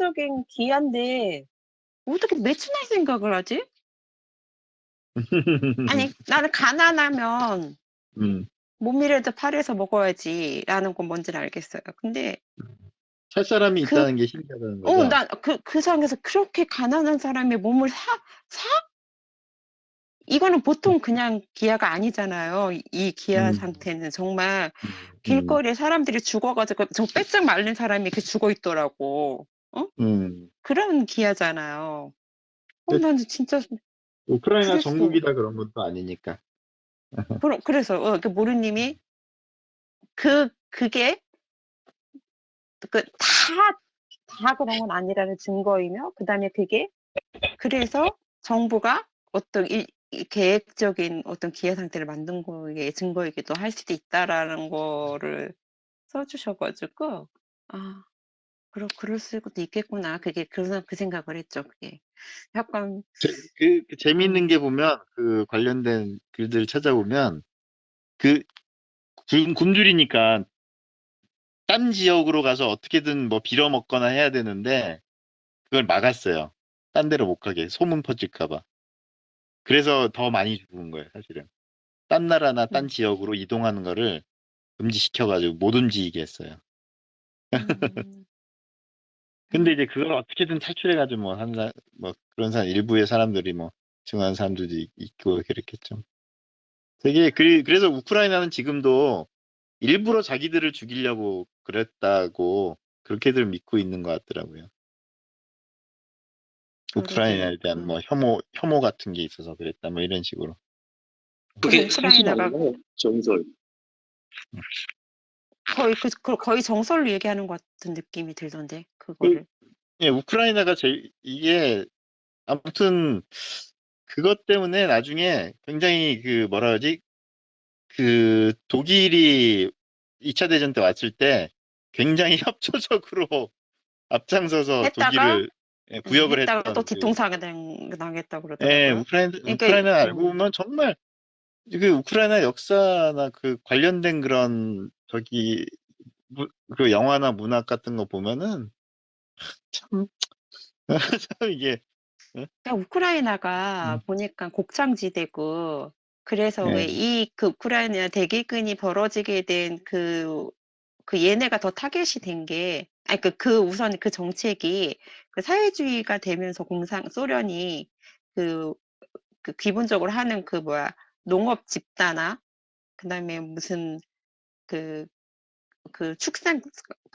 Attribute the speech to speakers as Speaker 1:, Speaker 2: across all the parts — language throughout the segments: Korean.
Speaker 1: 기본적인 기한데 어떻게 매춘할 생각을 하지? 아니 나는 가난하면
Speaker 2: 음.
Speaker 1: 몸이라도 팔아서 먹어야지라는 건 뭔지는 알겠어요. 근데
Speaker 2: 살 사람이
Speaker 1: 그
Speaker 2: 있다는 게 신기하다는 거죠?
Speaker 1: 난 그 상황에서 그렇게 가난한 사람의 몸을 사? 이거는 보통 그냥 기아가 아니잖아요. 이 기아
Speaker 2: 음.
Speaker 1: 상태는 정말
Speaker 2: 음.
Speaker 1: 길거리에 사람들이 죽어 가지고 저 빼짝 마른 사람이 이렇게 죽어 있더라고. 어?
Speaker 2: 음.
Speaker 1: 그런 기아잖아요.
Speaker 2: 근데
Speaker 1: 나는 진짜
Speaker 2: 우크라이나
Speaker 1: 그랬어.
Speaker 2: 정국이다 그런 건 또 아니니까.
Speaker 1: 그래서 그 모르님이 그게 다 그런 건 아니라는 증거이며 그다음에 그게 그래서 정부가 어떤 이 계획적인 어떤 기아 상태를 만든 거의 증거이기도 할 수도 있다라는 거를 써 주셔 가지고 '아 그럴 수도 있겠구나.' 그게 그 생각을 했죠 그게. 약간
Speaker 2: 그 재미있는 게 보면 그 관련된 글들 찾아보면 그 굶주리니까 딴 지역으로 가서 어떻게든 뭐 빌어먹거나 해야 되는데 그걸 막았어요. 딴 데로 못 가게 소문 퍼질까 봐. 그래서 더 많이 죽은 거예요, 사실은. 딴 나라나 딴
Speaker 1: 음
Speaker 2: 지역으로 이동하는 거를 금지시켜가지고 못 움직이게 했어요.
Speaker 1: 음
Speaker 2: 근데
Speaker 1: 아
Speaker 2: 이제 그걸 어떻게든 탈출해가지고 뭐 그런 사람 일부의 사람들이 뭐 증오하는 사람들도 있고 그랬겠죠. 되게 그래서 우크라이나는 지금도 일부러 자기들을 죽이려고 그랬다고 그렇게들 믿고 있는 것 같더라고요.
Speaker 1: 그러게요.
Speaker 2: 우크라이나에 대한 뭐 혐오 같은 게 있어서 그랬다 뭐 이런 식으로.
Speaker 3: 그게 사실
Speaker 1: 우크라이나가
Speaker 3: 아닌가요? 정설.
Speaker 1: 거의 정설로 얘기하는 것 같은 느낌이 들던데
Speaker 2: 그,
Speaker 1: 그거를.
Speaker 2: 예, 우크라이나가 이게 아무튼 그것 때문에 나중에 굉장히 그 뭐라 그러지? 그 독일이 2차 대전 때 왔을 때 굉장히 협조적으로 앞장서서
Speaker 1: 했다가
Speaker 2: 독일을 구역을
Speaker 1: 했다가 또
Speaker 2: 했던
Speaker 1: 뒤통수하게 당했다고
Speaker 2: 예,
Speaker 1: 그러더라고요. 그러니까
Speaker 2: 우크라이나 알고 보면 정말 그 우크라이나 역사나 그 관련된 그런 그 영화나 문학 같은 거 보면은 참, 참 이게 예?
Speaker 1: 그러니까 우크라이나가
Speaker 2: 음,
Speaker 1: 보니까 곡창지대고 그래서 왜
Speaker 2: 예,
Speaker 1: 그 우크라이나 대기근이 벌어지게 된 얘네가 더 타겟이 된 게 아니 우선 그 정책이 그 사회주의가 되면서 소련이 그 기본적으로 하는 농업 집단화 그다음에 무슨 그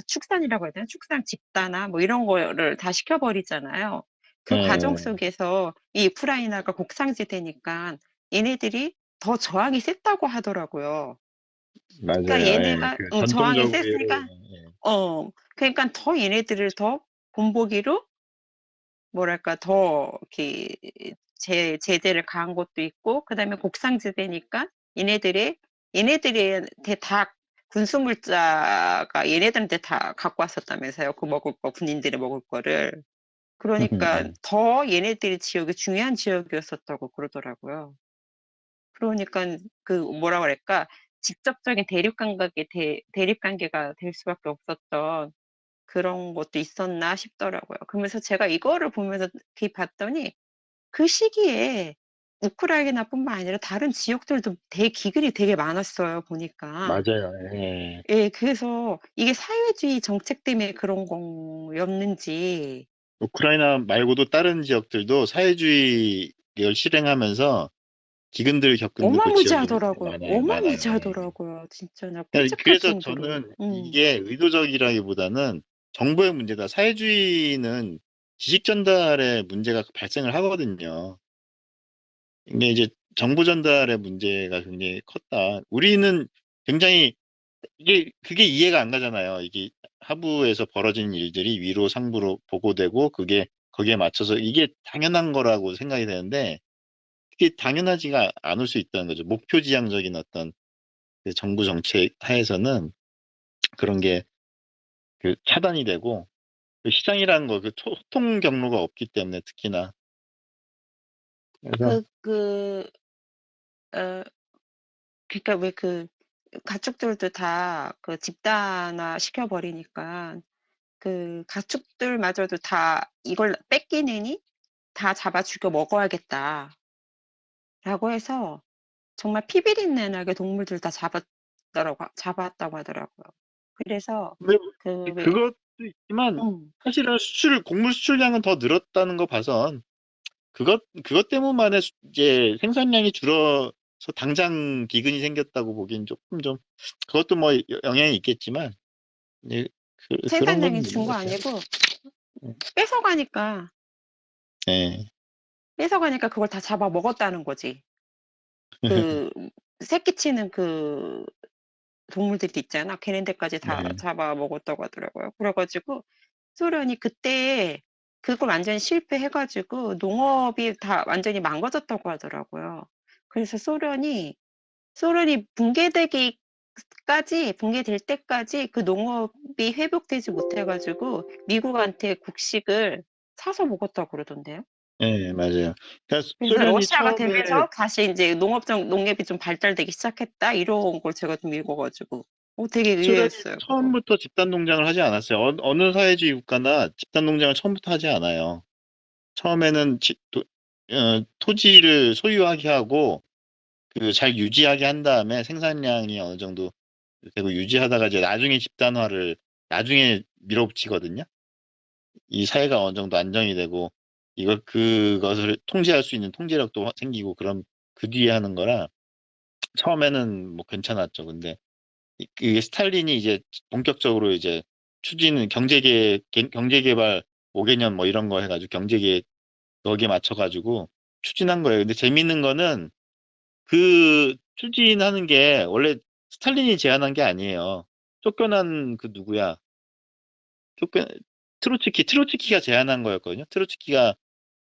Speaker 1: 축산이라고 해야 되나? 축산 집단화 뭐 이런 거를 다 시켜 버리잖아요. 그 과정
Speaker 2: 예,
Speaker 1: 속에서 이 우크라이나가 곡창지대니까 얘네들이 더 저항이 셌다고 하더라고요. 그러니까
Speaker 2: 맞아요. 예,
Speaker 1: 얘네가
Speaker 2: 그
Speaker 1: 저항이
Speaker 2: 전통적으로
Speaker 1: 셌으니까
Speaker 2: 예,
Speaker 1: 그러니까 더 얘네들을 더 본보기로 뭐랄까 더 이렇게 제재를 가한 것도 있고 그다음에 곡창지대니까 얘네들한테 다 군수 물자가 얘네들한테 다 갖고 왔었다면서요, 그 먹을 거 군인들이 먹을 거를. 그러니까 더 얘네들이 지역이 중요한 지역이었었다고 그러더라고요. 그러니깐 뭐라 그럴까 직접적인 대립 관계가 될 수밖에 없었던 그런 것도 있었나 싶더라고요. 그러면서 제가 이거를 보면서 이렇게 봤더니 그 시기에 우크라이나뿐만 아니라 다른 지역들도 대기근이 되게 많았어요 보니까.
Speaker 2: 맞아요. 예.
Speaker 1: 예 그래서 이게 사회주의 정책 때문에 그런 거였는지
Speaker 2: 우크라이나 말고도 다른 지역들도 사회주의를 실행하면서 기근들을 겪은 그 지역이
Speaker 1: 어마무지하더라고요.
Speaker 2: 많아요. 예.
Speaker 1: 어마무지하더라고요. 진짜 나
Speaker 2: 그러니까
Speaker 1: 끔찍할
Speaker 2: 그래서
Speaker 1: 정도로.
Speaker 2: 저는 이게 의도적이라기보다는 정보의 문제다. 사회주의는 지식 전달에 문제가 발생을 하거든요. 근데 이제 정보 전달의 문제가 굉장히 컸다. 우리는 굉장히 그게 이해가 안 가잖아요. 이게 하부에서 벌어지는 일들이 위로 상부로 보고되고 그게 거기에 맞춰서 이게 당연한 거라고 생각이 되는데 그게 당연하지가 않을 수 있다는 거죠. 목표 지향적인 어떤 그 정부 정책 하에서는 그런 게 그 차단이 되고 그 시장이라는 거 그 소통 경로가 없기 때문에 특히나 그래서
Speaker 1: 그 그 어 그러니까 왜 가축들도 다 집단화 시켜 버리니까 그 가축들마저도 다 이걸 뺏기느니 다 잡아 죽여 먹어야겠다라고 해서 정말 피 비린내 나게 동물들 다 잡았다고 하더라고요. 그래서
Speaker 2: 근데
Speaker 1: 그 왜,
Speaker 2: 그것도 있지만 사실은 곡물 수출량은 더 늘었다는 거 봐선 그것 때문만에 이제 생산량이 줄어서 당장 기근이 생겼다고 보기엔 조금 좀 그것도 뭐 영향이 있겠지만 예, 그런 건
Speaker 1: 생산량이
Speaker 2: 있는
Speaker 1: 준 거
Speaker 2: 것 같아요.
Speaker 1: 아니고 뺏어가니까
Speaker 2: 예.
Speaker 1: 그걸 다 잡아 먹었다는 거지. 그 새끼치는 그 동물들이 있잖아. 걔네들까지 다
Speaker 2: 네.
Speaker 1: 잡아 먹었다고 하더라고요. 그래가지고 소련이 그때 그걸 완전히 실패해가지고 농업이 다 완전히 망가졌다고 하더라고요. 그래서 소련이 붕괴될 때까지 그 농업이 회복되지 못해가지고 미국한테 곡식을 사서 먹었다고 그러던데요.
Speaker 2: 예, 맞아요. 그러니까
Speaker 1: 그래서
Speaker 2: 소련이
Speaker 1: 러시아가
Speaker 2: 처음에
Speaker 1: 되면서 다시 이제 농업이 좀 발달되기 시작했다 이런 걸 제가 좀 읽어가지고 되게
Speaker 2: 소련이
Speaker 1: 의외였어요. 그거.
Speaker 2: 처음부터 집단 농장을 하지 않았어요. 어느 사회주의 국가나 집단 농장을 처음부터 하지 않아요. 처음에는 토지를 소유하게 하고 그 잘 유지하게 한 다음에 생산량이 어느 정도 되고 유지하다가 이제 나중에 밀어붙이거든요. 이 사회가 어느 정도 안정이 되고 그것을 통제할 수 있는 통제력도 생기고 그럼 그 뒤에 하는 거라 처음에는 뭐 괜찮았죠. 근데 그 스탈린이 이제 본격적으로 이제 추진은 경제개발 5개년 뭐 이런 거 해가지고 경제계획 거기에 맞춰가지고 추진한 거예요. 근데 재밌는 거는 그 추진하는 게 원래 스탈린이 제안한 게 아니에요. 쫓겨난 그 누구야? 쫓겨 트로츠키가 제안한 거였거든요. 트로츠키가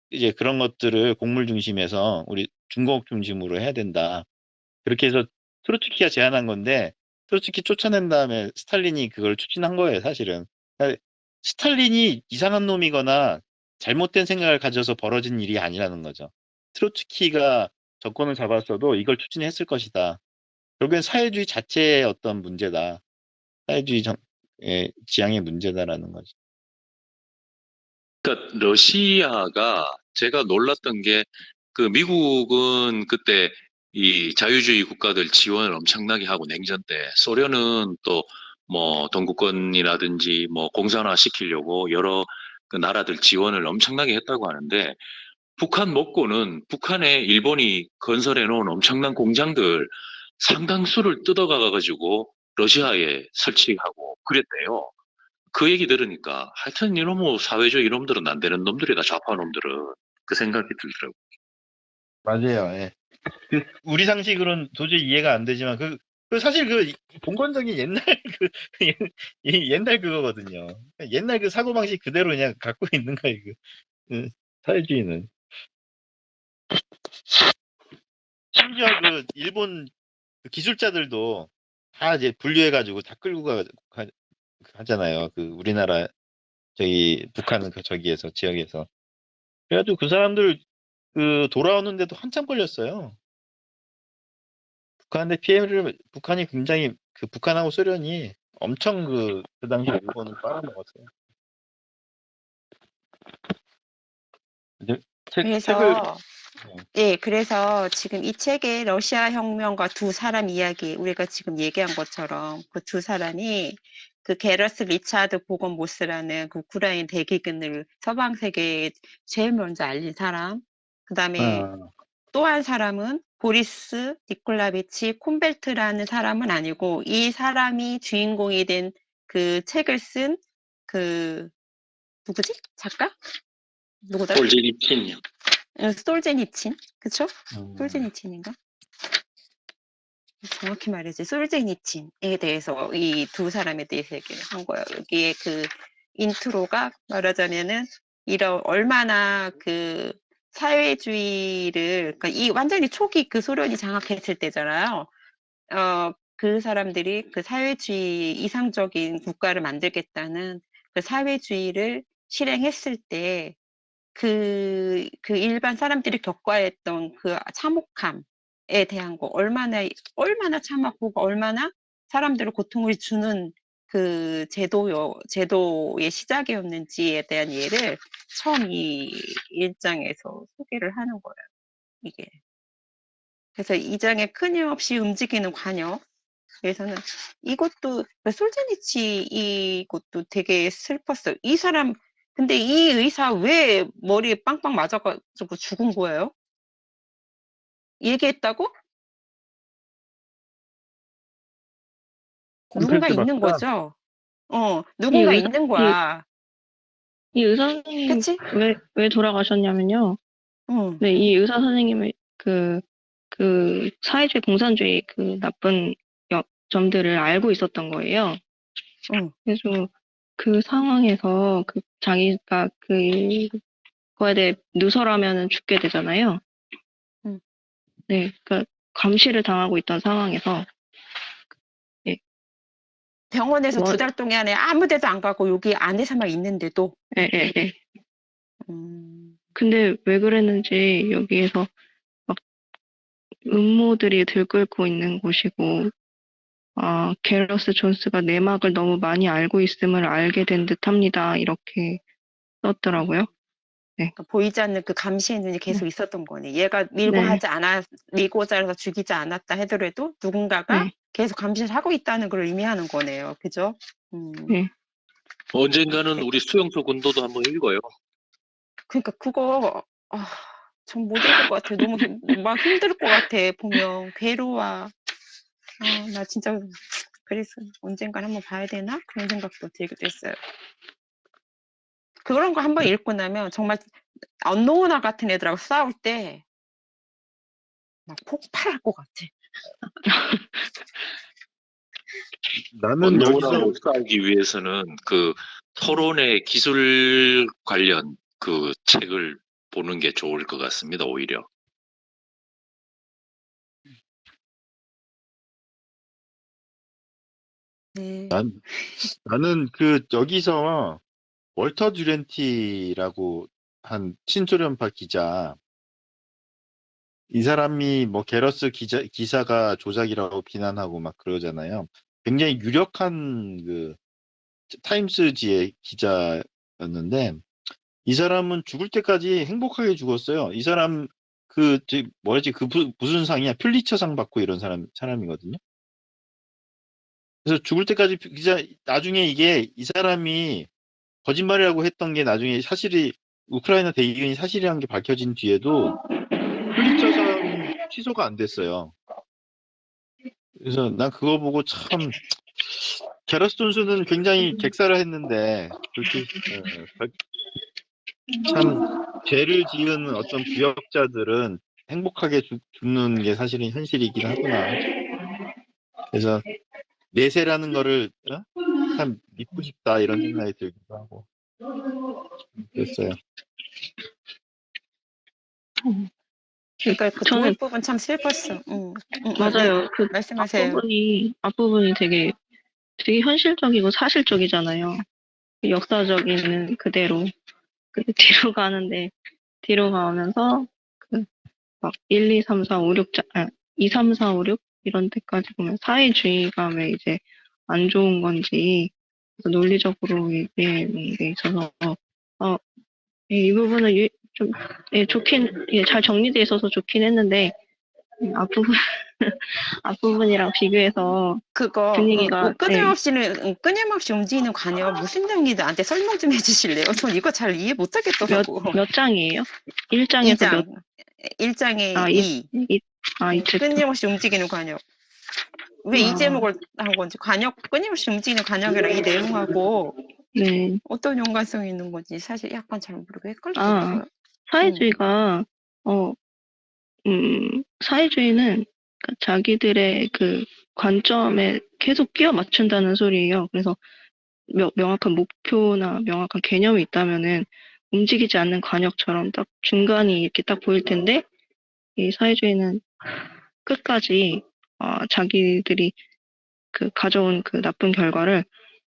Speaker 2: 이제 그런 것들을 곡물 중심에서 우리 중공업 중심으로 해야 된다. 그렇게 해서 트로츠키가 제안한 건데 트로츠키 쫓아낸 다음에 스탈린이 그걸 추진한 거예요, 사실은. 그러니까 스탈린이 이상한 놈이거나 잘못된 생각을 가져서 벌어진 일이 아니라는 거죠. 트로츠키가 정권을 잡았어도 이걸 추진했을 것이다. 결국엔 사회주의 자체의 어떤 문제다. 지향의 문제다라는 거죠.
Speaker 3: 그러니까 러시아가 제가 놀랐던 게 그 미국은 그때 이 자유주의 국가들 지원을 엄청나게 하고 냉전 때 소련은 또 뭐 동구권이라든지 뭐 공산화 시키려고 여러 그 나라들 지원을 엄청나게 했다고 하는데 북한 먹고는 북한에 일본이 건설해 놓은 엄청난 공장들 상당수를 뜯어가 가지고 러시아에 설치하고 그랬대요. 그 얘기 들으니까 하여튼 이놈 뭐 사회주의 이놈들은 안 되는 놈들이다 좌파 놈들은 그 생각이 들더라고.
Speaker 2: 맞아요. 예. 우리 상식으로는 도저히 이해가 안 되지만 사실 본건적인 옛날 옛날 그거거든요. 옛날 그 사고방식 그대로 그냥 갖고 있는 거예요. 사회주의는. 심지어 일본 그 기술자들도 다 이제 분류해가지고 다 끌고 하잖아요. 우리나라 북한 저기에서 지역에서. 그래가지고 그 사람들 돌아오는데도 한참 걸렸어요. 북한이 굉장히 북한하고 소련이 엄청 그 당시 일본을 빨아먹었어요. 이제 책을
Speaker 1: 그래서 지금 이 책에 러시아 혁명과 두 사람 이야기, 우리가 지금 얘기한 것처럼 그 두 사람이 그 게러스 리차드 보건 모스라는 그 우크라이나 대기근을 서방 세계에 제일 먼저 알린 사람, 그 다음에 또 한 사람은 보리스 니콜라비치 콤벨트라는 사람은 아니고 이 사람이 주인공이 된 그 책을 쓴 누구지? 작가? 누구더라?
Speaker 3: 솔제니친이요.
Speaker 1: 솔제니친, 그쵸? 솔제니친인가? 정확히 말해서 솔제니친에 대해서 이 두 사람에 대해서 얘기를 한 거예요. 여기에 인트로가 말하자면은 얼마나 사회주의를, 그러니까 이 완전히 초기 소련이 장악했을 때잖아요. 그 사람들이 사회주의 이상적인 국가를 만들겠다는 그 사회주의를 실행했을 때 일반 사람들이 겪어야 했던 참혹함에 대한 거, 얼마나 참혹하고 얼마나 사람들을 고통을 주는 그 제도의 시작이었는지에 대한 예를 처음 이 1장에서 소개를 하는 거예요, 이게. 그래서 2장에 끊임없이 움직이는 관역. 그래서는 이것도, 솔제니치 이것도 되게 슬펐어요. 이 사람, 근데 이 의사 왜 머리에 빵빵 맞아가지고 죽은 거예요? 얘기했다고? 누군가
Speaker 2: 콘크리트
Speaker 1: 있는
Speaker 2: 박사.
Speaker 1: 거죠?
Speaker 4: 이
Speaker 1: 누군가
Speaker 4: 의사,
Speaker 1: 있는
Speaker 4: 이,
Speaker 1: 거야.
Speaker 4: 이 의사 선생님
Speaker 1: 그치?
Speaker 4: 왜 돌아가셨냐면요.
Speaker 1: 응,
Speaker 4: 네, 이 의사 선생님의 그 사회주의 공산주의 그 나쁜 점들을 알고 있었던 거예요.
Speaker 1: 응.
Speaker 4: 그래서 그 상황에서 자기가 그거에 대해 누설하면은 죽게 되잖아요.
Speaker 1: 응.
Speaker 4: 네, 그러니까 감시를 당하고 있던 상황에서 예,
Speaker 1: 병원에서 2달 동안에 아무 데도 안 가고 여기 안에서만 있는데도.
Speaker 4: 예, 예, 예.
Speaker 1: 음,
Speaker 4: 근데 왜 그랬는지 여기에서 막 음모들이 들끓고 있는 곳이고, 게러스 존스가 내막을 너무 많이 알고 있음을 알게 된 듯합니다. 이렇게 썼더라고요. 네.
Speaker 1: 그러니까 보이지 않는 그 감시의 눈이 계속 있었던 거네. 얘가
Speaker 4: 네,
Speaker 1: 밀고자 해서 죽이지 않았다 하더라도 누군가가
Speaker 4: 네,
Speaker 1: 계속 감시를 하고 있다는 걸 의미하는 거네요. 그죠?
Speaker 4: 네.
Speaker 3: 언젠가는 우리 수용소 군도도 한번 읽어요.
Speaker 1: 그러니까 그거, 전 못 읽을 것 같아. 너무 막 힘들 것 같아. 보면 괴로워. 나 진짜 그래서 언젠간 한번 봐야 되나? 그런 생각도 들기도 했어요. 그런 거 한번 읽고 나면 정말 언노우나 같은 애들하고 싸울 때 막 폭발할 것 같아.
Speaker 2: 나는 여기서
Speaker 3: 언노운하고 싸우기 위해서는 그 토론의 기술 관련 그 책을 보는 게 좋을 것 같습니다, 오히려.
Speaker 1: 네.
Speaker 2: 나는 여기서 월터 듀렌티라고 한 친소련파 기자, 이 사람이 뭐 게러스 기사가 조작이라고 비난하고 막 그러잖아요. 굉장히 유력한 타임스지의 기자였는데, 이 사람은 죽을 때까지 행복하게 죽었어요. 이 사람 뭐였지, 무슨 상이야? 퓰리처상 받고 이런 사람이거든요. 그래서 죽을 때까지 나중에 이 사람이 거짓말이라고 했던 게 나중에 사실이, 우크라이나 대의원이 사실이라는 게 밝혀진 뒤에도 퓰리처상이 취소가 안 됐어요. 그래서 난 그거 보고 참, 게러스 존스는 굉장히 객사를 했는데 그렇게 참 죄를 지은 어떤 부역자들은 행복하게 죽는 게 사실은 현실이긴 하구나. 그래서 내세라는 거를 참 믿고 싶다 이런 생각이 들기도 하고 그랬어요.
Speaker 1: 그러니까 그
Speaker 4: 저는
Speaker 1: 도입 부분 참 슬펐어. 네.
Speaker 4: 맞아요. 그
Speaker 1: 말씀하세요.
Speaker 4: 앞부분이 되게 현실적이고 사실적이잖아요. 역사적인 그대로. 근데 뒤로 가면서 막 1, 2, 3, 4, 5, 6, 2, 3, 4, 5, 6 이런 데까지 보면 사회주의가 왜 이제 안 좋은 건지 그래서 논리적으로 얘기하는 게 있어서 이 부분은 좀 잘 정리돼 있어서 좋긴 했는데 앞부분 앞부분이랑 비교해서
Speaker 1: 그거
Speaker 4: 분위기가
Speaker 1: 끊임없이 움직이는 관여 무슨 내용인지 나한테 설명 좀 해주실래요? 전 이거 잘 이해 못하겠더라고.
Speaker 4: 몇 장이에요? 1장에서
Speaker 1: 2장, 1장에
Speaker 4: 아,
Speaker 1: 2.
Speaker 4: 이 챕터.
Speaker 1: 끊임없이 움직이는 관역. 왜 이 제목을 한 건지, 끊임없이 움직이는 관역이랑 이 내용하고
Speaker 4: 네.
Speaker 1: 어떤 연관성이 있는 건지 사실 약간 잘 모르고 헷갈리더라고요.
Speaker 4: 사회주의가, 사회주의는 자기들의 그 관점에 계속 끼워 맞춘다는 소리예요. 그래서 명확한 목표나 명확한 개념이 있다면은 움직이지 않는 관역처럼 딱 중간이 이렇게 딱 보일 텐데, 이 사회주의는 끝까지, 자기들이 가져온 그 나쁜 결과를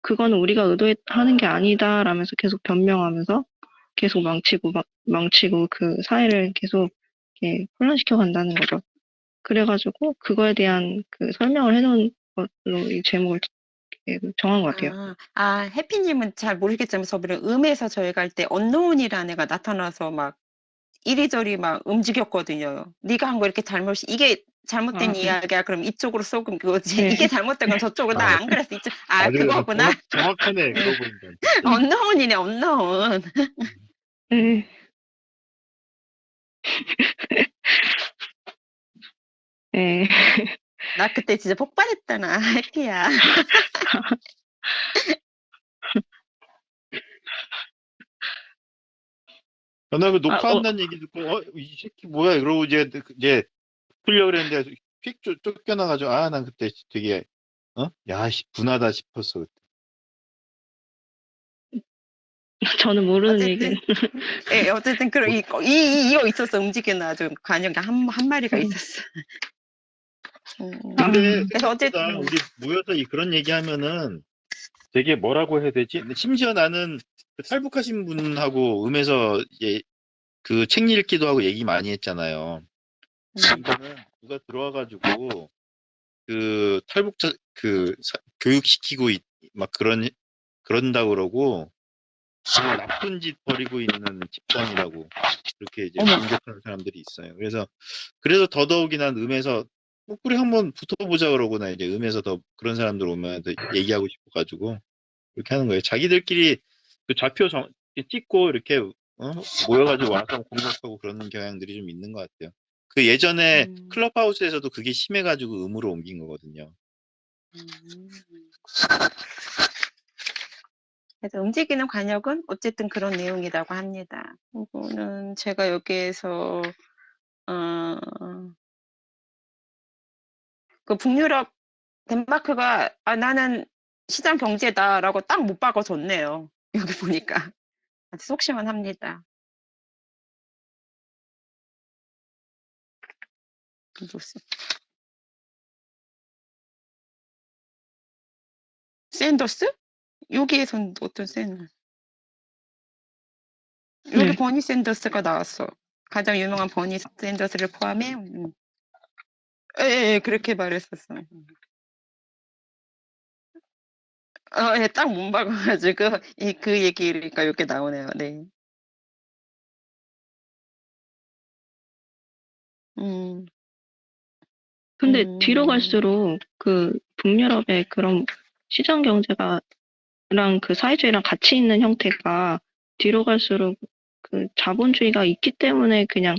Speaker 4: 그거는 우리가 의도하는 게 아니다라면서 계속 변명하면서 계속 망치고 그 사회를 계속 이렇게 혼란시켜 간다는 거죠. 그래가지고 그거에 대한 그 설명을 해놓은 것으로 이 제목을 되게 정한 것 같아요.
Speaker 1: 해피님은 잘 모르겠지만 저번에 음에서 저희가 할 때 언노운이라는 애가 나타나서 막 이리저리 막 움직였거든요. 네가 한 거 이렇게 이게 잘못된
Speaker 4: 네.
Speaker 1: 이야기야. 그럼 이쪽으로 쏘금 그거지.
Speaker 4: 네.
Speaker 1: 이게 잘못된 건 저쪽으로. 나 안 그랬어.
Speaker 2: 아주
Speaker 1: 그거구나.
Speaker 2: 정확하네. 그러고 보니까.
Speaker 1: 언노운이네, 언노운.
Speaker 4: 네. 네.
Speaker 1: 나 그때 진짜 폭발했다, 나. 해피야.
Speaker 2: 나 그
Speaker 4: 아,
Speaker 2: 녹화한다는 얘기 듣고, 이 새끼 뭐야? 이러고 이제 풀려고 그랬는데, 휙 쫓겨나가지고, 난 그때 되게, 야, 분하다 싶었어. 그때.
Speaker 4: 저는 모르는 얘기는.
Speaker 1: 어쨌든, 이거 있었어. 움직이는 아주 관역이 한 마리가 있었어.
Speaker 2: 근데
Speaker 1: 그래서
Speaker 2: 생각보다 우리 모여서 그런 얘기하면은 되게 뭐라고 해야 되지? 근데 심지어 나는 그 탈북하신 분하고 음에서 그 책 읽기도 하고 얘기 많이 했잖아요. 그러니까는 누가 들어와가지고 그 탈북자 교육시키고 막 그런다 그러고 나쁜 짓 벌이고 있는 집단이라고 그렇게 이제
Speaker 1: 어머.
Speaker 2: 공격하는 사람들이 있어요. 그래서 더더욱이 난 음에서 우리 한번 붙어보자 그러고 나 이제 음에서 더 그런 사람들 오면 더 얘기하고 싶어가지고 이렇게 하는 거예요. 자기들끼리 그 좌표 찍고 이렇게 모여가지고 와서 공격하고 그러는 경향들이 좀 있는 것 같아요. 그 예전에 클럽하우스에서도 그게 심해가지고 음으로 옮긴 거거든요.
Speaker 1: 그래서 움직이는 관역은 어쨌든 그런 내용이라고 합니다. 이거는 제가 여기에서 그 북유럽 덴마크가 나는 시장 경제다라고 딱 못 박아줬네요. 여기 보니까 아주 속 시원합니다. 샌더스? 여기에선 어떤 여기
Speaker 4: 네.
Speaker 1: 버니 샌더스가 나왔어. 가장 유명한 버니 샌더스를 포함해. 예, 그렇게 말했었어. 예, 딱 못 박아가지고 그 얘기가 이렇게 나오네요. 네.
Speaker 4: 근데 뒤로 갈수록 그 북유럽의 그런 시장 경제가 그 사회주의랑 같이 있는 형태가 뒤로 갈수록 그 자본주의가 있기 때문에 그냥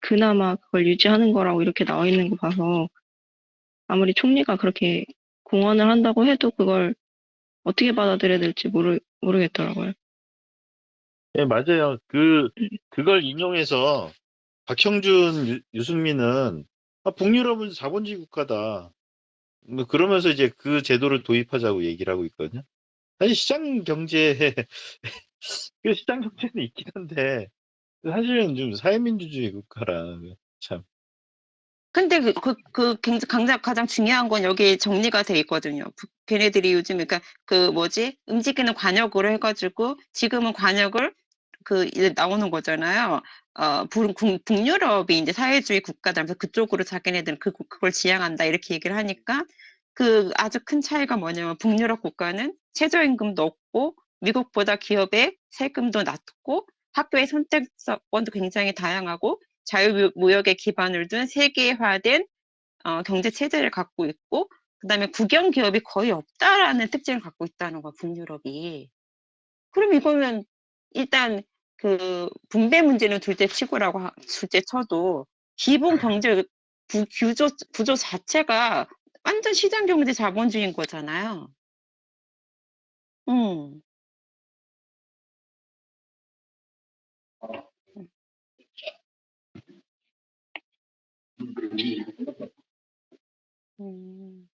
Speaker 4: 그나마 그걸 유지하는 거라고 이렇게 나와 있는 거 봐서 아무리 총리가 그렇게 공언을 한다고 해도 그걸 어떻게 받아들여야 될지 모르겠더라고요.
Speaker 2: 네, 맞아요. 그걸 인용해서 박형준, 유승민은 북유럽은 자본주의 국가다. 뭐 그러면서 이제 그 제도를 도입하자고 얘기를 하고 있거든요. 사실 시장 경제에 그 시장 경제는 있긴 한데 사실은 좀 사회민주주의 국가라 참.
Speaker 1: 근데 가장 중요한 건 여기 정리가 돼 있거든요. 걔네들이 요즘, 그러니까 움직이는 관역으로 해가지고 지금은 관역을 이제 나오는 거잖아요. 북유럽이 이제 사회주의 국가다면서 그쪽으로 자기네들은 그걸 지향한다 이렇게 얘기를 하니까 아주 큰 차이가 뭐냐면 북유럽 국가는 최저임금도 없고 미국보다 기업의 세금도 낮고 학교의 선택권도 굉장히 다양하고 자유무역에 기반을 둔 세계화된 경제 체제를 갖고 있고 그다음에 국영 기업이 거의 없다라는 특징을 갖고 있다는 거야, 북유럽이. 그럼 이거는 일단 분배 문제는 둘째 쳐도 기본 경제 구조 자체가 완전 시장 경제 자본주의인 거잖아요. 음. 음.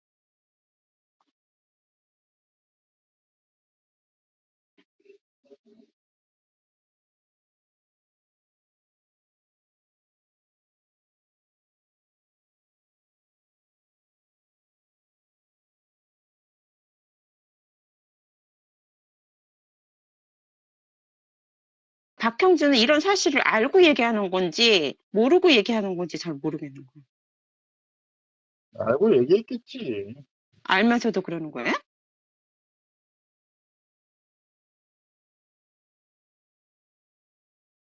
Speaker 1: 박형준은 이런 사실을 알고 얘기하는 건지 모르고 얘기하는 건지 잘 모르겠는 거예요.
Speaker 2: 알고 얘기했겠지.
Speaker 1: 알면서도 그러는 거예요?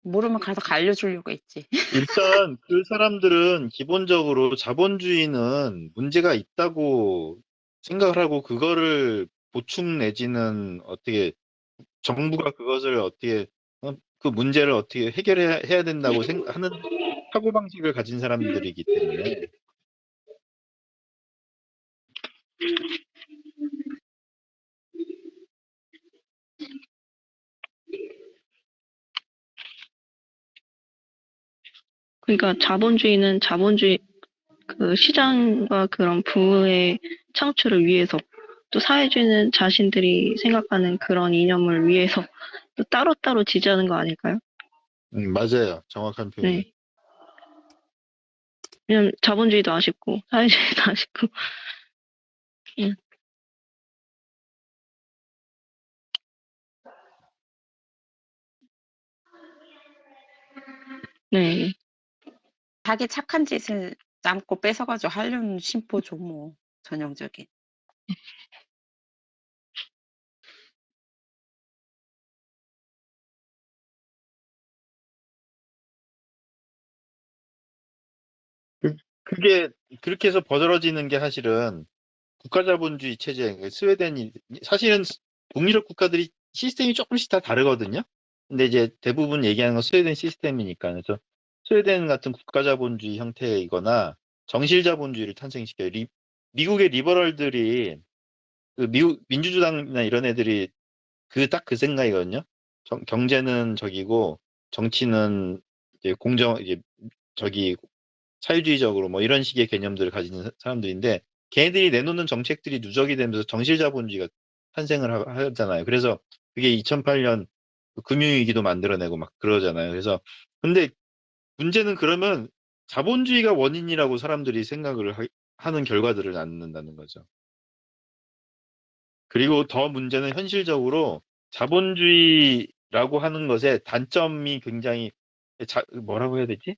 Speaker 1: 모르면 가서 알려주려고 했지.
Speaker 2: 일단 그 사람들은 기본적으로 자본주의는 문제가 있다고 생각을 하고 그거를 보충 내지는 어떻게 정부가 그것을 어떻게 그 문제를 어떻게 해결해야 된다고 생각하는 사고방식을 가진 사람들이기 때문에
Speaker 4: 그러니까 자본주의는 자본주의 그 시장과 그런 부의 창출을 위해서 또 사회주의는 자신들이 생각하는 그런 이념을 위해서 또 따로따로 지지하는 거 아닐까요?
Speaker 2: 맞아요. 정확한 표현이에요.
Speaker 4: 네. 왜냐면 자본주의도 아쉽고 사회주의도 아쉽고 네.
Speaker 1: 자기 착한 짓을 남고 뺏어가지고 하려는 심보죠, 뭐. 전형적인.
Speaker 2: 그게 그렇게 해서 벌어지는 게 사실은 국가자본주의 체제, 스웨덴이 사실은 북유럽 국가들이 시스템이 조금씩 다 다르거든요. 근데 이제 대부분 얘기하는 건 스웨덴 시스템이니까. 그래서 스웨덴 같은 국가자본주의 형태이거나 정실자본주의를 탄생시켜요. 미국의 리버럴들이 그 미국 민주주당이나 이런 애들이 딱 그 생각이거든요. 경제는 적이고 정치는 이제 이제 저기 사회주의적으로 뭐 이런 식의 개념들을 가진 사람들인데 걔네들이 내놓는 정책들이 누적이 되면서 정실자본주의가 탄생을 하잖아요. 그래서 그게 2008년 금융위기도 만들어내고 막 그러잖아요. 그래서 근데 문제는 그러면 자본주의가 원인이라고 사람들이 생각을 하는 결과들을 낳는다는 거죠. 그리고 더 문제는 현실적으로 자본주의라고 하는 것의 단점이 굉장히 뭐라고 해야 되지?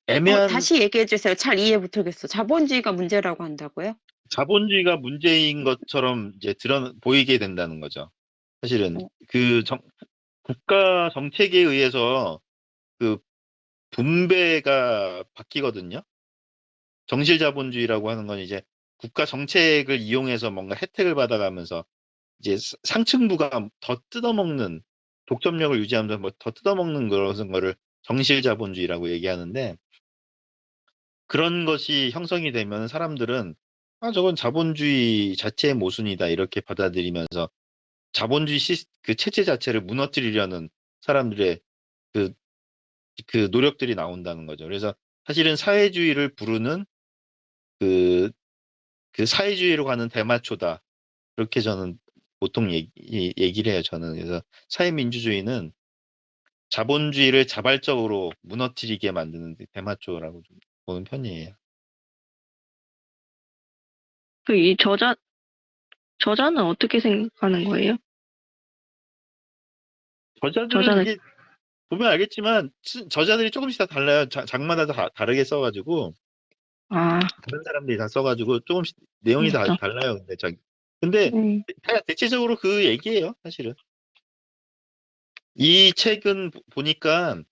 Speaker 2: 애매한
Speaker 1: 다시 얘기해 주세요. 잘 이해 못하겠어. 자본주의가 문제라고 한다고요?
Speaker 2: 자본주의가 문제인 것처럼 이제 보이게 된다는 거죠. 사실은
Speaker 1: 어.
Speaker 2: 국가 정책에 의해서 그 분배가 바뀌거든요. 정실 자본주의라고 하는 건 이제 국가 정책을 이용해서 뭔가 혜택을 받아가면서 이제 상층부가 더 뜯어먹는 독점력을 유지하면서 뭐 더 뜯어먹는 그런 거를 정실 자본주의라고 얘기하는데 그런 것이 형성이 되면 사람들은 저건 자본주의 자체의 모순이다 이렇게 받아들이면서 자본주의 그 체제 자체를 무너뜨리려는 사람들의 그, 그 노력들이 나온다는 거죠. 그래서 사실은 사회주의를 부르는 그, 그 사회주의로 가는 대마초다. 그렇게 저는 보통 얘기를 해요. 저는. 그래서 사회민주주의는 자본주의를 자발적으로 무너뜨리게 만드는 대마초라고 좀 보는 편이에요.
Speaker 4: 그 이 저자는 어떻게 생각하는 거예요?
Speaker 2: 저자들은
Speaker 4: 저자는
Speaker 2: 이게 보면 알겠지만 저자들이 조금씩 다 달라요. 장마다 다 다르게 써가지고
Speaker 4: 아,
Speaker 2: 다른 사람들이 다 써가지고 조금씩 내용이 다
Speaker 4: 그렇죠.
Speaker 2: 달라요. 근데 대체적으로 그 얘기예요. 사실은 이 책은 보니까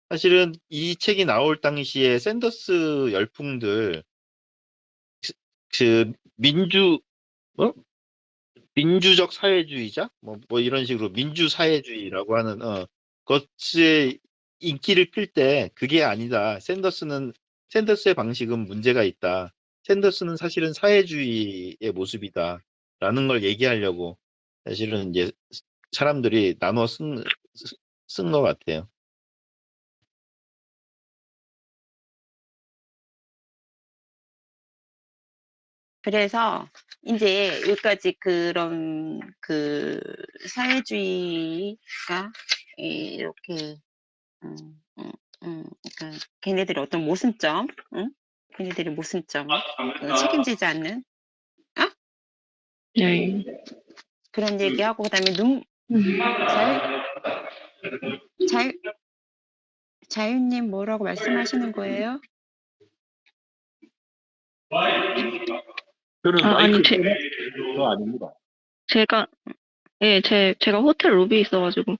Speaker 2: 사실은 이 책이 나올 당시에 샌더스 열풍들 그 어? 민주적 사회주의자 뭐 이런 식으로 민주사회주의라고 하는 것의 인기를 끌 때 그게 아니다. 샌더스의 방식은 문제가 있다. 샌더스는 사실은 사회주의의 모습이다. 라는 걸 얘기하려고 사실은 이제 사람들이 나눠 쓴 것 같아요.
Speaker 1: 그래서 이제 여기까지 그런 그 사회주의가 이렇게 음, 음, 그러니까 걔네들의 어떤 모순점, 응? 걔네들의 모순점을 책임지지 않는
Speaker 4: 네.
Speaker 1: 그런 얘기하고 그다음에 자유 자유 자유님 뭐라고 말씀하시는 거예요?
Speaker 3: 저는
Speaker 4: 아니,
Speaker 3: 마이크 때문에 저 아닙니다.
Speaker 4: 제가, 예, 제가 호텔 로비에 있어가지고.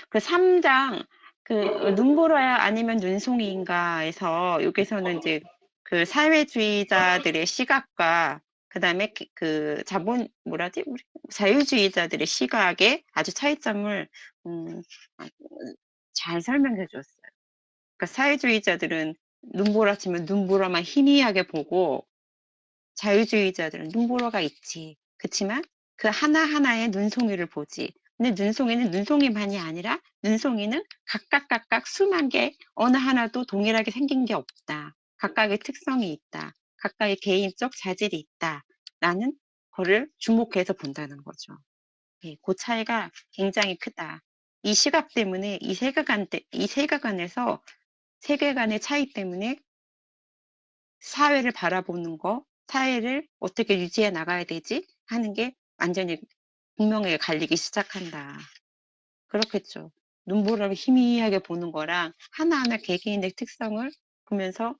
Speaker 1: 그 3장 눈보라야 아니면 눈송이인가에서 여기서는 이제 그 사회주의자들의 시각과 그다음에 자유주의자들의 시각의 아주 차이점을 음, 잘 설명해 줬어요. 그러니까 사회주의자들은 눈보라 치면 눈보라만 희미하게 보고 자유주의자들은 눈보라가 있지. 그치만 그 하나하나의 눈송이를 보지. 근데 눈송이는 눈송이만이 아니라 눈송이는 각각 수만 개 어느 하나도 동일하게 생긴 게 없다. 각각의 특성이 있다. 각각의 개인적 자질이 있다. 라는 거를 주목해서 본다는 거죠. 예, 그 차이가 굉장히 크다. 이 시각 때문에 이 세계관에서 세계관의 차이 때문에 사회를 바라보는 거, 사회를 어떻게 유지해 나가야 되지? 하는 게 완전히 분명하게 갈리기 시작한다. 그렇겠죠. 눈보라를 희미하게 보는 거랑 하나하나 개개인의 특성을 보면서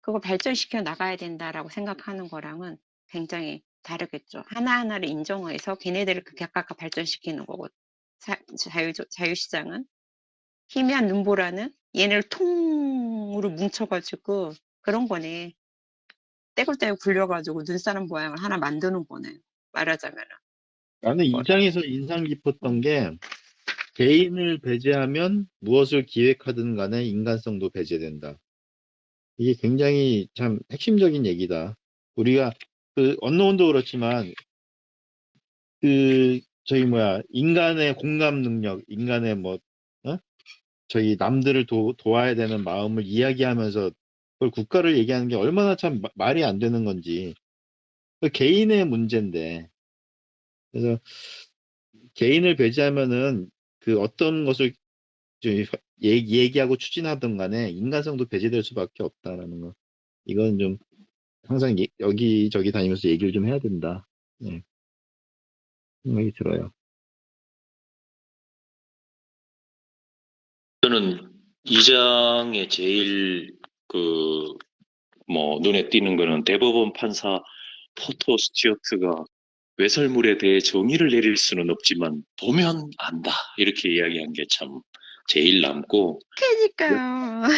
Speaker 1: 그걸 발전시켜 나가야 된다라고 생각하는 거랑은 굉장히 다르겠죠. 하나하나를 인정해서 걔네들을 각각 발전시키는 거고, 자유시장은 희미한 눈보라는 얘네를 통으로 뭉쳐가지고 그런 거네. 떼굴떼굴 굴려가지고 눈사람 모양을 하나 만드는 거네요. 말하자면은.
Speaker 2: 나는 이 장에서 인상 깊었던 게 개인을 배제하면 무엇을 기획하든 간에 인간성도 배제된다. 이게 굉장히 참 핵심적인 얘기다. 우리가 그 언노운도 그렇지만 인간의 공감 능력, 인간의 어? 저희 남들을 도와야 되는 마음을 이야기하면서 그걸 국가를 얘기하는 게 얼마나 참 말이 안 되는 건지. 그 개인의 문제인데. 그래서 개인을 배제하면은 그 어떤 것을 저기 얘기하고 추진하든 간에 인간성도 배제될 수밖에 없다라는 거. 이건 좀 항상 여기저기 다니면서 얘기를 좀 해야 된다. 네, 생각이 들어요.
Speaker 3: 저는 이 장에 제일 눈에 띄는 거는 대법원 판사 포터 스튜어트가 외설물에 대해 정의를 내릴 수는 없지만 보면 안다 이렇게 이야기한 게 참 제일 남고,
Speaker 1: 그니까요.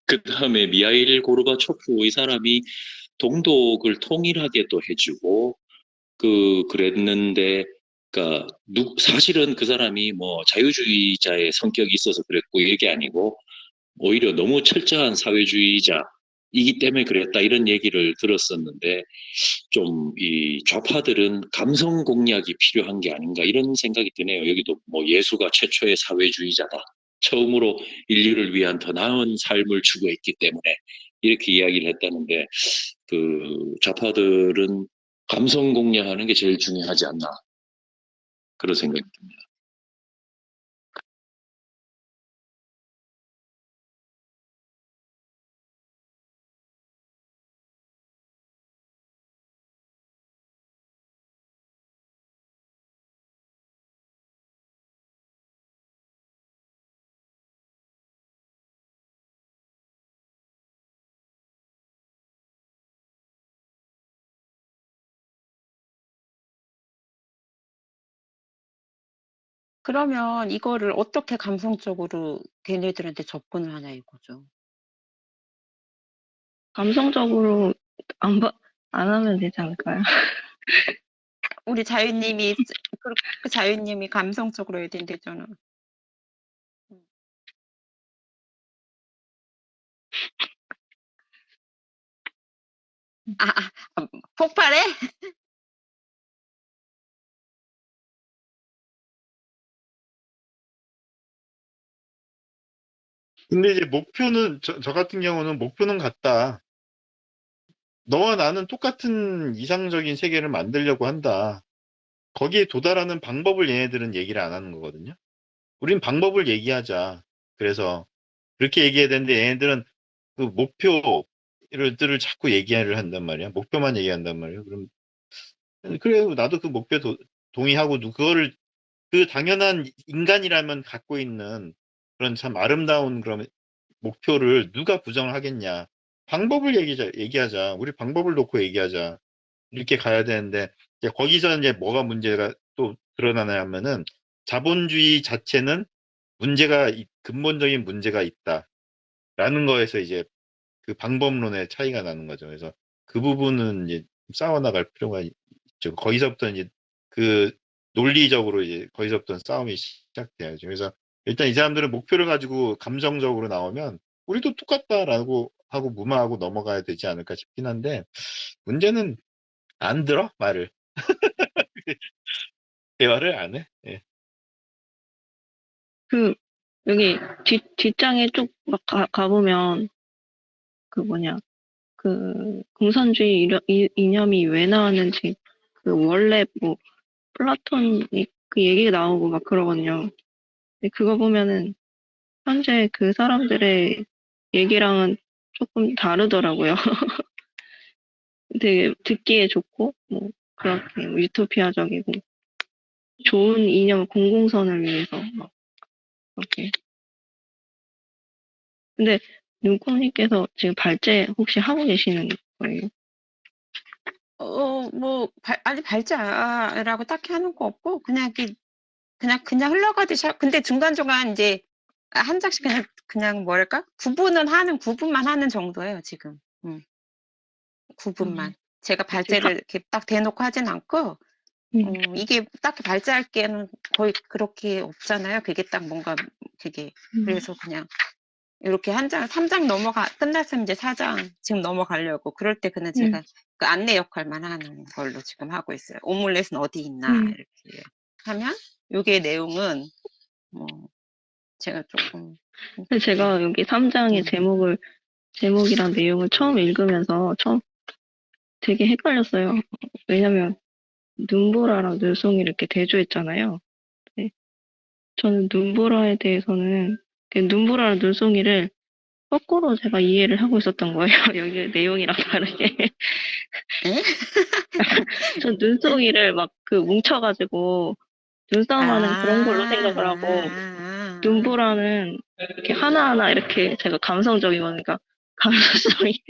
Speaker 3: 그 다음에 미하일 고르바초프 이 사람이 동독을 통일하게 또 해주고 그랬는데, 그러니까 사실은 그 사람이 뭐 자유주의자의 성격이 있어서 그랬고 이게 아니고 오히려 너무 철저한 사회주의자이기 때문에 그랬다 이런 얘기를 들었었는데, 좀 이 좌파들은 감성 공략이 필요한 게 아닌가 이런 생각이 드네요. 여기도 뭐 예수가 최초의 사회주의자다. 처음으로 인류를 위한 더 나은 삶을 추구했기 때문에 이렇게 이야기를 했다는데, 좌파들은 감성 공략하는 게 제일 중요하지 않나 그런 생각이 듭니다.
Speaker 1: 그러면 이거를 어떻게 감성적으로 걔네들한테 접근을 하냐 이거죠.
Speaker 4: 감성적으로 안 하면 되지 않을까요?
Speaker 1: 우리 그 자유님이 감성적으로 해야 된대잖아. 아, 폭발해?
Speaker 2: 근데 이제 목표는 저 같은 경우는 목표는 같다. 너와 나는 똑같은 이상적인 세계를 만들려고 한다. 거기에 도달하는 방법을 얘네들은 얘기를 안 하는 거거든요. 우린 방법을 얘기하자. 그래서 그렇게 얘기해야 되는데 얘네들은 그 목표들을 자꾸 얘기를 한단 말이야. 목표만 얘기한단 말이야. 그럼 그래 나도 그 목표 동의하고 그거를 그 당연한 인간이라면 갖고 있는 그런 참 아름다운 그런 목표를 누가 부정을 하겠냐. 방법을 얘기하자. 우리 방법을 놓고 얘기하자. 이렇게 가야 되는데 이제 거기서 이제 뭐가 문제가 또 드러나냐면은 자본주의 자체는 문제가 근본적인 문제가 있다라는 거에서 이제 그 방법론의 차이가 나는 거죠. 그래서 그 부분은 이제 싸워나갈 필요가 있죠. 거기서부터 이제 그 논리적으로 이제 거기서부터 싸움이 시작돼야죠. 그래서 일단 이 사람들은 목표를 가지고 감정적으로 나오면 우리도 똑같다라고 하고 무마하고 넘어가야 되지 않을까 싶긴 한데 문제는 안 들어 말을 대화를 안 해. 예.
Speaker 4: 그, 여기 뒷장에 쭉 막 가보면, 그 뭐냐, 그 공산주의 이념이 왜 나왔는지, 그 원래 뭐, 플라톤이 그 얘기가 나오고 막 그러거든요. 근데 그거 보면은, 현재 그 사람들의 얘기랑은 조금 다르더라고요. 되게 듣기에 좋고, 뭐, 그렇게 뭐 유토피아적이고, 좋은 이념, 공공선을 위해서, 막, 그렇게. 근데, 눈꽃님께서 지금 발제 혹시 하고 계시는 거예요?
Speaker 1: 뭐, 아직 발자라고 딱히 하는 거 없고, 그냥 흘러가듯이, 근데 중간중간 이제, 한 장씩 그냥 뭐랄까? 구분만 하는 정도예요, 지금. 구분만. 제가 발제를 이렇게 딱 대놓고 하진 않고, 이게 딱히 발제할 게는 거의 그렇게 없잖아요. 그게 딱 뭔가, 그래서 그냥, 이렇게 3장 끝났으면 이제 4장 지금 넘어가려고. 그럴 때 그냥 제가 그 안내 역할만 하는 걸로 지금 하고 있어요. 오믈렛은 어디 있나, 이렇게 하면, 요게 내용은, 뭐, 제가 조금.
Speaker 4: 근데 제가 여기 3장의 제목이랑 내용을 처음 읽으면서 되게 헷갈렸어요. 왜냐면, 눈보라랑 눈송이를 이렇게 대조했잖아요. 네. 저는 눈보라에 대해서는, 눈보라랑 눈송이를 거꾸로 제가 이해를 하고 있었던 거예요. 여기 내용이랑 다르게. 전 눈송이를 막 뭉쳐가지고 눈싸움하는 그런 걸로 생각을 하고, 눈보라는 이렇게 하나하나 이렇게 제가 감성적이거든요. 감성적이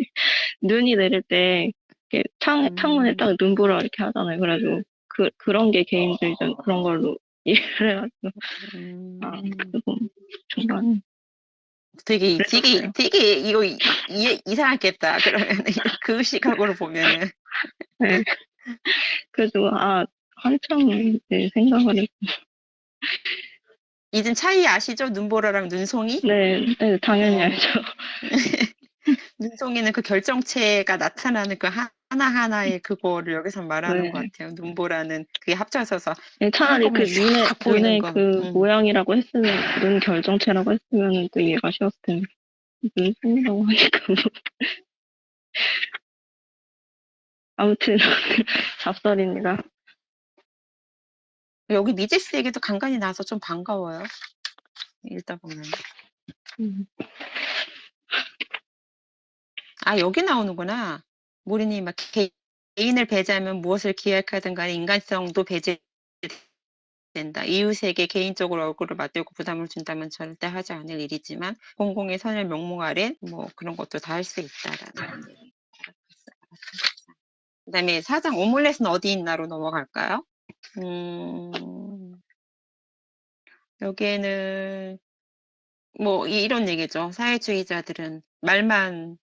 Speaker 4: 눈이 내릴 때 이렇게 창문에 딱 눈보라 이렇게 하잖아요. 그래가지고 그런 게 개인주의적 그런 걸로 이해를 해가지고 그거 중간에
Speaker 1: 되게
Speaker 4: 그랬었어요.
Speaker 1: 이거 이상하겠다. 그러면 그 시각으로 보면은.
Speaker 4: 네. 그래서 한참 생각을 했.
Speaker 1: 이젠 차이 아시죠? 눈보라랑 눈송이?
Speaker 4: 네, 당연히 알죠.
Speaker 1: 눈송이는 그 결정체가 나타나는 그 하나하나의 그거를 여기서 말하는 것
Speaker 4: 네.
Speaker 1: 같아요. 눈보라는 그게 합쳐져서
Speaker 4: 차라리 그
Speaker 1: 한꺼번에 쫙 보이는
Speaker 4: 눈의
Speaker 1: 거.
Speaker 4: 그 모양이라고 했으면, 눈 결정체라고 했으면 또 이해가 쉬웠을 텐데. 눈송이라고 하니까 뭐. 아무튼 잡설입니다.
Speaker 1: 여기 미제스 얘기도 간간히 나와서 좀 반가워요. 읽다 보면. 여기 나오는구나. 모리님, 막 개인을 배제하면 무엇을 기획하든 간에 인간성도 배제된다. 이웃에게 개인적으로 얼굴을 맞대고 부담을 준다면 절대 하지 않을 일이지만 공공의 선을 명목 아래 뭐 그런 것도 다 할 수 있다라는 얘기. 그다음에 4장 오믈렛은 어디 있나로 넘어갈까요? 여기에는 뭐 이런 얘기죠. 사회주의자들은 말은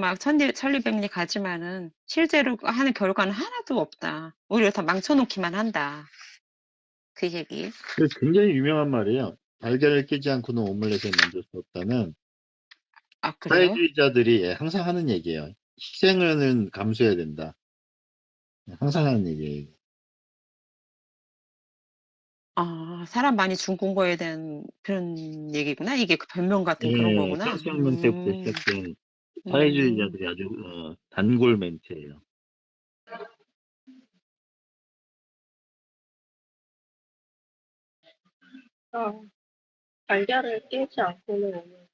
Speaker 1: 막 천리백리 가지만은 실제로 하는 결과는 하나도 없다. 오히려 다 망쳐놓기만 한다. 그 얘기.
Speaker 2: 그 굉장히 유명한 말이에요. 달걀을 깨지 않고는 오믈렛을 만들 수 없다는
Speaker 1: 그래요?
Speaker 2: 사회주의자들이 항상 하는 얘기예요. 희생은 감수해야 된다. 항상 하는 얘기예요.
Speaker 1: 사람 많이 죽은 거에 대한 그런 얘기구나. 이게 그 변명 같은 그런
Speaker 2: 예,
Speaker 1: 거구나.
Speaker 2: 평소년 때부터 시작된
Speaker 1: 음.
Speaker 2: 사회주의자들이 아주 단골 멘트예요.
Speaker 4: 달걀을 깨지 않고는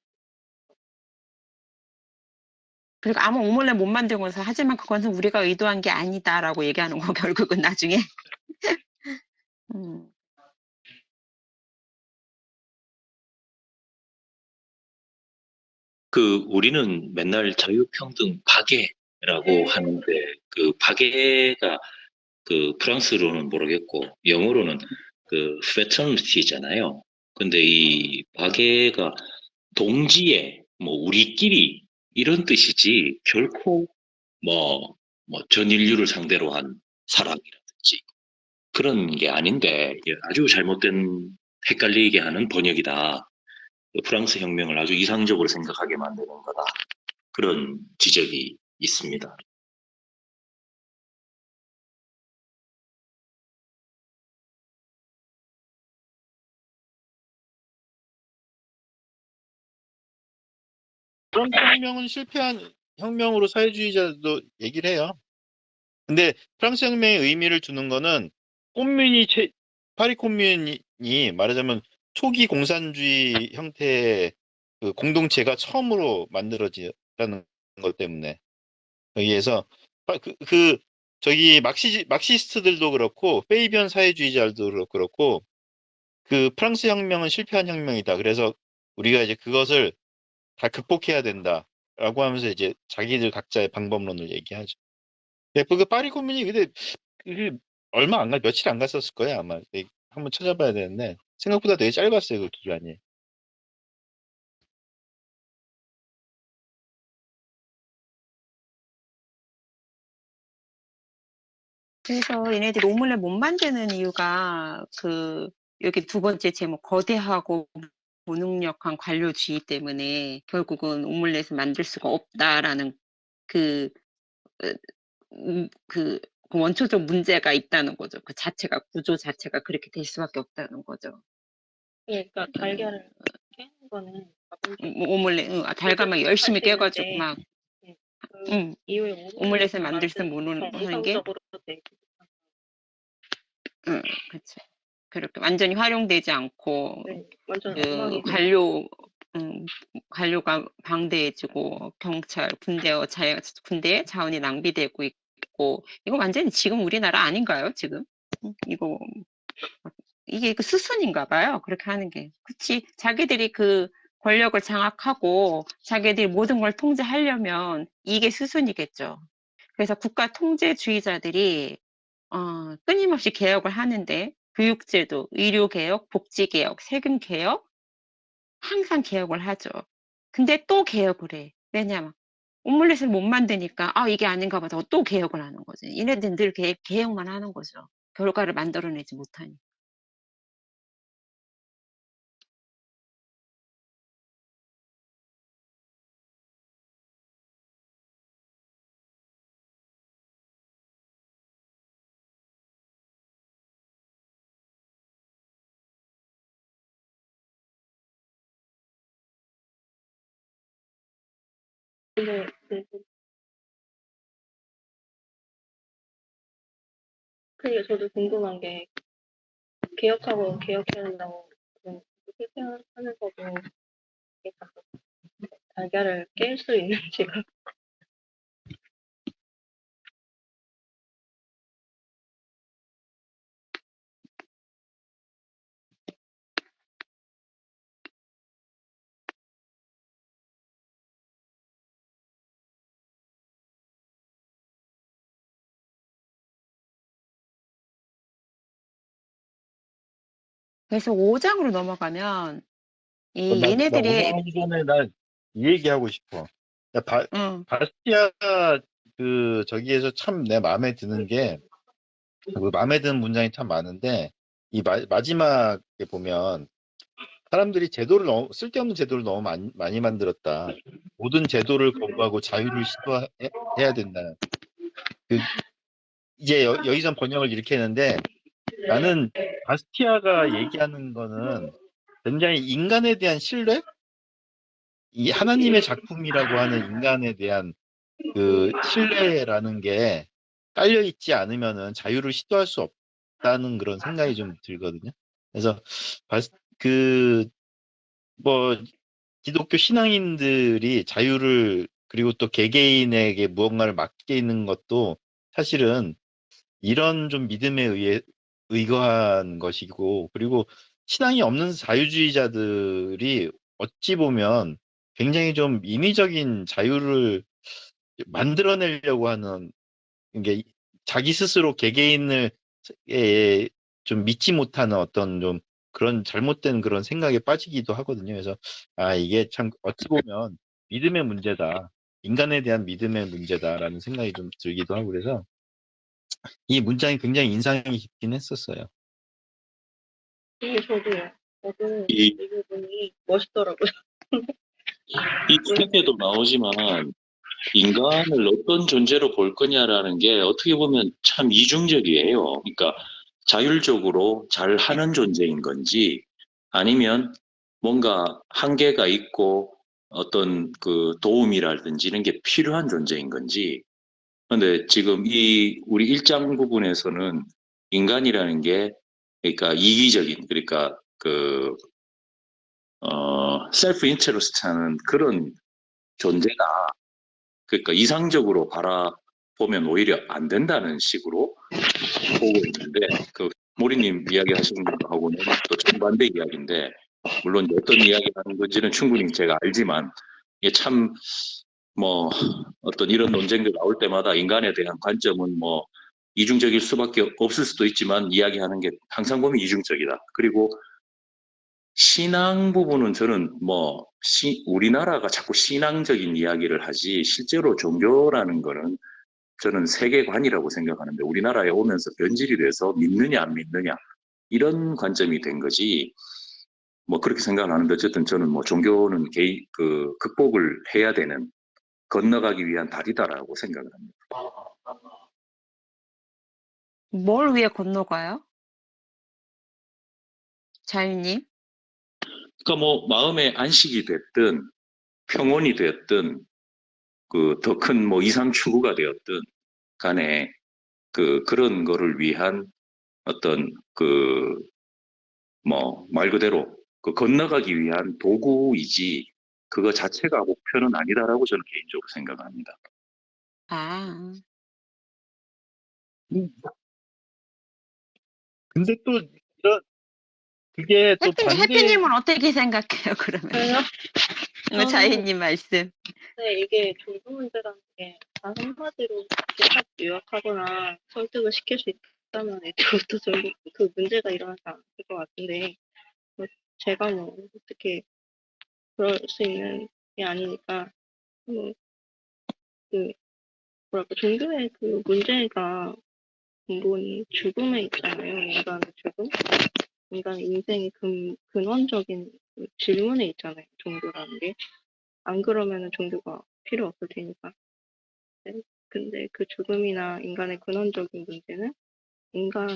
Speaker 1: 그리고 아무 오믈렛 못 만들고 서 하지만 그것은 우리가 의도한 게 아니다라고 얘기하는 거 결국은 나중에. 음.
Speaker 3: 우리는 맨날 자유평등 파괴라고 하는데, 그 파괴가 프랑스로는 모르겠고, 영어로는 fraternity잖아요. 근데 이 박애가 동지애, 뭐 우리끼리 이런 뜻이지 결코 전 인류를 상대로 한 사랑이라든지 그런 게 아닌데 아주 잘못된 헷갈리게 하는 번역이다. 프랑스 혁명을 아주 이상적으로 생각하게 만드는 거다. 그런 지적이 있습니다.
Speaker 2: 그런 혁명은 실패한 혁명으로 사회주의자도 얘기를 해요. 근데 프랑스 혁명의 의미를 두는 거는 파리 코뮌이 말하자면 초기 공산주의 형태의 그 공동체가 처음으로 만들어지라는 것 때문에 여기에서 저기 막시스트들도 그렇고 페이비안 사회주의자들도 그렇고 그 프랑스 혁명은 실패한 혁명이다. 그래서 우리가 이제 그것을 다 극복해야 된다라고 하면서 이제 자기들 각자의 방법론을 얘기하죠. 그 파리 코뮌이 근데 그게 며칠 안 갔었을 거야 아마. 한번 찾아봐야 되는데 생각보다 되게 짧았어요 그 기간이.
Speaker 1: 그래서 얘네들이 오믈렛 못 만드는 이유가 여기 두 번째 제목 거대하고 무능력한 관료주의 때문에 결국은 오믈렛을 만들 수가 없다라는 그, 어, 그 원초적 문제가 있다는 거죠. 그 자체가 구조 자체가 그렇게 될 수밖에 없다는 거죠.
Speaker 4: 그러니까 달걀을 깨는 거는
Speaker 1: 오믈렛, 달걀 막 열심히 깨가지고 막,
Speaker 4: 네, 그 이후에
Speaker 1: 오믈렛을 만들 줄 모르는 하는 게,
Speaker 4: 정상적으로
Speaker 1: 그렇죠. 그렇게 완전히 활용되지 않고
Speaker 4: 완전
Speaker 1: 그
Speaker 4: 엉망이
Speaker 1: 관료가 방대해지고 경찰, 군대의 자원이 낭비되고 있고 이거 완전히 지금 우리나라 아닌가요? 지금 이게 그 수순인가 봐요. 그렇게 하는 게. 그치. 자기들이 그 권력을 장악하고 자기들이 모든 걸 통제하려면 이게 수순이겠죠. 그래서 국가 통제주의자들이 끊임없이 개혁을 하는데 교육제도, 의료개혁, 복지개혁, 세금개혁 항상 개혁을 하죠. 근데 또 개혁을 해. 왜냐면 오믈렛을 못 만드니까 이게 아닌가 보다 또 개혁을 하는 거지. 얘네들은 늘 개혁만 하는 거죠. 결과를 만들어내지 못하니.
Speaker 4: 근데 그게 저도 궁금한 게 개혁하고 개혁해야 된다고 실패하면서도 달걀을 깰 수 있는지가
Speaker 1: 그래서 5장으로 넘어가면 이
Speaker 2: 나
Speaker 1: 얘네들이
Speaker 2: 오장하기 전에 나 이 얘기하고 싶어.
Speaker 1: 응,
Speaker 2: 바스티아 저기에서 참 내 마음에 드는 게 그 마음에 드는 문장이 참 많은데 이 마지막에 보면 사람들이 쓸데없는 제도를 너무 많이 만들었다. 모든 제도를 거부하고 자유를 시도해야 된다. 그 이제 여기선 번역을 이렇게 했는데 나는 바스티아가 얘기하는 거는 굉장히 인간에 대한 신뢰? 이 하나님의 작품이라고 하는 인간에 대한 그 신뢰라는 게 깔려 있지 않으면은 자유를 시도할 수 없다는 그런 생각이 좀 들거든요. 그래서 바스- 그, 뭐, 기독교 신앙인들이 자유를 그리고 또 개개인에게 무언가를 맡기는 것도 사실은 이런 좀 믿음에 의거한 것이고, 그리고 신앙이 없는 자유주의자들이 어찌 보면 굉장히 좀 인위적인 자유를 만들어내려고 하는 게 자기 스스로 개개인을 좀 믿지 못하는 어떤 좀 그런 잘못된 그런 생각에 빠지기도 하거든요. 그래서 이게 참 어찌 보면 믿음의 문제다. 인간에 대한 믿음의 문제다라는 생각이 좀 들기도 하고 그래서 이 문장이 굉장히 인상이 깊긴 했었어요.
Speaker 4: 네, 저도요. 저도
Speaker 3: 이,
Speaker 4: 이 부분이 멋있더라고요.
Speaker 3: 이 책에도 나오지만 인간을 어떤 존재로 볼 거냐라는 게 어떻게 보면 참 이중적이에요. 그러니까 자율적으로 잘 하는 존재인 건지 아니면 뭔가 한계가 있고 어떤 그 도움이라든지 이런 게 필요한 존재인 건지. 근데 지금 이 우리 일장 부분에서는 인간이라는 게 그러니까 이기적인 그러니까 그 셀프 인터레스트하는 그런 존재다. 그러니까 이상적으로 바라보면 오히려 안 된다는 식으로 보고 있는데 그 모리님 이야기하시는 거하고는 또 정반대 이야기인데 물론 어떤 이야기 하는 건지는 충분히 제가 알지만 이게 참 뭐 어떤 이런 논쟁들 나올 때마다 인간에 대한 관점은 뭐 이중적일 수밖에 없을 수도 있지만 이야기하는 게 항상 보면 이중적이다. 그리고 신앙 부분은 저는 뭐 우리나라가 자꾸 신앙적인 이야기를 하지 실제로 종교라는 거는 저는 세계관이라고 생각하는데 우리나라에 오면서 변질이 돼서 믿느냐 안 믿느냐 이런 관점이 된 거지 뭐 그렇게 생각을 하는데 어쨌든 저는 뭐 종교는 극복을 해야 되는 건너가기 위한 다리다라고 생각을 합니다.
Speaker 1: 뭘 위해 건너가요? 자유님?
Speaker 3: 그러니까 뭐 마음의 안식이 됐든 평온이 됐든 그 더 큰 뭐 이상 추구가 되었든 간에 그런 거를 위한 어떤 뭐 말 그대로 그 건너가기 위한 도구이지 그거 자체가 목표는 아니다라고 저는 개인적으로 생각합니다.
Speaker 1: 아,
Speaker 2: 음, 근데 또 그게 또 반대.
Speaker 1: 해띠님은 어떻게 생각해요, 그러면?
Speaker 4: 저요? 저는
Speaker 1: 자유님 말씀.
Speaker 4: 이게 종교 문제라는 게 한마디로 딱 요약하거나 설득을 시킬 수 있다면 애초부터 저희 그 문제가 일어나지 않을 것 같은데 뭐 제가 뭐 어떻게 그럴 수 있는 게 아니니까 뭐 그 뭐랄까 종교의 그 문제가 근본이 죽음에 있잖아요. 인간의 죽음, 인간의 인생의 근원적인 그 질문에 있잖아요. 종교라는 게 안 그러면은 종교가 필요 없을 테니까. 네. 근데 그 죽음이나 인간의 근원적인 문제는 인간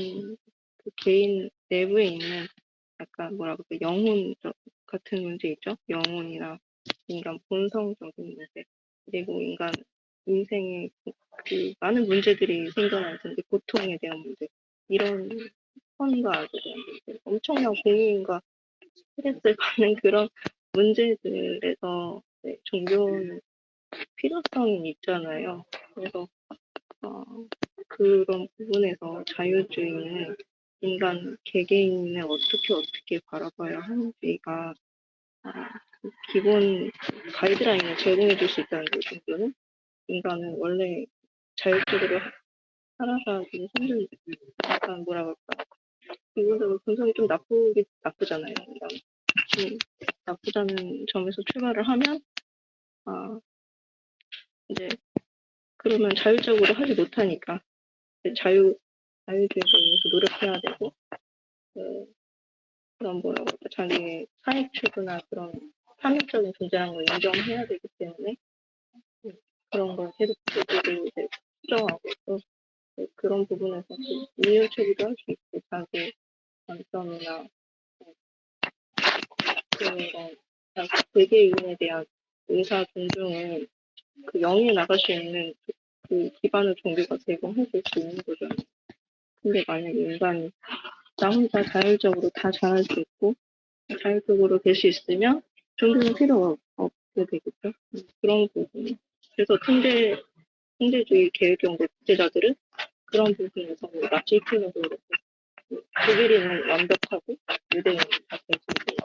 Speaker 4: 그 개인 내부에 있는 약간 뭐라 그럴까 영혼 같은 문제 있죠? 영혼이나 인간 본성적인 문제 그리고 인간 인생의 그 많은 문제들이 생겨날 텐데 고통에 대한 문제 이런 선과 대한 문제 엄청난 고민과 스트레스를 받는 그런 문제들에서 종교는 필요성이 있잖아요. 그래서 어, 그런 부분에서 자유주의는 인간 개개인을 어떻게 바라봐야 하는지가 그 기본 가이드라인을 제공해 줄 수 있다는 게 종교는 인간은 원래 자율적으로 살아가기 힘든 약간 뭐라 그럴까 기본적으로 본성이 좀 나쁘잖아요. 인간 나쁘다는 점에서 출발을 하면 아 이제 그러면 자율적으로 하지 못하니까 자유주의를 위해서 노력해야 되고 그, 그런 뭐라고 할까 자기의 사익 추구나 그런 상업적인 존재라는 걸 인정해야 되기 때문에 그런 걸 계속적으로 이제 수정하고 또 그런 부분에서 이율체계도 할 수 있고 자기 관점이나 그런 개개인에 대한 의사 존중을 그 영위에 나갈 수 있는 그 기반을 종교가 제공해 줄 수 있는 거잖아요. 근데 만약에 인간이 나 혼자 자율적으로 다 잘할 수 있고 자율적으로 될 수 있으면 종교는 필요 없게 되겠죠. 그런 부분. 그래서 통제주의 계획형 독재자들은 그런 부분에서 뭐 나치 히틀러도 그렇고 독일인은 완벽하고 유대인은 나쁜 짓을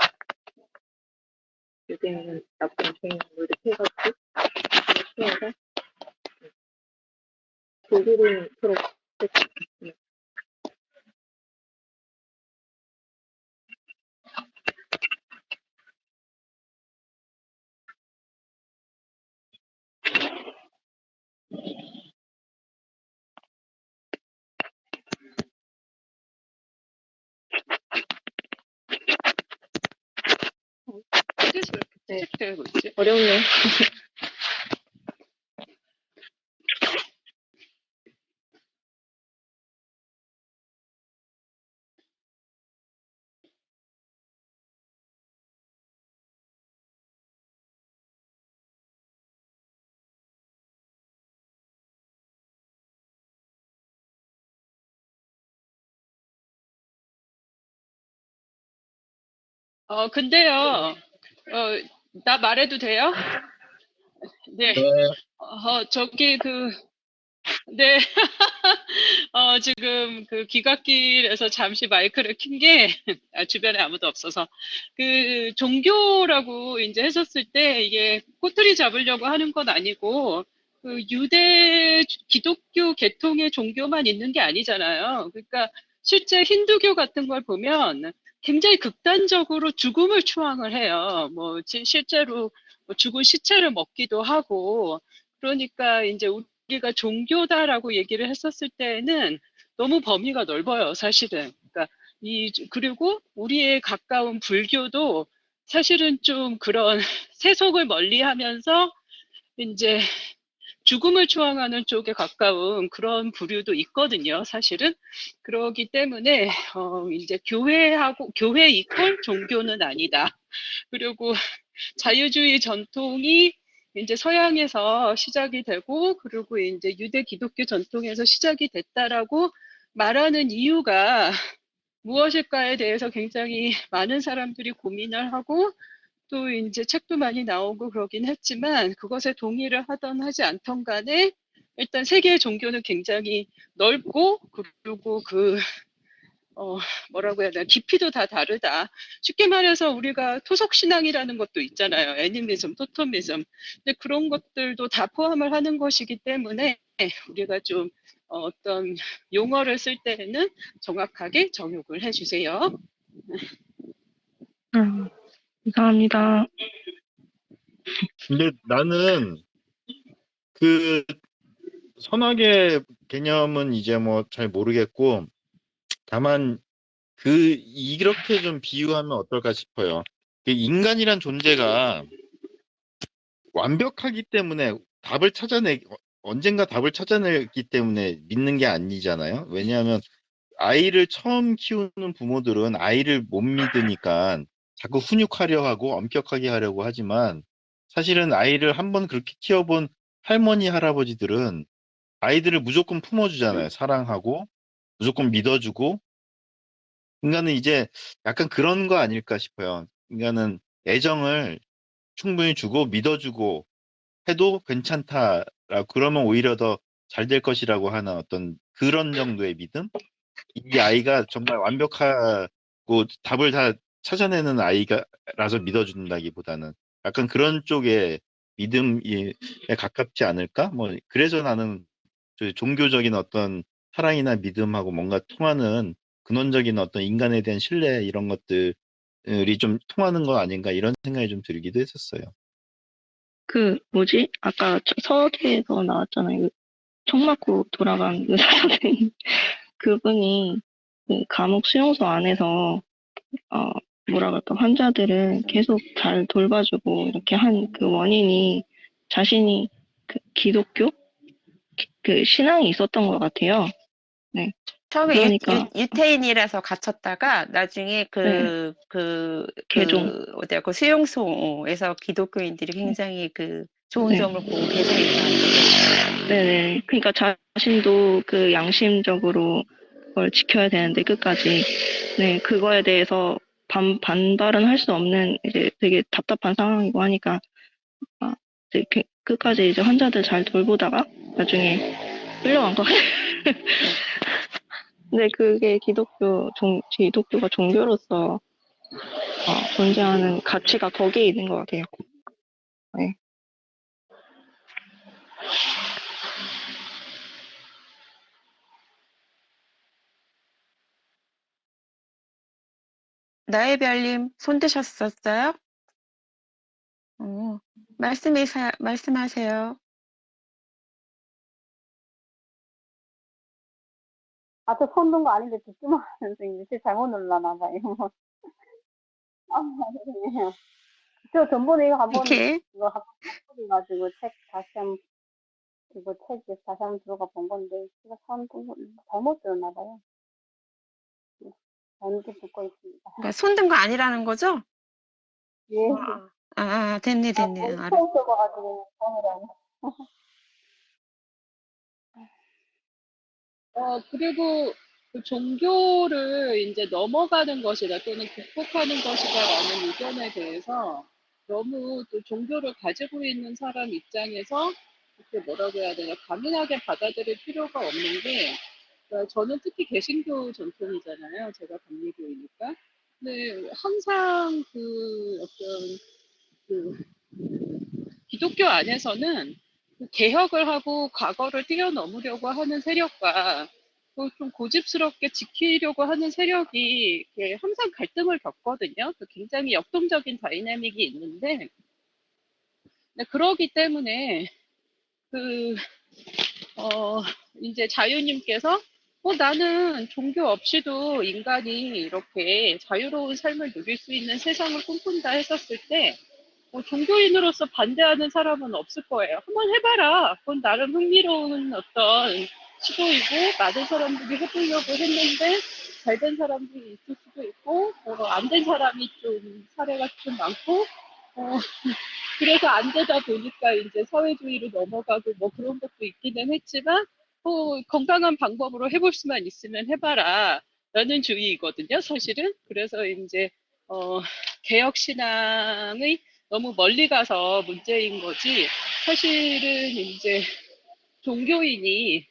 Speaker 4: 유대인은 나쁜 죄인을 이렇게 해가지고 그래서 독일은 그렇게
Speaker 1: 어디서
Speaker 4: 네.
Speaker 1: 이렇게 되고 있지?
Speaker 4: 어렵네요.
Speaker 1: 근데요, 나 말해도 돼요? 네.
Speaker 2: 네.
Speaker 1: 저기 네. 지금 그 귀갓길에서 잠시 마이크를 킨 게, 주변에 아무도 없어서, 종교라고 이제 했었을 때, 이게 꼬투리 잡으려고 하는 건 아니고, 유대 기독교 계통의 종교만 있는 게 아니잖아요. 그러니까 실제 힌두교 같은 걸 보면 굉장히 극단적으로 죽음을 추앙을 해요. 뭐, 실제로 뭐 죽은 시체를 먹기도 하고, 그러니까 이제 우리가 종교다라고 얘기를 했었을 때에는 너무 범위가 넓어요, 사실은. 그러니까 그리고 우리의 가까운 불교도 사실은 좀 그런 세속을 멀리 하면서 이제 죽음을 추앙하는 쪽에 가까운 그런 부류도 있거든요, 사실은. 그러기 때문에, 이제 교회 이퀄 종교는 아니다. 그리고 자유주의 전통이 이제 서양에서 시작이 되고, 그리고 이제 유대 기독교 전통에서 시작이 됐다라고 말하는 이유가 무엇일까에 대해서 굉장히 많은 사람들이 고민을 하고, 또 이제 책도 많이 나오고 그러긴 했지만, 그것에 동의를 하던 하지 않던 간에 일단 세계의 종교는 굉장히 넓고, 그리고 뭐라고 해야 되나, 깊이도 다 다르다. 쉽게 말해서 우리가 토속신앙이라는 것도 있잖아요. 애니미즘, 토토미즘. 근데 그런 것들도 다 포함을 하는 것이기 때문에 우리가 좀 어떤 용어를 쓸 때에는 정확하게 정육을 해주세요.
Speaker 4: 감사합니다.
Speaker 2: 근데 나는 그 선악의 개념은 이제 뭐 잘 모르겠고, 다만 이렇게 좀 비유하면 어떨까 싶어요. 인간이란 존재가 완벽하기 때문에 언젠가 답을 찾아내기 때문에 믿는 게 아니잖아요. 왜냐하면 아이를 처음 키우는 부모들은 아이를 못 믿으니까 자꾸 훈육하려 하고 엄격하게 하려고 하지만, 사실은 아이를 한번 그렇게 키워본 할머니, 할아버지들은 아이들을 무조건 품어주잖아요. 사랑하고 무조건 믿어주고. 인간은 이제 약간 그런 거 아닐까 싶어요. 인간은 애정을 충분히 주고 믿어주고 해도 괜찮다라고, 그러면 오히려 더 잘 될 것이라고 하는 어떤 그런 정도의 믿음? 이 아이가 정말 완벽하고 답을 다 찾아내는 아이가라서 믿어준다기보다는 약간 그런 쪽의 믿음에 가깝지 않을까? 뭐 그래서 나는 종교적인 어떤 사랑이나 믿음하고 뭔가 통하는 근원적인 어떤 인간에 대한 신뢰, 이런 것들이 좀 통하는 거 아닌가, 이런 생각이 좀 들기도 했었어요.
Speaker 4: 뭐지? 아까 서대에서 나왔잖아요. 총 맞고 돌아간 의사 선생님. 그분이 감옥 수용소 안에서, 어, 뭐라 그럴까, 환자들을 계속 잘 돌봐주고 이렇게 한 그 원인이 자신이 기독교? 신앙이 있었던 것 같아요. 네.
Speaker 1: 처음에
Speaker 4: 그러니까,
Speaker 1: 유태인이라서 갇혔다가 나중에
Speaker 4: 네, 개종.
Speaker 1: 어디야, 그 수용소에서 기독교인들이
Speaker 4: 네,
Speaker 1: 굉장히 좋은
Speaker 4: 네,
Speaker 1: 점을 보고 개종했다는 거죠.
Speaker 4: 네네. 그러니까 자신도 양심적으로 그걸 지켜야 되는데 끝까지, 네, 그거에 대해서 반발은 할 수 없는 이제 되게 답답한 상황이고 하니까, 아, 이제 끝까지 이제 환자들 잘 돌보다가 나중에 끌려간 거 같아요. 근데 그게 기독교가 종교로서 존재하는 가치가 거기에 있는 것 같아요. 네.
Speaker 1: 나의 별님, 손 드셨었어요? 말씀하세요.
Speaker 5: 저 손 든 거 아닌데 듣지 마, 선생님. 제 잘못 눌렀나 봐요. 아, 선생님. 저 전번에 이거 한번
Speaker 1: 오케이.
Speaker 5: 이거 합쳐가지고 책 다시 한번 이거 책에 다시 한번 들어가 본 건데 제가 잘못 들었나 봐요. 네, 잘못 듣고 있습니다.
Speaker 1: 그러니까 손든 거 아니라는 거죠?
Speaker 5: 예.
Speaker 1: 됐네. 알아.
Speaker 5: 처음 써봐가지고 오늘은
Speaker 6: 그리고 그 종교를 이제 넘어가는 것이다 또는 극복하는 것이다라는 의견에 대해서 너무 또 종교를 가지고 있는 사람 입장에서 이렇게 뭐라고 해야 되나 강인하게 받아들일 필요가 없는 게 저는 특히 개신교 전통이잖아요. 제가 감리교이니까. 근데 항상 그 어떤 그 기독교 안에서는 그 개혁을 하고 과거를 뛰어넘으려고 하는 세력과 좀 고집스럽게 지키려고 하는 세력이 항상 갈등을 겪거든요. 굉장히 역동적인 다이내믹이 있는데, 그러기 때문에 그 이제 자유님께서 나는 종교 없이도 인간이 이렇게 자유로운 삶을 누릴 수 있는 세상을 꿈꾼다 했었을 때 종교인으로서 반대하는 사람은 없을 거예요. 한번 해봐라. 그건 나름 흥미로운 어떤 시도이고 많은 사람들이 해보려고 했는데 잘 된 사람들이 있을 수도 있고 안 된 사람이 좀 사례가 좀 많고 그래서 안 되다 보니까 이제 사회주의로 넘어가고 뭐 그런 것도 있기는 했지만 건강한 방법으로 해볼 수만 있으면 해봐라 라는 주의이거든요, 사실은. 그래서 이제 개혁신앙의 너무 멀리 가서 문제인 거지 사실은 이제 종교인이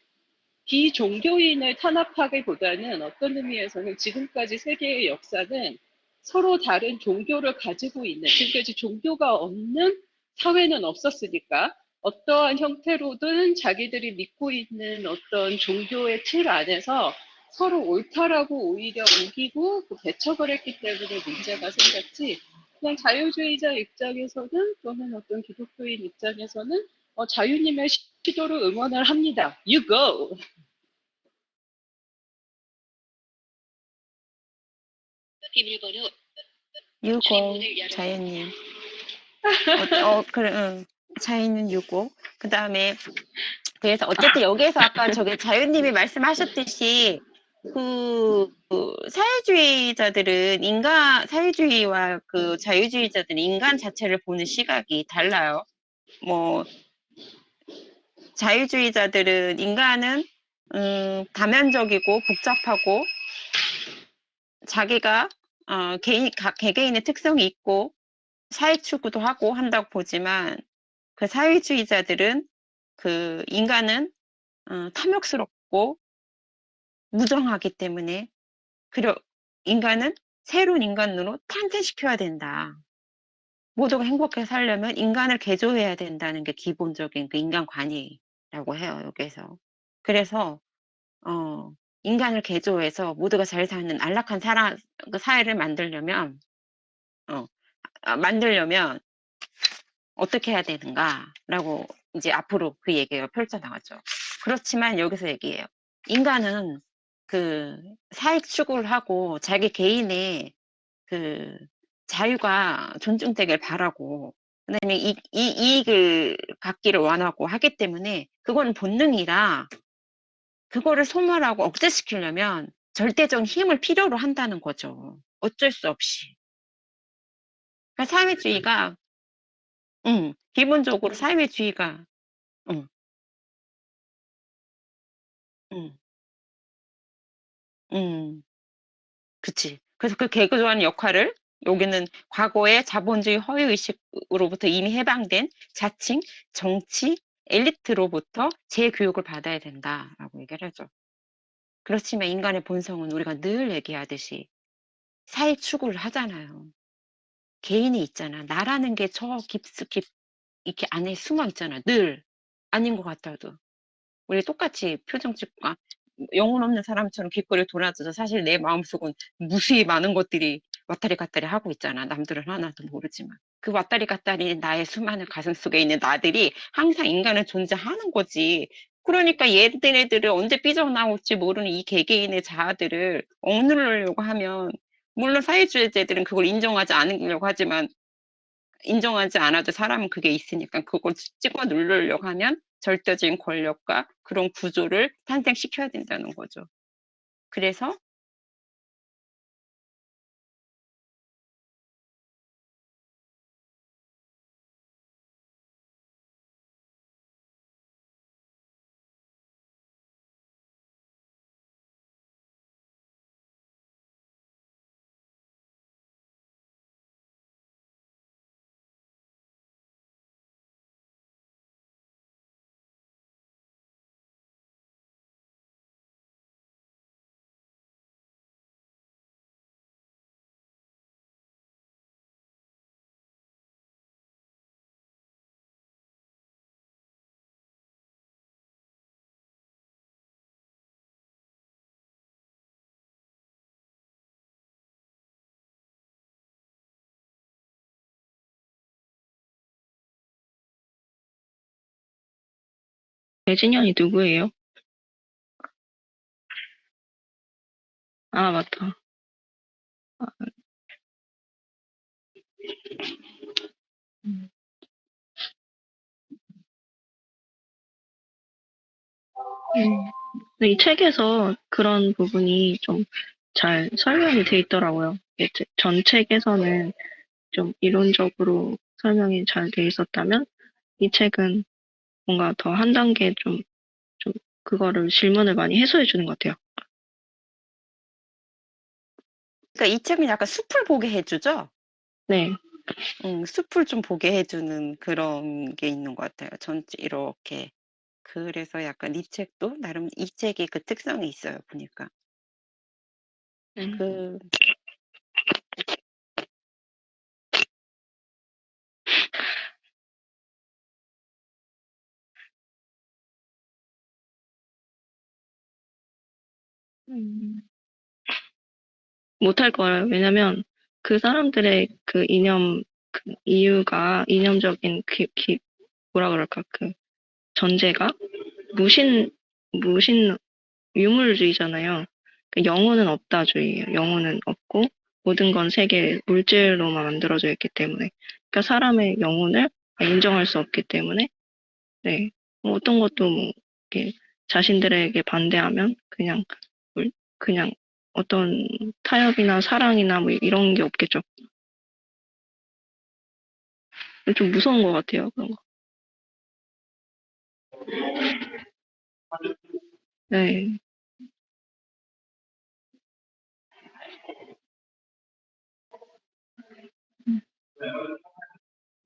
Speaker 6: 비종교인을 탄압하기보다는 어떤 의미에서는 지금까지 세계의 역사는 서로 다른 종교를 가지고 있는, 지금까지 종교가 없는 사회는 없었으니까 어떠한 형태로든 자기들이 믿고 있는 어떤 종교의 틀 안에서 서로 옳다라고 오히려 우기고 배척을 했기 때문에 문제가 생겼지, 그냥 자유주의자 입장에서는 또는 어떤 기독교인 입장에서는 자유님의 시도를 응원을 합니다. You go! 비밀번호
Speaker 1: 유고 자연님. 그래, 응. 자연은 유고. 그 다음에 그래서 어쨌든 여기에서 아까 저기 자연님이 말씀하셨듯이 그 사회주의자들은 사회주의와 그 자유주의자들은 인간 자체를 보는 시각이 달라요. 뭐 자유주의자들은 인간은 다면적이고 복잡하고 자기가 각 개개인의 특성이 있고 사회 추구도 하고 한다고 보지만 그 사회주의자들은 그 인간은 탐욕스럽고 무정하기 때문에 그리고 인간은 새로운 인간으로 탄생시켜야 된다. 모두가 행복하게 살려면 인간을 개조해야 된다는 게 기본적인 그 인간관이라고 해요, 여기에서. 그래서 인간을 개조해서 모두가 잘 사는 안락한 그 사회를 만들려면 어떻게 해야 되는가라고 이제 앞으로 그 얘기가 펼쳐나가죠. 그렇지만 여기서 얘기해요. 인간은 그 사익 추구를 하고 자기 개인의 그 자유가 존중되길 바라고 그다음에 이익을 갖기를 원하고 하기 때문에 그거는 본능이라 그거를 소멸하고 억제시키려면 절대적인 힘을 필요로 한다는 거죠. 어쩔 수 없이. 그러니까 사회주의가 기본적으로 사회주의가 응, 응, 그치. 그래서 그 개그조하는 역할을 여기는 과거의 자본주의 허위의식으로부터 이미 해방된 자칭 정치 엘리트로부터 재교육을 받아야 된다라고 얘기를 하죠. 그렇지만 인간의 본성은 우리가 늘 얘기하듯이 사회 추구를 하잖아요. 개인이 있잖아. 나라는 게 저 깊숙이 이렇게 안에 숨어 있잖아. 늘 아닌 것 같아도. 우리 똑같이 표정 찍고 영혼 없는 사람처럼 길거리에 돌아다녀서 사실 내 마음속은 무수히 많은 것들이 왔다리 갔다리 하고 있잖아. 남들은 하나도 모르지만. 그 왔다리 갔다리 나의 수많은 가슴 속에 있는 나들이 항상 인간은 존재하는 거지. 그러니까 얘네들을 언제 삐져나올지 모르는 이 개개인의 자아들을 억누르려고 하면 물론 사회주의자들은 그걸 인정하지 않으려고 하지만 인정하지 않아도 사람은 그게 있으니까 그걸 찍어 누르려고 하면 절대적인 권력과 그런 구조를 탄생시켜야 된다는 거죠. 그래서
Speaker 4: 배진현이 누구예요? 아, 맞다. 음. 근데 이 책에서 그런 부분이 좀 잘 설명이 돼 있더라고요. 전 책에서는 좀 이론적으로 설명이 잘 돼 있었다면, 이 책은 뭔가 더 한 단계 좀 그거를 질문을 많이 해소해 주는 것 같아요.
Speaker 1: 그러니까 이 책은 약간 숲을 보게 해주죠.
Speaker 4: 네.
Speaker 1: 숲을 좀 보게 해주는 그런 게 있는 것 같아요. 전체 이렇게. 그래서 약간 이 책도 나름 이 책의 그 특성이 있어요. 보니까. 그
Speaker 4: 못할 거예요. 왜냐면 그 사람들의 그 이유가 이념적인 뭐라 그럴까, 그 전제가 무신, 무신, 유물주의잖아요. 그 영혼은 없다주의예요. 영혼은 없고 모든 건 세계 물질로만 만들어져 있기 때문에. 그러니까 사람의 영혼을 인정할 수 없기 때문에, 네. 뭐 어떤 것도 뭐, 이렇게 자신들에게 반대하면 그냥 어떤 타협이나 사랑이나 뭐 이런 게 없겠죠. 좀 무서운 것 같아요, 그런 거. 네.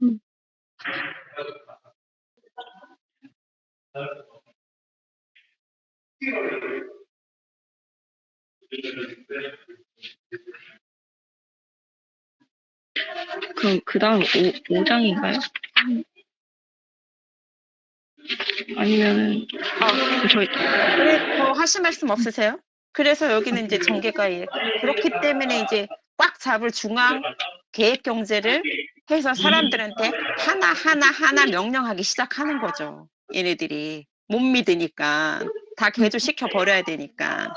Speaker 4: 음. 그럼 그 다음 5장인가요? 아니면은, 저희,
Speaker 1: 그래 더 하실 말씀 없으세요? 그래서 여기는 이제 전개가 그렇기 때문에 이제 꽉 잡을 중앙 계획 경제를 해서 사람들한테 하나 명령하기 시작하는 거죠. 얘네들이 못 믿으니까 다 개조시켜 버려야 되니까.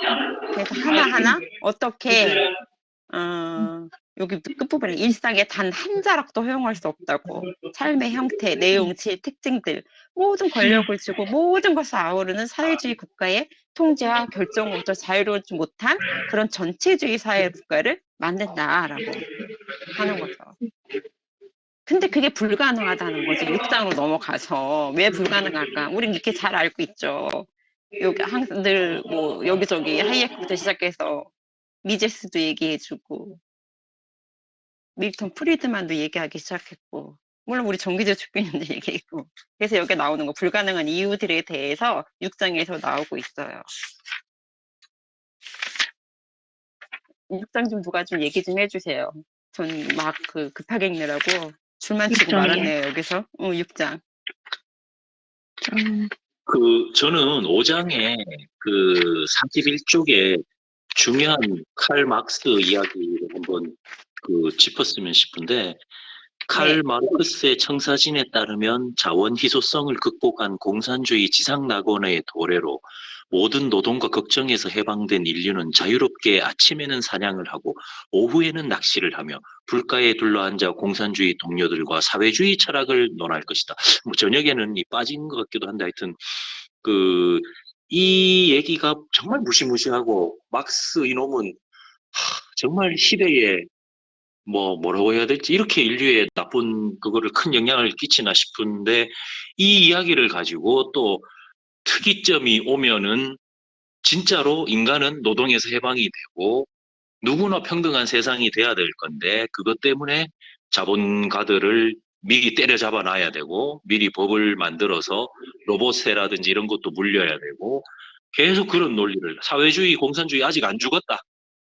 Speaker 1: 그래서 하나하나 어떻게 여기 끝부분에 일상의 단 한 자락도 허용할 수 없다고. 삶의 형태, 내용, 질, 특징들 모든 권력을 주고 모든 것을 아우르는 사회주의 국가의 통제와 결정으로부터 자유로우지 못한 그런 전체주의 사회 국가를 만든다라고 하는 거죠. 근데 그게 불가능하다는 거죠. 6장으로 넘어가서. 왜 불가능할까? 우린 이렇게 잘 알고 있죠. 여기 항상 늘 뭐 여기저기 하이에크부터 시작해서 미제스도 얘기해주고 밀턴 프리드만도 얘기하기 시작했고 물론 우리 정기재 축구인도 얘기했고 그래서 여기 나오는 거 불가능한 이유들에 대해서 6장에서 나오고 있어요. 6장 좀 누가 좀 얘기 좀 해주세요. 전 막 급하게 읽느라고 줄만 치고
Speaker 4: 6장이요.
Speaker 1: 말았네요. 여기서 6장.
Speaker 3: 저는 5장에 그 31쪽에 중요한 칼 막스 이야기를 한번 짚었으면 싶은데, 칼 마르크스의 청사진에 따르면 자원 희소성을 극복한 공산주의 지상낙원의 도래로 모든 노동과 걱정에서 해방된 인류는 자유롭게 아침에는 사냥을 하고 오후에는 낚시를 하며 불가에 둘러앉아 공산주의 동료들과 사회주의 철학을 논할 것이다. 뭐 저녁에는 이 빠진 것 같기도 한데 하여튼 이 얘기가 정말 무시무시하고 막스 이놈은 정말 시대에 뭐라고 해야 될지 이렇게 인류에 나쁜 그거를 큰 영향을 끼치나 싶은데 이 이야기를 가지고 또 특이점이 오면은 진짜로 인간은 노동에서 해방이 되고 누구나 평등한 세상이 돼야 될 건데 그것 때문에 자본가들을 미리 때려잡아 놔야 되고 미리 법을 만들어서 로봇세라든지 이런 것도 물려야 되고 계속 그런 논리를 사회주의 공산주의 아직 안 죽었다.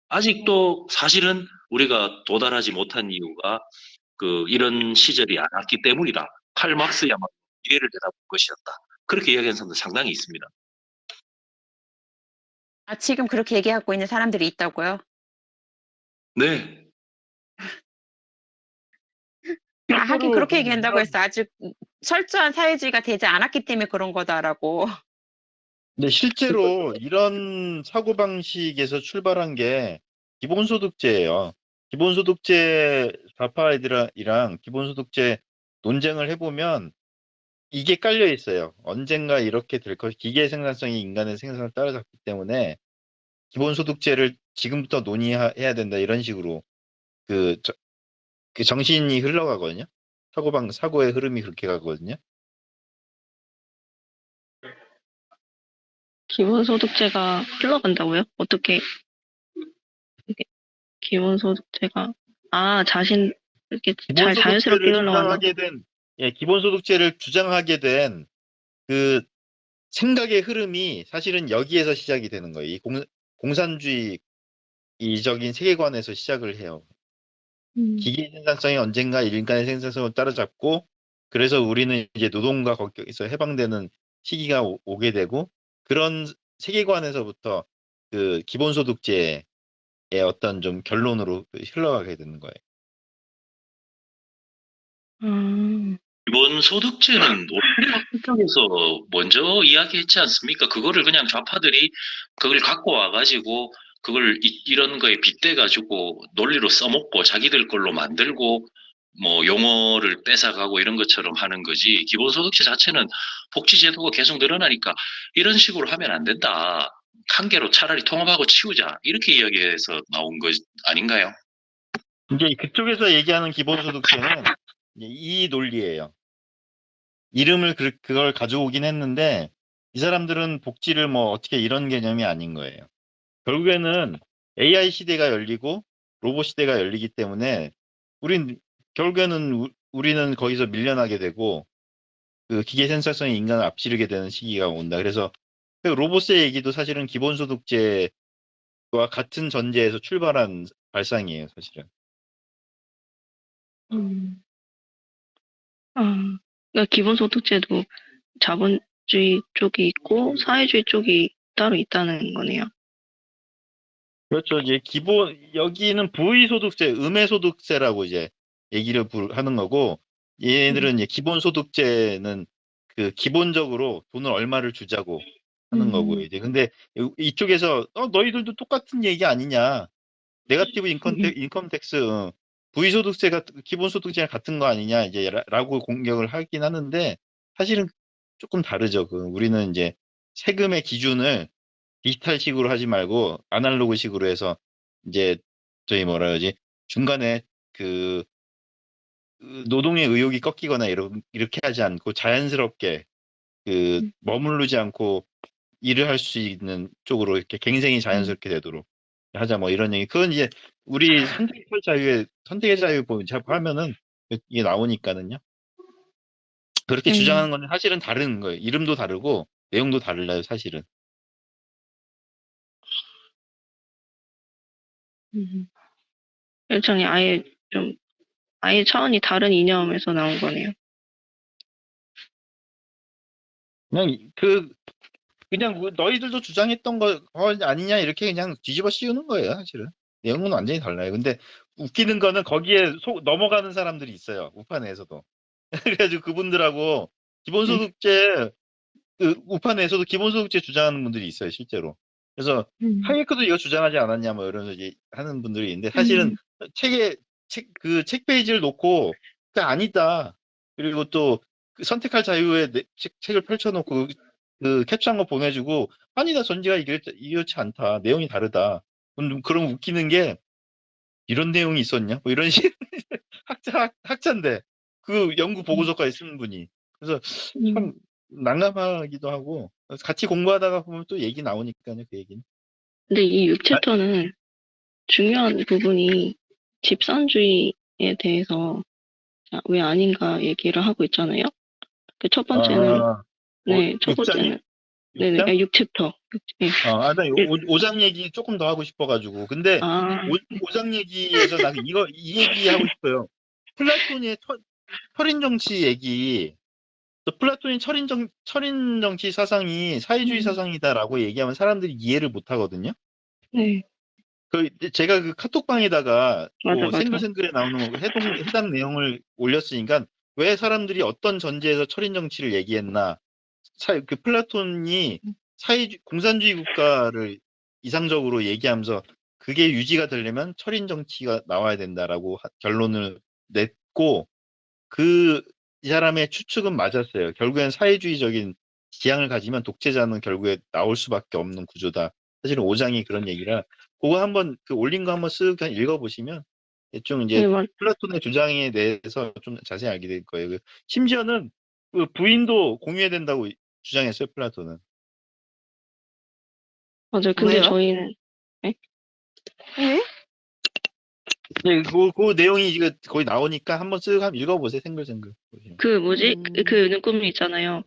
Speaker 3: 아직도 사실은 우리가 도달하지 못한 이유가 이런 시절이 안 왔기 때문이다. 칼 막스야말로 미래를 내다본 것이었다. 그렇게 이야기하는 사람도 상당히 있습니다.
Speaker 1: 아, 지금 그렇게 얘기하고 있는 사람들이 있다고요?
Speaker 3: 네.
Speaker 1: 아, 하긴 그렇게
Speaker 2: 실제로
Speaker 1: 얘기한다고 했어. 아직 철저한 사회주의가 되지 않았기 때문에 그런 거다라고.
Speaker 2: 근데 실제로 이런 사고방식에서 출발한 게 기본소득제예요. 기본소득제 좌파애들이랑 기본소득제 논쟁을 해보면 이게 깔려 있어요. 언젠가 이렇게 될 것, 기계의 생산성이 인간의 생산을 따라잡기 때문에 기본소득제를 지금부터 논의해야 된다 이런 식으로 그, 그 정신이 흘러가거든요. 사고의 흐름이 그렇게 가거든요.
Speaker 4: 기본소득제가 흘러간다고요? 어떻게 이게 기본소득제가 자신 이렇게 잘 자연스럽게
Speaker 2: 기본소득제를
Speaker 4: 흘러간다.
Speaker 2: 주장하게 된, 예, 기본소득제를 주장하게 된 그 생각의 흐름이 사실은 여기에서 시작이 되는 거예요. 이 공산주의적인 세계관에서 시작을 해요. 기계 생산성이 언젠가 인간의 생산성을 따라잡고 그래서 우리는 이제 노동과 거기서 해방되는 시기가 오게 되고 그런 세계관에서부터 그 기본소득제의 어떤 좀 결론으로 흘러가게 되는 거예요.
Speaker 4: 음,
Speaker 3: 기본소득제는 오히려 그쪽에서 먼저 이야기했지 않습니까? 그거를 그냥 좌파들이 그걸 갖고 와가지고 그걸 이런 거에 빗대가지고 논리로 써먹고 자기들 걸로 만들고 뭐 용어를 뺏어가고 이런 것처럼 하는 거지. 기본소득제 자체는 복지제도가 계속 늘어나니까 이런 식으로 하면 안 된다. 한 개로 차라리 통합하고 치우자. 이렇게 이야기해서 나온 거 아닌가요?
Speaker 2: 이제 그쪽에서 얘기하는 기본소득세는 이제 이 논리예요. 이름을 그걸 가져오긴 했는데 이 사람들은 복지를 뭐 어떻게 이런 개념이 아닌 거예요. 결국에는 AI 시대가 열리고 로봇 시대가 열리기 때문에 결국에는 우리는 거기서 밀려나게 되고 그 기계 생산성이 인간을 앞지르게 되는 시기가 온다. 그래서 그 로봇의 얘기도 사실은 기본소득제와 같은 전제에서 출발한 발상이에요, 사실은.
Speaker 4: 음. 그러니까 기본소득제도 자본주의 쪽이 있고 사회주의 쪽이 따로 있다는 거네요.
Speaker 2: 그렇죠. 이제 여기는 부의소득세, 음해소득세라고 이제 얘기를 하는 거고, 얘들은 이제 기본소득세는 그 기본적으로 돈을 얼마를 주자고 하는 거고, 이제. 근데 이쪽에서, 너희들도 똑같은 얘기 아니냐. 네거티브 인컴 텍스, 부의소득세가 기본소득세랑 같은 거 아니냐, 이제, 라고 공격을 하긴 하는데, 사실은 조금 다르죠. 우리는 이제 세금의 기준을 디지털식으로 하지 말고 아날로그식으로 해서 이제 저희 뭐라 그러지 중간에 그 노동의 의욕이 꺾이거나 이렇게 하지 않고 자연스럽게 머무르지 않고 일을 할 수 있는 쪽으로 이렇게 갱생이 자연스럽게 되도록 하자 뭐 이런 얘기. 그건 이제 우리 선택의 자유 하면은 이게 나오니까는요. 그렇게 주장하는 건 사실은 다른 거예요. 이름도 다르고 내용도 달라요, 사실은.
Speaker 4: 일종의 아예 차원이 다른 이념에서 나온 거네요.
Speaker 2: 그냥 너희들도 주장했던 거 아니냐 이렇게 그냥 뒤집어 씌우는 거예요, 사실은. 내용은 완전히 달라요. 근데 웃기는 거는 거기에 넘어가는 사람들이 있어요. 우파 내에서도. 그래가지고 그분들하고 기본소득제 우파 내에서도 기본소득제 주장하는 분들이 있어요, 실제로. 그래서 하이에크도 이거 주장하지 않았냐 뭐 이러면서 하는 분들이 있는데 사실은 그 책 페이지를 놓고 아니다. 그리고 또 그 선택할 자유의 책을 펼쳐놓고 그 캡처한 거 보내주고 아니다, 전제가 이렇지 않다. 내용이 다르다. 그럼 웃기는 게 이런 내용이 있었냐? 뭐 이런 식 학자인데 그 연구 보고서까지 쓰는 분이. 그래서 참 난감하기도 하고 같이 공부하다가 보면 또 얘기 나오니까요, 그 얘기는.
Speaker 4: 근데 이
Speaker 2: 아,
Speaker 4: 6챕터는 중요한 부분이 집산주의에 대해서 왜 아닌가 얘기를 하고 있잖아요. 그 첫 번째는,
Speaker 2: 아,
Speaker 4: 네, 첫
Speaker 2: 6장이요?
Speaker 4: 번째는, 네네,
Speaker 2: 6장?
Speaker 4: 6챕터. 네.
Speaker 2: 나 5장 얘기 조금 더 하고 싶어가지고. 근데
Speaker 4: 아,
Speaker 2: 5장 얘기에서 나 이 얘기 하고 싶어요. 플라톤의 철인 정치 얘기. 또 플라톤이 철인 정치 사상이 사회주의 사상이다라고 얘기하면 사람들이 이해를 못 하거든요.
Speaker 4: 네,
Speaker 2: 제가 그 카톡방에다가
Speaker 4: 맞아.
Speaker 2: 생글생글에 나오는 거 해당 내용을 올렸으니까 왜 사람들이 어떤 전제에서 철인 정치를 얘기했나. 그 플라톤이 공산주의 국가를 이상적으로 얘기하면서 그게 유지가 되려면 철인 정치가 나와야 된다라고 결론을 냈고 이 사람의 추측은 맞았어요. 결국엔 사회주의적인 지향을 가지면 독재자는 결국에 나올 수밖에 없는 구조다. 사실은 5장이 그런 얘기라 그거 한번 올린 거 한번 쓱 읽어보시면 대충 이제
Speaker 4: 네,
Speaker 2: 플라톤의 주장에 대해서 좀 자세히 알게 될 거예요. 심지어는 그 부인도 공유해야 된다고 주장했어요, 플라톤은.
Speaker 4: 맞아요. 근데
Speaker 1: 왜요?
Speaker 4: 저희는, 네?
Speaker 1: 왜?
Speaker 2: 네, 그 내용이 이거 거의 나오니까 한번 쓱 한번 읽어보세요, 생글생글. 보시면.
Speaker 4: 그 뭐지? 그 눈금이 있잖아요.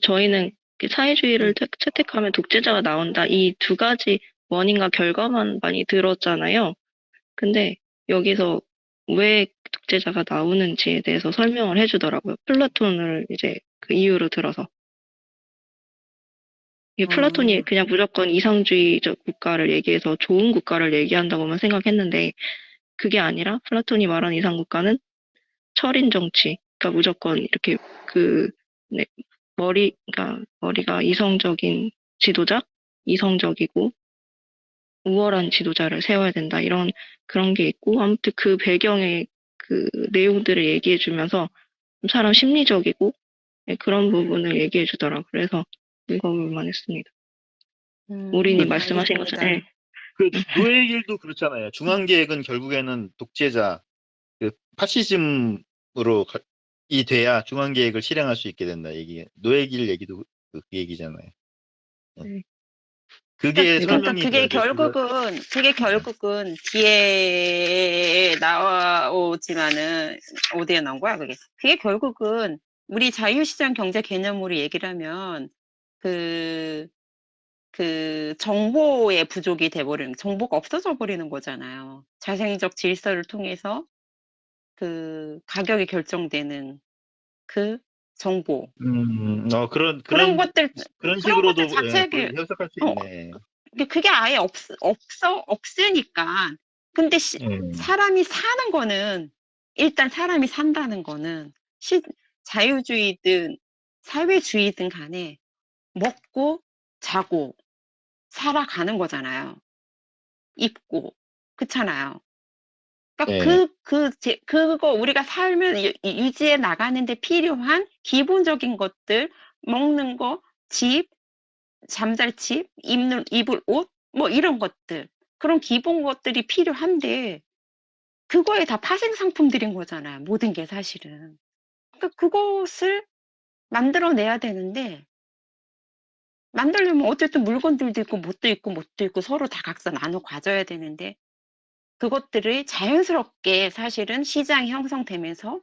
Speaker 4: 저희는 사회주의를 채택하면 독재자가 나온다. 이 두 가지 원인과 결과만 많이 들었잖아요. 근데 여기서 왜 독재자가 나오는지에 대해서 설명을 해주더라고요. 플라톤을 이제 그 이유로 들어서. 이게 플라톤이 그냥 무조건 이상주의적 국가를 얘기해서 좋은 국가를 얘기한다고만 생각했는데 그게 아니라 플라톤이 말한 이상 국가는 철인 정치. 그러니까 무조건 이렇게 네, 그러니까 머리가 이성적인 지도자, 이성적이고 우월한 지도자를 세워야 된다. 그런 게 있고, 아무튼 그 배경의 그 내용들을 얘기해 주면서 좀 사람 심리적이고, 네, 그런 부분을 얘기해 주더라고요. 그래서 읽어볼만 했습니다. 우리님 말씀하신 것처럼,
Speaker 1: 알겠습니다.
Speaker 4: 네.
Speaker 2: 그 노예의 길도 그렇잖아요. 중앙계획은 결국에는 독재자, 파시즘으로 이 돼야 중앙계획을 실행할 수 있게 된다. 노예의 길 얘기도 그 얘기잖아요.
Speaker 4: 네.
Speaker 2: 그게
Speaker 1: 그러니까
Speaker 2: 설명이 돼야 돼요.
Speaker 1: 그게 결국은 뒤에 나오지만은 어디에 나온 거야, 그게? 그게 결국은 우리 자유시장 경제 개념으로 얘기를 하면 그 정보의 부족이 정보가 없어져 버리는 거잖아요. 자생적 질서를 통해서 가격이 결정되는 그 정보. 그런 것들
Speaker 2: 식으로도
Speaker 1: 자체를,
Speaker 2: 해석할 수
Speaker 1: 어,
Speaker 2: 있네.
Speaker 1: 근데 그게 아예 없으니까. 근데
Speaker 2: 음.
Speaker 1: 사람이 사는 거는, 일단 사람이 산다는 거는, 자유주의든 사회주의든 간에 먹고 자고 살아가는 거잖아요. 입고. 그렇잖아요.
Speaker 2: 네.
Speaker 1: 그러니까 그거 우리가 살면 유지해 나가는데 필요한 기본적인 것들, 먹는 거, 집, 잠잘 집, 입을 옷, 뭐 이런 것들. 그런 기본 것들이 필요한데, 그거에 다 파생 상품들인 거잖아요. 모든 게 사실은. 그러니까 그것을 만들어내야 되는데, 만들려면 어쨌든 물건들도 있고, 뭣도 있고, 서로 다 각자 나눠 가져야 되는데, 그것들을 자연스럽게 사실은 시장이 형성되면서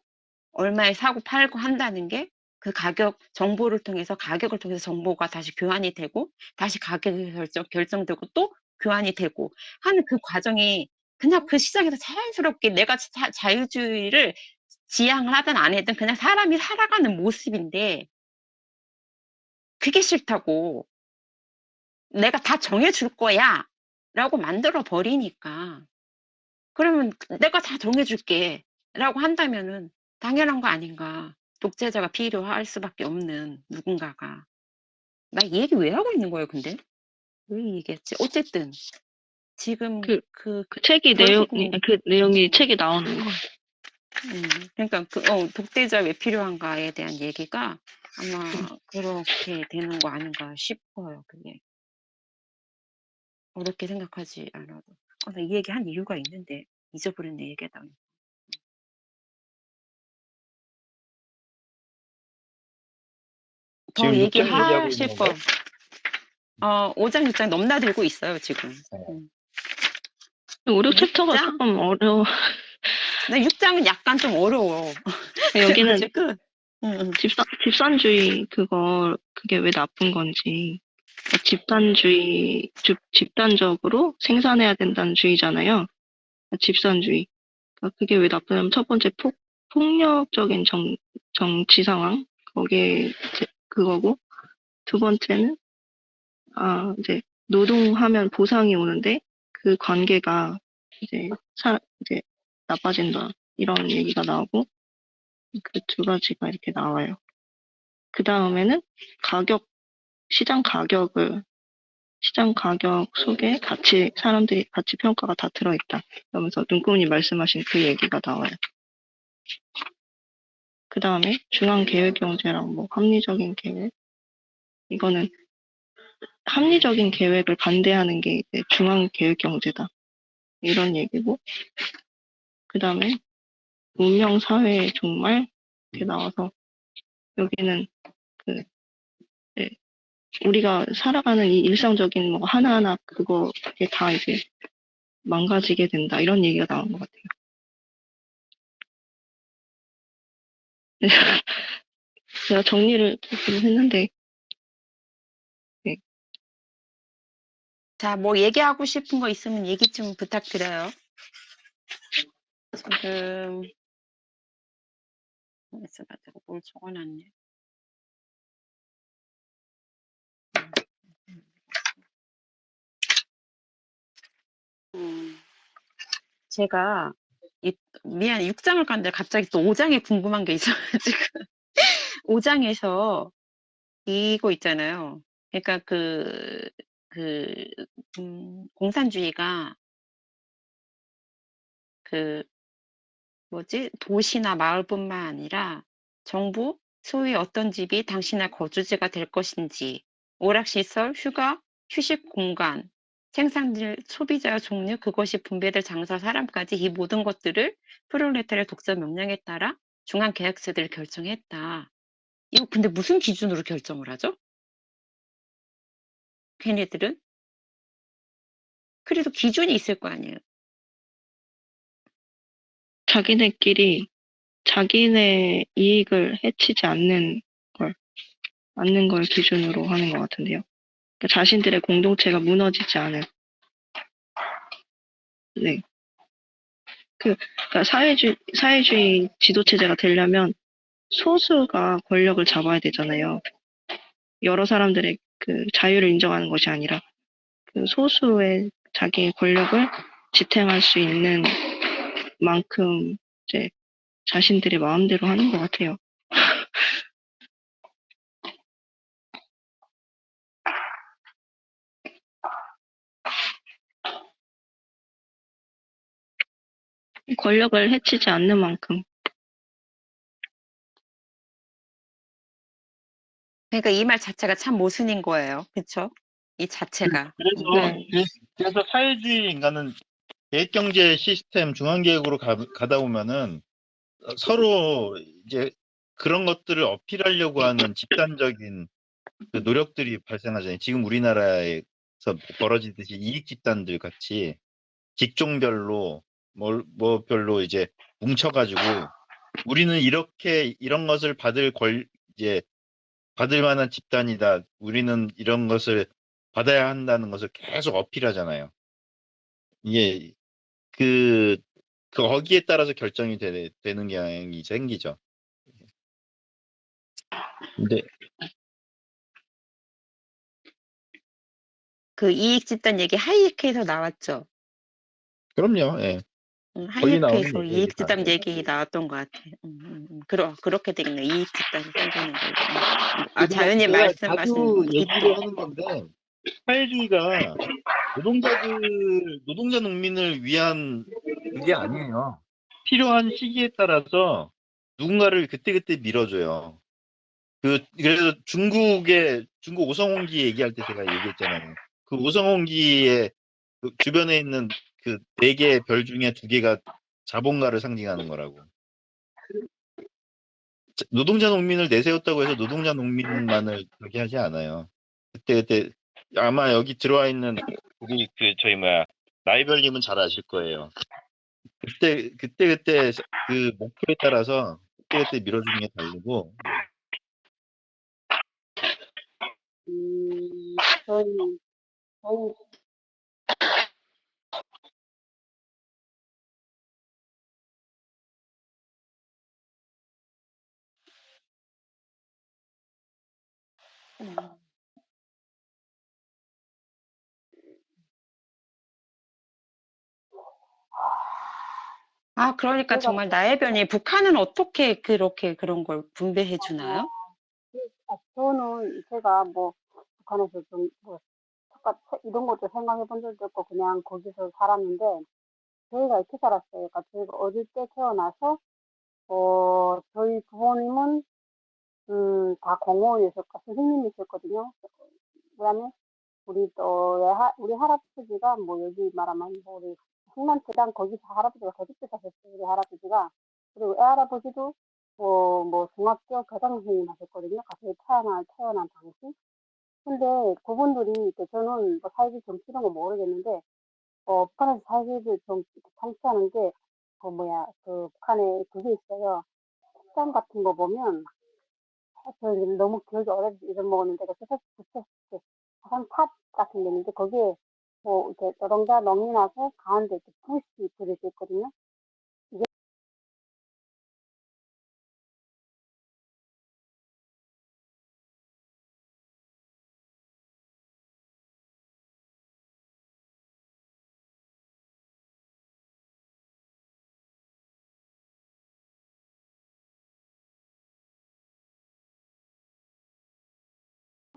Speaker 1: 얼마에 사고 팔고 한다는 게 그 정보를 통해서 가격을 통해서 정보가 다시 교환이 되고 다시 가격이 결정되고 또 교환이 되고 하는 그 과정이 그냥 그 시장에서 자연스럽게 내가 자유주의를 지향을 하든 안 하든 그냥 사람이 살아가는 모습인데 그게 싫다고 내가 다 정해줄 거야 라고 만들어 버리니까 그러면 내가 다 정해줄게. 라고 한다면은 당연한 거 아닌가. 독재자가 필요할 수밖에 없는 누군가가. 나 이 얘기 왜 하고 있는 거예요, 근데? 왜 이 얘기했지? 어쨌든, 지금
Speaker 4: 그
Speaker 1: 그,
Speaker 4: 책이
Speaker 1: 결국은,
Speaker 4: 그 내용이 책에 나오는 거.
Speaker 1: 그러니까 독재자 왜 필요한가에 대한 얘기가 아마 그렇게 되는 거 아닌가 싶어요, 그게. 어렵게 생각하지 않아도. 나 이 얘기 한 이유가 있는데, 잊어버렸네, 얘기하다. 더
Speaker 2: 지금 6장 얘기하고
Speaker 1: 얘기하실
Speaker 2: 있는
Speaker 1: 거,
Speaker 2: 건가요?
Speaker 1: 5장, 6장 넘나들고 있어요, 지금.
Speaker 2: 네.
Speaker 4: 5, 6챕터가
Speaker 1: 6장?
Speaker 4: 조금 어려워.
Speaker 1: 나 6장은 약간 좀 어려워.
Speaker 4: 여기는
Speaker 1: 그래가지고, 응.
Speaker 4: 집산주의 그게 왜 나쁜 건지. 집단적으로 생산해야 된다는 주의잖아요. 집산주의. 그러니까 그게 왜 나쁘냐면 첫 번째 폭력적인 정치 상황. 거기에 이제 그거고. 두 번째는, 이제 노동하면 보상이 오는데 그 관계가 이제 나빠진다. 이런 얘기가 나오고, 그 두 가지가 이렇게 나와요. 그 다음에는 시장 가격 속에 사람들이 가치 평가가 다 들어있다. 그러면서 눈꽃이 말씀하신 그 얘기가 나와요. 그 다음에 중앙계획경제랑 합리적인 계획. 이거는 합리적인 계획을 반대하는 게 이제 중앙계획경제다. 이런 얘기고. 그 다음에 문명사회의 종말. 이렇게 나와서 여기는 이제 우리가 살아가는 이 일상적인 하나하나 그게 다 이제 망가지게 된다. 이런 얘기가 나온 것 같아요. 제가 정리를 좀 했는데, 네.
Speaker 1: 자, 뭐 얘기하고 싶은 거 있으면 얘기 좀 부탁드려요. 지금, 있어가지고 뭘 적어놨네. 제가, 미안해, 6장을 갔는데 갑자기 또 5장에 궁금한 게 있어가지고. 5장에서 이거 있잖아요. 그러니까 공산주의가 도시나 마을뿐만 아니라 정부, 소유의 어떤 집이 당신의 거주지가 될 것인지, 오락시설, 휴식 공간, 생산물, 소비자의 종류, 그것이 분배될 장사, 사람까지 이 모든 것들을 프롤레타리아 독자 명령에 따라 중앙 계약서들을 결정했다. 이거 근데 무슨 기준으로 결정을 하죠? 걔네들은? 그래도 기준이 있을 거 아니에요.
Speaker 4: 자기네끼리 자기네 이익을 해치지 않는 걸 기준으로 하는 것 같은데요. 그러니까 자신들의 공동체가 무너지지 않은. 네. 그러니까 사회주의 지도체제가 되려면 소수가 권력을 잡아야 되잖아요. 여러 사람들의 그 자유를 인정하는 것이 아니라 그 소수의 자기의 권력을 지탱할 수 있는 만큼 이제 자신들의 마음대로 하는 것 같아요. 권력을 해치지 않는 만큼.
Speaker 1: 그러니까 이 말 자체가 참 모순인 거예요. 그쵸? 이 자체가.
Speaker 4: 네.
Speaker 2: 그래서 사회주의 인간은 계획경제 시스템 중앙계획으로 가다 보면은 서로 이제 그런 것들을 어필하려고 하는 집단적인 그 노력들이 발생하잖아요. 지금 우리나라에서 벌어지듯이 이익 집단들 같이 직종별로 뭐 별로 이제 뭉쳐가지고 우리는 이런 것을 이제 받을 만한 집단이다. 우리는 이런 것을 받아야 한다는 것을 계속 어필하잖아요. 이게 그 거기에 따라서 결정이 되는 경향이 생기죠. 근데
Speaker 1: 그 이익 집단 얘기 하이에크에서 나왔죠.
Speaker 2: 그럼요. 예. 거기 나오는
Speaker 1: 한일패에서
Speaker 2: 얘기예요, 다.
Speaker 1: 이익집단 얘기 나왔던 것 같아. 그렇게 되겠네. 이익집단이 생기는 걸로. 자연히
Speaker 2: 제가
Speaker 1: 말씀하신
Speaker 2: 자주
Speaker 1: 뒷도.
Speaker 2: 얘기를 하는 건데, 사회주의가 노동자 농민을 위한 그게 아니에요. 필요한 시기에 따라서 누군가를 그때그때 밀어줘요. 그래서 중국 오성홍기 얘기할 때 제가 얘기했잖아요. 그 오성홍기의 그 주변에 있는 그 4개의 별 중에 2개가 자본가를 상징하는 거라고. 노동자 농민을 내세웠다고 해서 노동자 농민만을 그렇게 하지 않아요. 그때 아마 여기 들어와 있는 우리 저희 나이별님은 잘 아실 거예요. 그때 그 목표에 따라서 그때 밀어주는 게 다르고.
Speaker 5: 저희, 저희,
Speaker 1: 그러니까
Speaker 5: 제가,
Speaker 1: 정말 나의 변이 북한은 어떻게 그렇게 그런 걸 분배해 주나요?
Speaker 5: 저는 제가 뭐, 북한에서 좀, 뭐, 이런 것도 생각해 본 적도 없고, 그냥 거기서 살았는데, 저희가 이렇게 살았어요. 그러니까 저희가 어릴 때 태어나서, 저희 부모님은, 다 공무원이셨고, 선생님이셨거든요. 그다음에 우리 할아버지가 뭐 여기 말하면 뭐 우리 흥남초당 거기서 할아버지가 거기서 사셨어요. 우리 할아버지가. 그리고 애할아버지도 뭐 중학교 교장 선생님 하셨거든요. 갑자기 태어난 당시. 근데 그분들이 저는 뭐 사회주의 정치 이런 거 모르겠는데 북한에서 사회주의를 좀 정치하는 게 그 북한에 그게 있어요. 식당 같은 거 보면 저 너무 기억이 오래돼서 잊어먹었는데 그 가상 탑 같은 게 있는데 거기에 뭐 이렇게 노동자 농민하고 가운데 이렇게 붓이 그려져 있거든요. 이게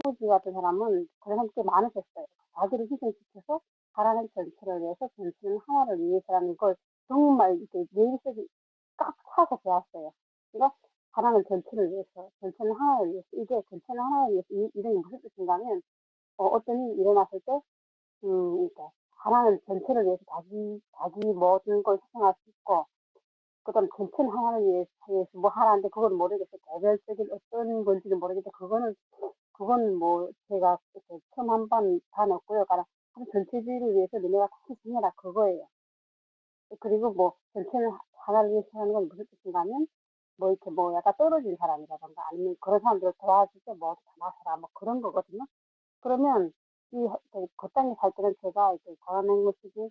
Speaker 5: 후지 같은 사람은 그런 사람 꽤 많으셨어요. 자기를 희생시켜서 가라는 전체를 위해서 전체는 하나를 위해서라는 걸 정말 이렇게 내리색이 꽉 차서 배웠어요. 그러니까 가라는 전체를 위해서, 전체는 하나를 위해서, 이게 전체는 하나를 위해서 이름이 무슨 뜻인가 하면 어떤 일이 일어났을 때 그러니까 하나는 전체를 위해서 자기 모든 걸 희생할 수 있고, 그다음 전체는 하나를 위해서 뭐 하나인데 그건 모르겠어요. 개별적인 어떤 건지는 모르겠는데 그건 뭐 제가 이렇게 처음 한 번 다 넣었고요. 그러니까 전체주의를 위해서 너네가 다 희생해라 그거예요. 그리고 뭐 전체는 하나를 위해서 하는 건 무슨 뜻인가 하면 뭐 이렇게 뭐 약간 떨어진 사람이라던가 아니면 그런 사람들을 도와줄 때 뭐 다 나서라 뭐 그런 거거든요. 그러면 그 땅에 살 때는 제가 이제 권한행 모시기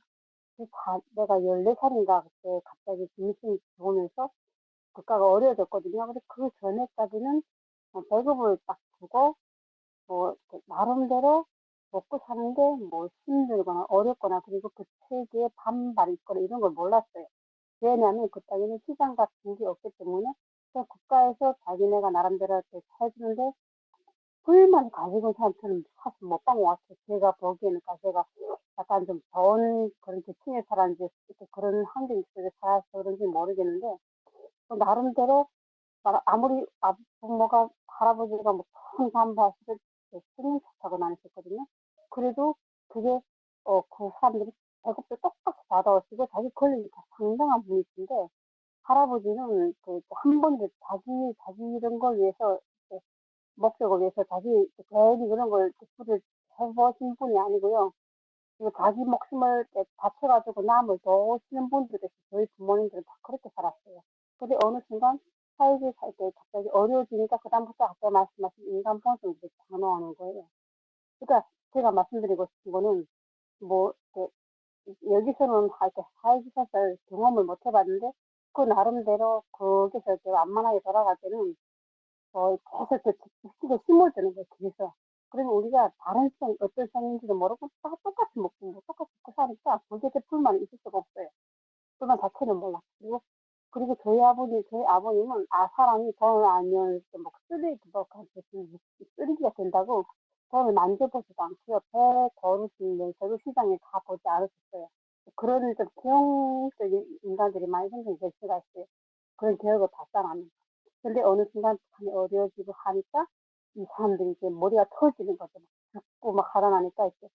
Speaker 5: 내가 14살인가 그때 갑자기 김일성이 들어오면서 국가가 어려워졌거든요. 근데 그 전에까지는 배급을 딱 주고 뭐 나름대로 먹고 사는데 뭐 힘들거나 어렵거나 그리고 그 체제에 반발이 있거나 이런 걸 몰랐어요. 왜냐하면 그 땅에는 시장 같은 게 없기 때문에 그냥 국가에서 자기네가 나름대로 이렇게 해주는데 불만 가지고 사람처럼 사실 못 본 것 같아요. 제가 보기에는 제가 약간 좀 좋은 그런 계층에 살았는지 그런 환경 속에 살아서 그런지 모르겠는데 나름대로 아무리 부모가 할아버지가 뭐큰 담배하시를 승인 타고 다니셨거든요. 그래도 그게 그 사람들이 배급도 똑같이 받아오시고 자기 권리가 상당한 분이신데 할아버지는 한 번도 자기 이런 걸 위해서 목적을 위해서 자기 괜히 그런 걸 부를 해보신 분이 아니고요. 그리고 자기 목숨을 바쳐가지고 남을 도우시는 분들이 저희 부모님들은 다 그렇게 살았어요. 근데 어느 순간 사회주의 살 때 갑자기 어려워지니까 그다음부터 아까 말씀하신 인간 본성이 다 나오는 거예요. 그러니까 제가 말씀드리고 싶은 거는 뭐 여기서는 이렇게 사회주의 사를 경험을 못 해봤는데 그 나름대로 거기서 이렇게 완만하게 돌아갈 때는 계속 그 힘을 드는 거예요. 그래서 그러면 우리가 다른 성 어떤 성인지도 모르고 다 똑같이 먹고 똑같이 먹고 사니까 거기에 불만이 있을 수가 없어요. 그만 자체는 몰랐고. 그리고 저희 아버님은, 사람이 돈을 알면 뭐 쓰레기가 된다고 돈을 만져보지도 않고요. 배 걸으시면서도 시장에 가보지 않으셨어요. 그런 좀 기형적인 인간들이 많이 생긴 제가 있어요. 그런 기억을 봤다라는. 근데 어느 순간 북한이 어려워지고 하니까 이 사람들이 이제 머리가 터지는 거죠. 죽고 막 살아나니까 이제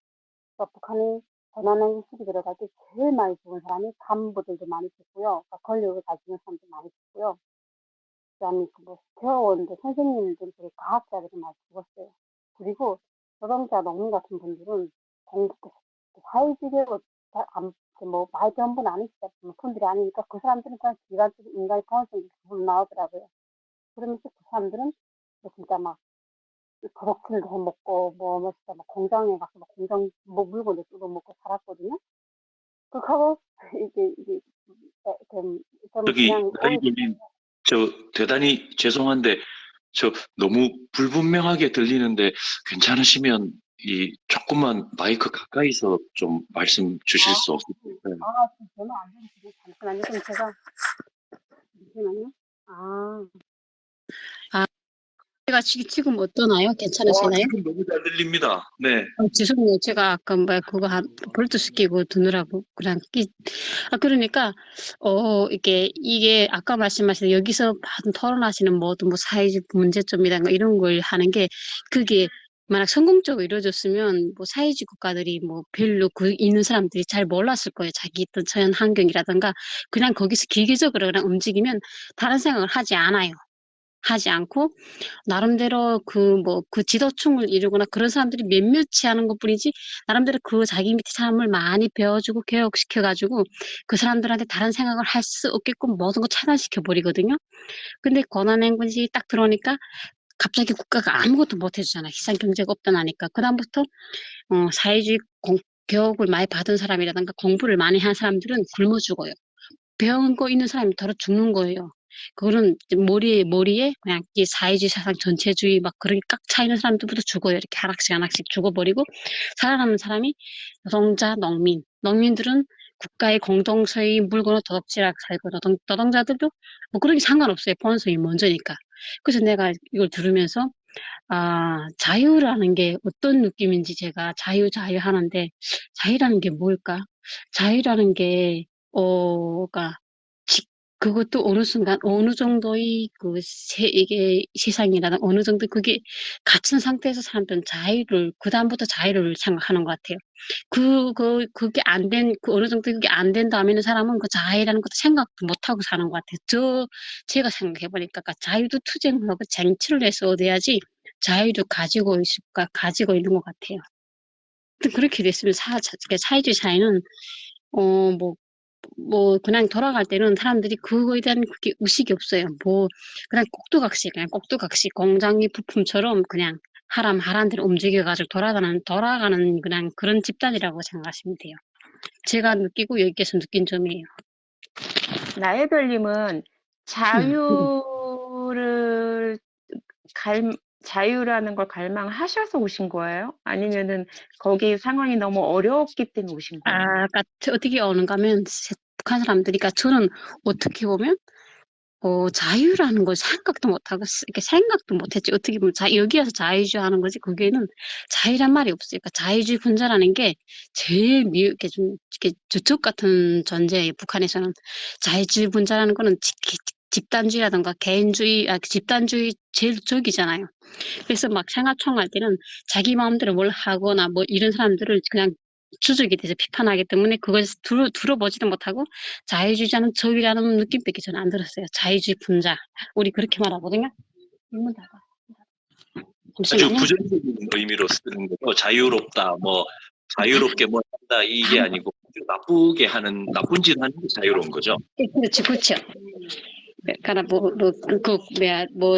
Speaker 5: 북한이 전환한 시기 들어갈 때 제일 많이 죽은 사람이 간부들도 많이 죽고요. 그러니까 권력을 가지는 사람도 많이 죽고요. 그다음에 그뭐 대학원도 선생님들, 그리고 과학자들이 많이 죽었어요. 그리고 노동자, 농민 같은 분들은 사회주의로 뭐 많이 배운 분 아니시죠? 분들이 아니니까 그 사람들은 그냥 기관적인 인간의 본성이 그걸로 나오더라고요. 그러면서 그 사람들은 뭐 진짜 막 버럭킬도 해먹고 뭐 진짜 막 공장에 가서 막 공장 뭐 물건도 뜯어먹고 살았거든요. 그하고 이게 좀
Speaker 3: 저기
Speaker 5: 그냥
Speaker 3: 나이들님, 저 대단히 죄송한데 저 너무 불분명하게 들리는데 괜찮으시면 이 조금만 마이크 가까이서 좀 말씀 주실 수 없을까요?
Speaker 5: 지금 전화 안 되는데 잠시만요. 그럼 제가 잠시만요. 제가 지금 어떠나요? 괜찮으시나요?
Speaker 3: 지금 너무 잘 들립니다. 네.
Speaker 5: 죄송해요. 제가 아까 그거 블루투스 끼고 두느라고 그냥 그러니까 이게 아까 말씀하신 여기서 토론하시는 모든 뭐 사회적 문제점이라든가 이런 걸 하는 게 그게 만약 성공적으로 이루어졌으면 뭐 사회주의 국가들이 뭐 별로 있는 사람들이 잘 몰랐을 거예요. 자기 있던 처한 환경이라든가 그냥 거기서 기계적으로 그냥 움직이면 다른 생각을 하지 않아요. 하지 않고 나름대로 그 지도층을 이루거나 그런 사람들이 몇몇이 하는 것뿐이지 나름대로 그 자기 밑에 사람을 많이 배워주고 교육시켜가지고 그 사람들한테 다른 생각을 할 수 없게끔 모든 걸 차단시켜 버리거든요. 근데 권한행군이 딱 들어오니까 갑자기 국가가 아무것도 못 해주잖아요. 희생 경제가 없다 나니까 그다음부터 사회주의 교육을 많이 받은 사람이라든가 공부를 많이 한 사람들은 굶어 죽어요. 배운 거 있는 사람이 더러 죽는 거예요. 그거는 이제 머리에 그냥 이 사회주의 사상 전체주의 막 그런 게 꽉 차 있는 사람들부터 죽어요. 이렇게 하나씩 죽어버리고 살아남는 사람이 노동자, 농민. 농민들은 국가의 공동 소유 물건을 도둑질하고 살고 노동자들도 뭐 그런 게 상관없어요. 본성이 먼저니까. 그래서 내가 이걸 들으면서 자유라는 게 어떤 느낌인지 제가 자유 하는데 자유라는 게 뭘까? 자유라는 게 그러니까 그것도 어느 순간 어느 정도의 이게 세상이라는 어느 정도 그게 갇힌 상태에서 사람들은 그다음부터 자유를 생각하는 것 같아요. 그게 어느 정도 그게 안 된 다음에는 사람은 그 자유라는 것도 생각도 못 하고 사는 것 같아요. 제가 생각해 보니까 자유도 투쟁을 하고 쟁취를 해서 얻어야지 자유를 가지고 있는 것 같아요. 그렇게 됐으면 사회주의 사회는 그냥 돌아갈 때는 사람들이 그거에 대한 그게 의식이 없어요. 그냥 꼭두각시 공장의 부품처럼 그냥 하란 대로 움직여가지고 돌아가는 그냥 그런 집단이라고 생각하시면 돼요. 제가 느끼고 여기에서 느낀 점이에요.
Speaker 1: 나혜별님은 자유라는 걸 갈망하셔서 오신 거예요? 아니면은 거기 상황이 너무 어려웠기 때문에 오신 거예요?
Speaker 5: 그러니까 어떻게 오는가 하면 북한 사람들이, 그러니까 저는 어떻게 보면 자유라는 걸 생각도 못하고 이렇게 생각도 못했지. 어떻게 보면 여기에서 자유주의 하는 거지. 거기에는 자유란 말이 없어요. 그러니까 자유주의 군자라는 게 제일 이렇게 좀 이렇게 저쪽 같은 존재예요. 북한에서는 자유주의 군자라는 거는 집단주의라든가 개인주의, 집단주의 제일 적이잖아요. 그래서 막 생활총할 때는 자기 마음대로 뭘 하거나 뭐 이런 사람들을 그냥 추적이 돼서 비판하기 때문에 그걸 들어보지도 못하고 자유주의자는 적이라는 느낌밖에 저는 안 들었어요. 자유주의 분자. 우리 그렇게 말하거든요. 이문 닫아.
Speaker 3: 아주
Speaker 5: 잠시만요.
Speaker 3: 부정적인 의미로 쓰는 거고 자유롭다, 뭐 자유롭게 뭐 한다 이게 아니고 나쁘게 하는 나쁜 짓 하는 게 자유로운 거죠.
Speaker 5: 그렇죠. 그러니까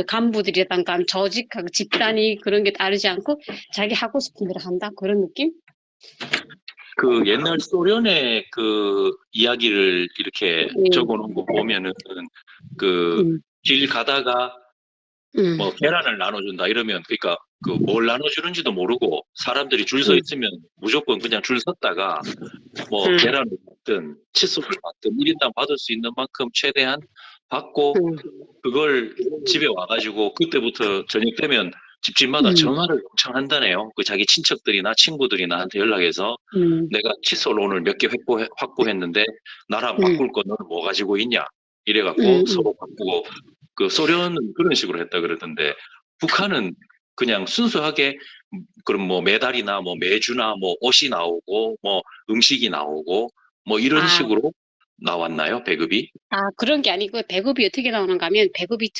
Speaker 5: 간부들이라든가 조직하고 집단이 그런 게 다르지 않고 자기 하고 싶은 대로 한다 그런 느낌?
Speaker 3: 그 옛날 소련의 그 이야기를 이렇게 적어놓은 거 보면은 그 길 가다가 뭐 계란을 나눠준다 이러면 그러니까 그 뭘 나눠주는지도 모르고 사람들이 줄 서 있으면 무조건 그냥 줄 섰다가 뭐 계란을 받든 칫솔을 받든 1인당 받을 수 있는 만큼 최대한 받고
Speaker 5: 음,
Speaker 3: 그걸 집에 와가지고 그때부터 저녁 되면 집집마다
Speaker 5: 음,
Speaker 3: 전화를 엄청 한다네요. 그 자기 친척들이나 친구들이 나한테 연락해서
Speaker 5: 음,
Speaker 3: 내가 칫솔 오늘 몇 개 확보했는데 나랑
Speaker 5: 음,
Speaker 3: 바꿀 거 너는 뭐 가지고 있냐? 이래갖고
Speaker 5: 음.
Speaker 3: 서로 바꾸고 그 소련은 그런 식으로 했다 그러던데 북한은 그냥 순수하게 그럼 뭐 메달이나 뭐 매주나 뭐 옷이 나오고 뭐 음식이 나오고 뭐 이런
Speaker 5: 아,
Speaker 3: 식으로 나왔나요? 배급이?
Speaker 5: 그런 게 아니고 배급이 어떻게 나오는가 하면 배급이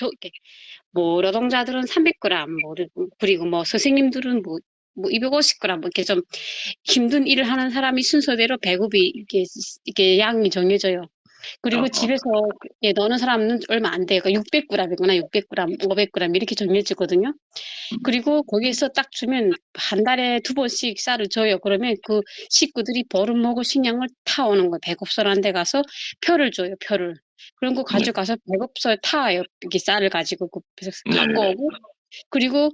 Speaker 5: 뭐 노동자들은 300g, 뭐 그리고 뭐 선생님들은 뭐 250g, 뭐 이렇게 좀 힘든 일을 하는 사람이 순서대로 배급이 이렇게 양이 정해져요. 그리고
Speaker 3: 어,
Speaker 5: 집에서 넣는 사람은 얼마 안 돼요. 그러니까 600g이구나, 600g, 500g 이렇게 정해지거든요. 그리고 거기에서 딱 주면 한 달에 2번씩 쌀을 줘요. 그러면 그 식구들이 버릇먹을 식량을 타오는 거예요. 배급소라는 데 가서 표를 줘요, 표를. 그런 거
Speaker 3: 네,
Speaker 5: 가져가서 배급소에 타와요. 이렇게 쌀을 가지고
Speaker 3: 네,
Speaker 5: 갖고 오고. 그리고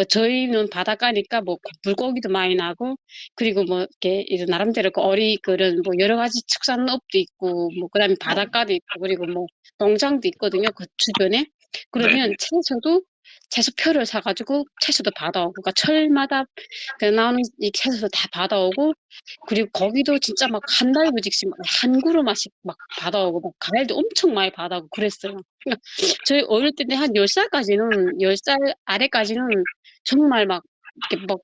Speaker 5: 저희는 바닷가니까 뭐 물고기도 많이 나고, 그리고 뭐 이렇게 이제 나름대로 그 그런 뭐 여러 가지 축산업도 있고, 뭐 그다음에 바닷가도 있고, 그리고 뭐 농장도 있거든요, 그 주변에.
Speaker 3: 네.
Speaker 5: 그러면 채소표를 사가지고 채소도 받아오고, 그러니까 철마다 그 나오는 이 채소도 다 받아오고, 그리고 거기도 진짜 막 한 달무직씩 한 그루마씩 막 받아오고, 막 과일도 엄청 많이 받아오고 그랬어요. 그러니까 저희 어릴 때는 한 10살까지는, 10살 아래까지는 정말 막 이렇게 막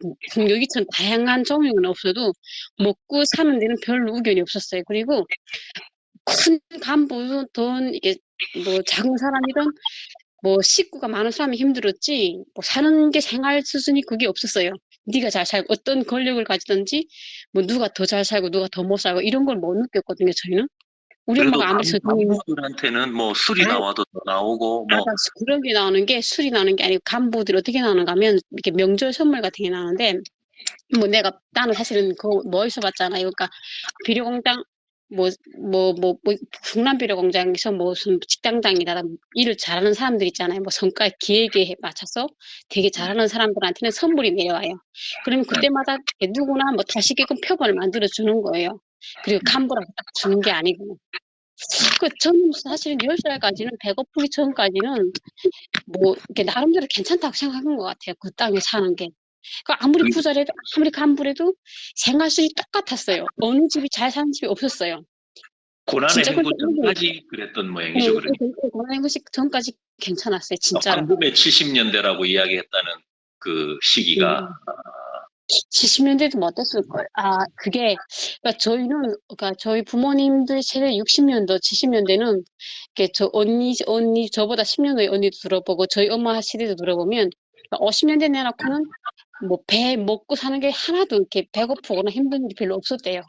Speaker 5: 여기처럼 다양한 종류는 없어도 먹고 사는 데는 별로 우겨이 없었어요. 그리고 큰 간부든 이게 뭐 작은 사람이든 뭐 식구가 많은 사람이 힘들었지, 뭐 사는 게 생활 수준이 그게 없었어요. 네가 잘 살고 어떤 권력을 가지든지 뭐 누가 더 잘 살고 누가 더 못 살고 이런 걸 못 느꼈거든요, 저희는. 우리
Speaker 3: 그래도
Speaker 5: 엄마가 아무리 선생님,
Speaker 3: 간부들한테는 뭐 술이 나와도 더 나오고 뭐
Speaker 5: 그런 게 나오는 게 술이 나오는 게 아니고 간부들이 어떻게 나오는가 하면 이렇게 명절 선물 같은 게 나오는데, 뭐 나는 사실은 그거 뭐 있어봤잖아요. 그러니까 비료공장, 뭐 충남 비료공장에서 무슨 직장장이다 일을 잘하는 사람들 있잖아요. 뭐 성과 기획에 맞춰서 되게 잘하는 사람들한테는 선물이 내려와요. 그러면 그때마다 누구나 뭐 다시게끔 표본을 만들어 주는 거예요. 그리고 간부라고 딱 주는 게 아니고. 저는 사실은 10살까지는 배고프기 전까지는 뭐 이렇게 나름대로 괜찮다고 생각한 것 같아요. 그 땅에 사는 게. 아무리
Speaker 3: 그
Speaker 5: 부자라도 아무리 간부라도 생활 수준이 똑같았어요. 어느 집이 잘 사는 집이 없었어요.
Speaker 3: 고난의
Speaker 5: 진짜 그때
Speaker 3: 행군 전까지 그랬던 모양이죠. 그러니까
Speaker 5: 고난의 것이 전까지 괜찮았어요. 진짜로.
Speaker 3: 황금의 70년대라고 이야기했다는 그 시기가
Speaker 5: 음. 70년대도 못 됐을 거예요. 그러니까 그러니까 저희 부모님들 세대 60년대, 70년대는 저 언니 저보다 10년 후에 언니도 들어보고 저희 엄마 시대도 들어보면 50년대 내놓고는 뭐 배 먹고 사는 게 하나도 이렇게 배고프거나 힘든 게 별로 없었대요.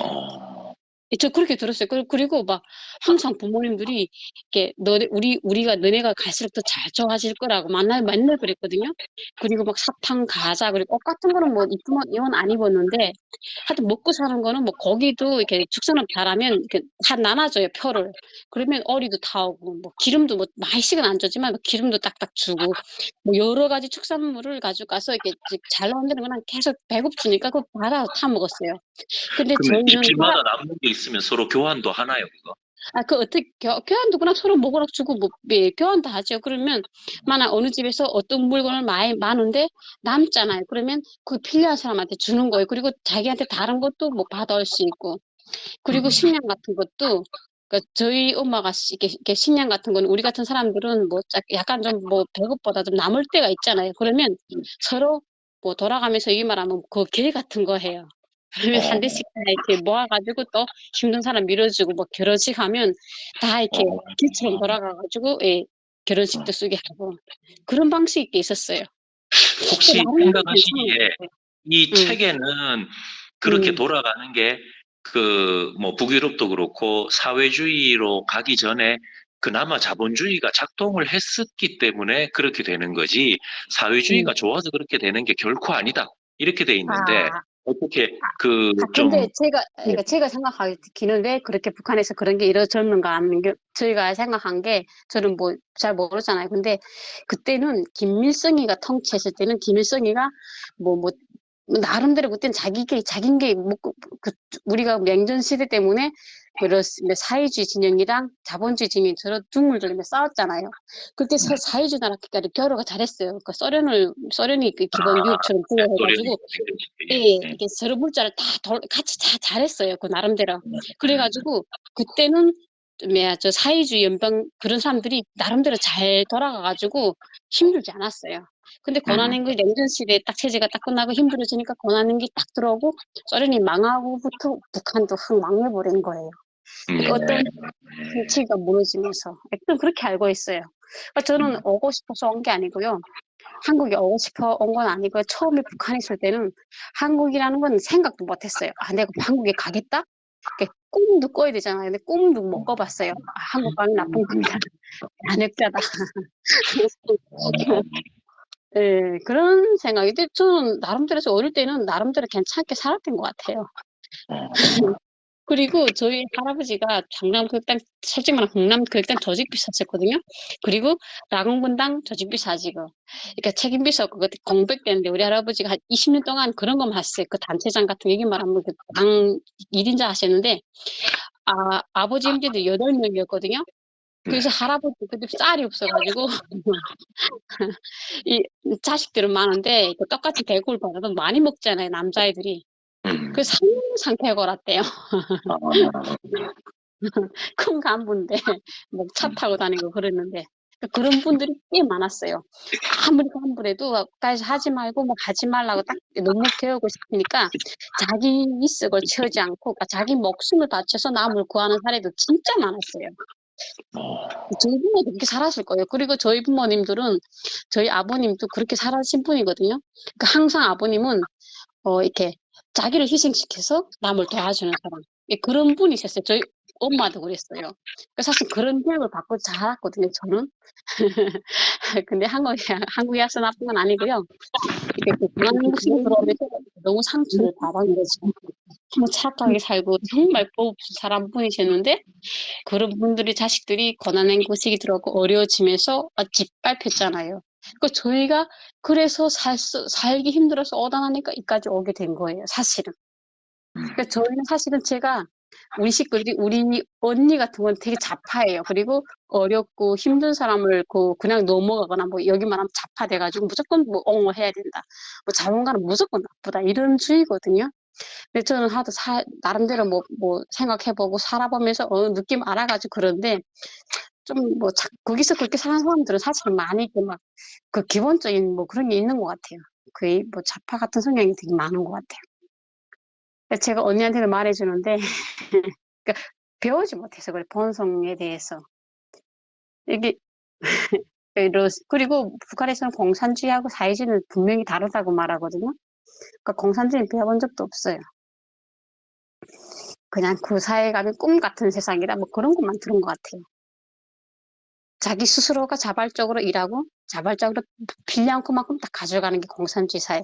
Speaker 3: 어,
Speaker 5: 저 그렇게 들었어요. 그리고 막 항상 부모님들이 이렇게 우리가 너네가 갈수록 더 잘 좋아질 거라고 맨날 그랬거든요. 그리고 막 사탕, 과자, 그리고 옷 같은 거는 뭐 입으면 이건 안 입었는데, 하여튼 먹고 사는 거는 뭐 거기도 이렇게 축산업 잘하면 이렇게 다 나눠줘요, 표를. 그러면 어리도 타오고, 뭐 기름도 뭐 많이씩은 안 주지만 뭐 기름도 딱딱 주고, 뭐 여러 가지 축산물을 가져가서 이렇게 잘 나오는 데는 그냥 계속 배급 주니까 그거 받아서 타 먹었어요. 근데
Speaker 3: 그러면
Speaker 5: 저희는
Speaker 3: 집집마다 남는 게 있으면 서로 교환도 하나요, 그거?
Speaker 5: 어떻게, 교환도 그냥 서로 먹으라 주고, 뭐, 예, 교환도 하죠. 그러면, 만약 어느 집에서 어떤 물건을 많은데, 남잖아요. 그러면 그 필요한 사람한테 주는 거예요. 그리고 자기한테 다른 것도 뭐 받아올 수 있고. 그리고 식량 같은 것도, 그러니까 저희 엄마가 이렇게 식량 같은 건 우리 같은 사람들은 뭐, 약간 좀 뭐, 배급보다 좀 남을 때가 있잖아요. 그러면 서로 뭐, 돌아가면서 이 말하면 그 길 같은 거 해요. 그러면 한
Speaker 3: 어,
Speaker 5: 대씩 다 이렇게 모아가지고 또 힘든 사람 밀어주고 뭐 결혼식 하면 다 이렇게
Speaker 3: 어,
Speaker 5: 길처럼 돌아가가지고, 예, 결혼식도 쓰게 하고 그런 방식이 있었어요.
Speaker 3: 혹시
Speaker 5: 나름대로 괜찮은 것
Speaker 3: 생각하시기에
Speaker 5: 같아요.
Speaker 3: 이
Speaker 5: 응,
Speaker 3: 책에는 그렇게
Speaker 5: 응,
Speaker 3: 돌아가는 게 그 뭐 북유럽도 그렇고 사회주의로 가기 전에 그나마 자본주의가 작동을 했었기 때문에 그렇게 되는 거지
Speaker 5: 응.
Speaker 3: 사회주의가 좋아서 그렇게 되는 게 결코 아니다. 이렇게 돼 있는데 어떻게 그
Speaker 5: 근데
Speaker 3: 좀
Speaker 5: 그러니까 제가 생각하기는 왜 그렇게 북한에서 그런 게 이루어졌는가 하면, 저희가 생각한 게, 저는 뭐 잘 모르잖아요. 근데 그때는 김일성이가 통치했을 때는 김일성이가 뭐 나름대로 그땐 자기인 게 우리가 냉전 시대 때문에 사회주의 진영이랑 자본주의 진영이 서로 둥글둥글 싸웠잖아요. 그때 사회주의 나라끼리 결호가 잘했어요. 그러니까 소련이 그 기본 미국처럼
Speaker 3: 소련이
Speaker 5: 부여해가지고 예, 이렇게 서로 물자를 같이 다 잘했어요. 그 나름대로. 그래가지고 그때는 저 사회주의 연방 그런 사람들이 나름대로 잘 돌아가가지고 힘들지 않았어요. 근데 고난행군이 냉전 시대에 딱 체제가 딱 끝나고 힘들어지니까 고난행군이 딱 들어오고 소련이 망하고부터 북한도 확 망해버린 거예요. 그러니까 어떤 정치가 무너지면서 좀 그렇게 알고 있어요. 그러니까 저는 오고 싶어서 온 게 아니고요. 한국에 오고 싶어 온 건 아니고요. 처음에 북한에 있을 때는 한국이라는 건 생각도 못 했어요. 아, 내가 한국에 가겠다? 꿈도 꿔야 되잖아요. 근데 꿈도 못 꿔봤어요. 아, 한국 가면 나쁜 겁니다. 안역자다. 네, 그런 생각이. 근데 저는 나름대로 어릴 때는 나름대로 괜찮게 살았던 것 같아요. 그리고 저희 할아버지가 강남교육당, 솔직히 말하면 강남교육당 조직비서셨거든요. 그리고 라공분당 조직비서지고. 그러니까 책임비서 그거 공백되는데 우리 할아버지가 한 20년 동안 그런 것만 하셨어요. 그 단체장 같은 얘기 말하면 그 당 1인자 하셨는데, 아버지 형제들 8명이었거든요. 그래서 할아버지 그때 쌀이 없어가지고 이 자식들은 많은데 그 똑같이 대구를 받아도 많이 먹잖아요, 남자애들이. 그래서 상태가 골았대요. 큰 간부인데 뭐 차 타고 다니고 그랬는데 그런 분들이 꽤 많았어요. 아무리 간부래도 까지 하지 말고 뭐 하지 말라고 딱 너무 배우고 싶으니까 자기 이석을 채우지 않고 자기 목숨을 바쳐서 남을 구하는 사례도 진짜 많았어요. 저희 부모도 그렇게 살았을 거예요. 그리고 저희 부모님들은 저희 아버님도 그렇게 살아신 분이거든요. 그러니까 항상 아버님은 이렇게 자기를 희생시켜서 남을 도와주는 사람. 예, 그런 분이셨어요. 저희 엄마도 그랬어요. 사실 그런 교육을 받고 자랐거든요, 저는. 근데 한국에 와서 나쁜 건 아니고요. 이렇게 중앙식이 들어오면서 너무 상처를 받은 거죠. 너무 착하게 살고 정말 법 사람 분이셨는데 그런 분들이 자식들이 고난행군식이 들어오고 어려워지면서 짓밟혔잖아요. 저희가 그래서 살기 힘들어서 오다 나니까 이까지 오게 된 거예요, 사실은. 저희는 사실은 제가 우리 식구들이 우리 언니 같은 건 되게 자파예요. 그리고 어렵고 힘든 사람을 그냥 넘어가거나 뭐 여기 말하면 자파돼가지고 무조건 뭐 옹호해야 된다. 뭐 자본가는 무조건 나쁘다. 이런 주의거든요. 근데 저는 하도 나름대로 뭐 생각해보고 살아보면서 어느 느낌 알아가지고 그런데 좀 거기서 그렇게 사는 사람들은 사실 많이 그 기본적인 뭐 그런 게 있는 것 같아요. 거의 뭐 자파 같은 성향이 되게 많은 것 같아요. 제가 언니한테는 말해주는데 그러니까 배우지 못해서 그래 본성에 대해서 이게 그리고 북한에서는 공산주의하고 사회주의는 분명히 다르다고 말하거든요. 그러니까 공산주의는 배워본 적도 없어요. 그냥 그 사회에 가면 꿈 같은 세상이라 뭐 그런 것만 들은 것 같아요. 자기 스스로가 자발적으로 일하고 자발적으로 필요한 것만큼 다 가져가는 게 공산주의 사회.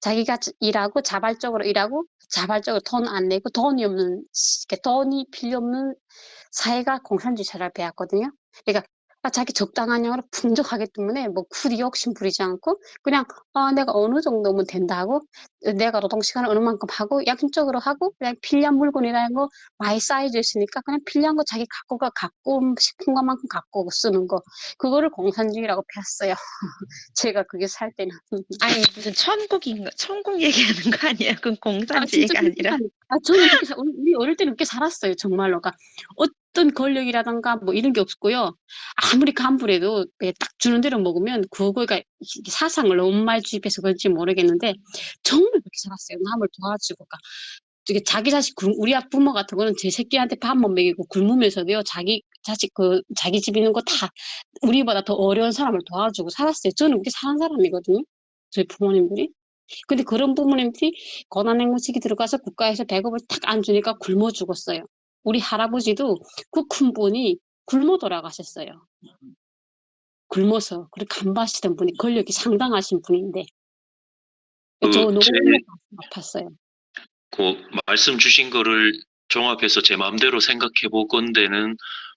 Speaker 5: 자기가 일하고 자발적으로 일하고 자발적으로 돈 안 내고 돈이 필요 없는 사회가 공산주의 사회를 배웠거든요. 그러니까 자기 적당한 양으로 풍족하기 때문에 뭐 굳이 욕심 부리지 않고 그냥 내가 어느 정도면 된다고 내가 노동 시간을 어느 만큼 하고 양심적으로 하고 그냥 필요한 물건이라는 거 많이 쌓여져 있으니까 그냥 필요한 거 자기 갖고 싶은 것만큼 갖고 쓰는 거 그거를 공산주의라고 배웠어요. 제가 그게 살 때는.
Speaker 1: 아니 무슨 천국 얘기하는 거 아니에요? 그건
Speaker 5: 진짜
Speaker 1: 공산주의가
Speaker 5: 그렇게
Speaker 1: 아니라.
Speaker 5: 저는 그렇게 우리 어릴 때는 그렇게 살았어요, 정말로. 그러니까 어떤 권력이라든가 뭐 이런 게 없고요. 아무리 간부래도 딱 주는 대로 먹으면 그거가 사상을 너무 많이 주입해서 그런지 모르겠는데 정말 그렇게 살았어요. 남을 도와주고. 그러니까 되게 자기 자식 우리 부모 같은 거는 제 새끼한테 밥 못 먹이고 굶으면서도요. 자기 자식 자기 집 있는 거 다 우리보다 더 어려운 사람을 도와주고 살았어요. 저는 그렇게 사는 사람이거든요. 저희 부모님들이. 근데 그런 부모님들이 고난행군식이 들어가서 국가에서 배급을 탁 안 주니까 굶어 죽었어요. 우리 할아버지도 그 큰 분이 굶어 돌아가셨어요. 굶어서. 그리고 간바시던 분이 권력이 상당하신 분인데. 저 너무
Speaker 3: 제
Speaker 5: 아팠어요.
Speaker 3: 그 말씀 주신 거를 종합해서 제 마음대로 생각해 보건대는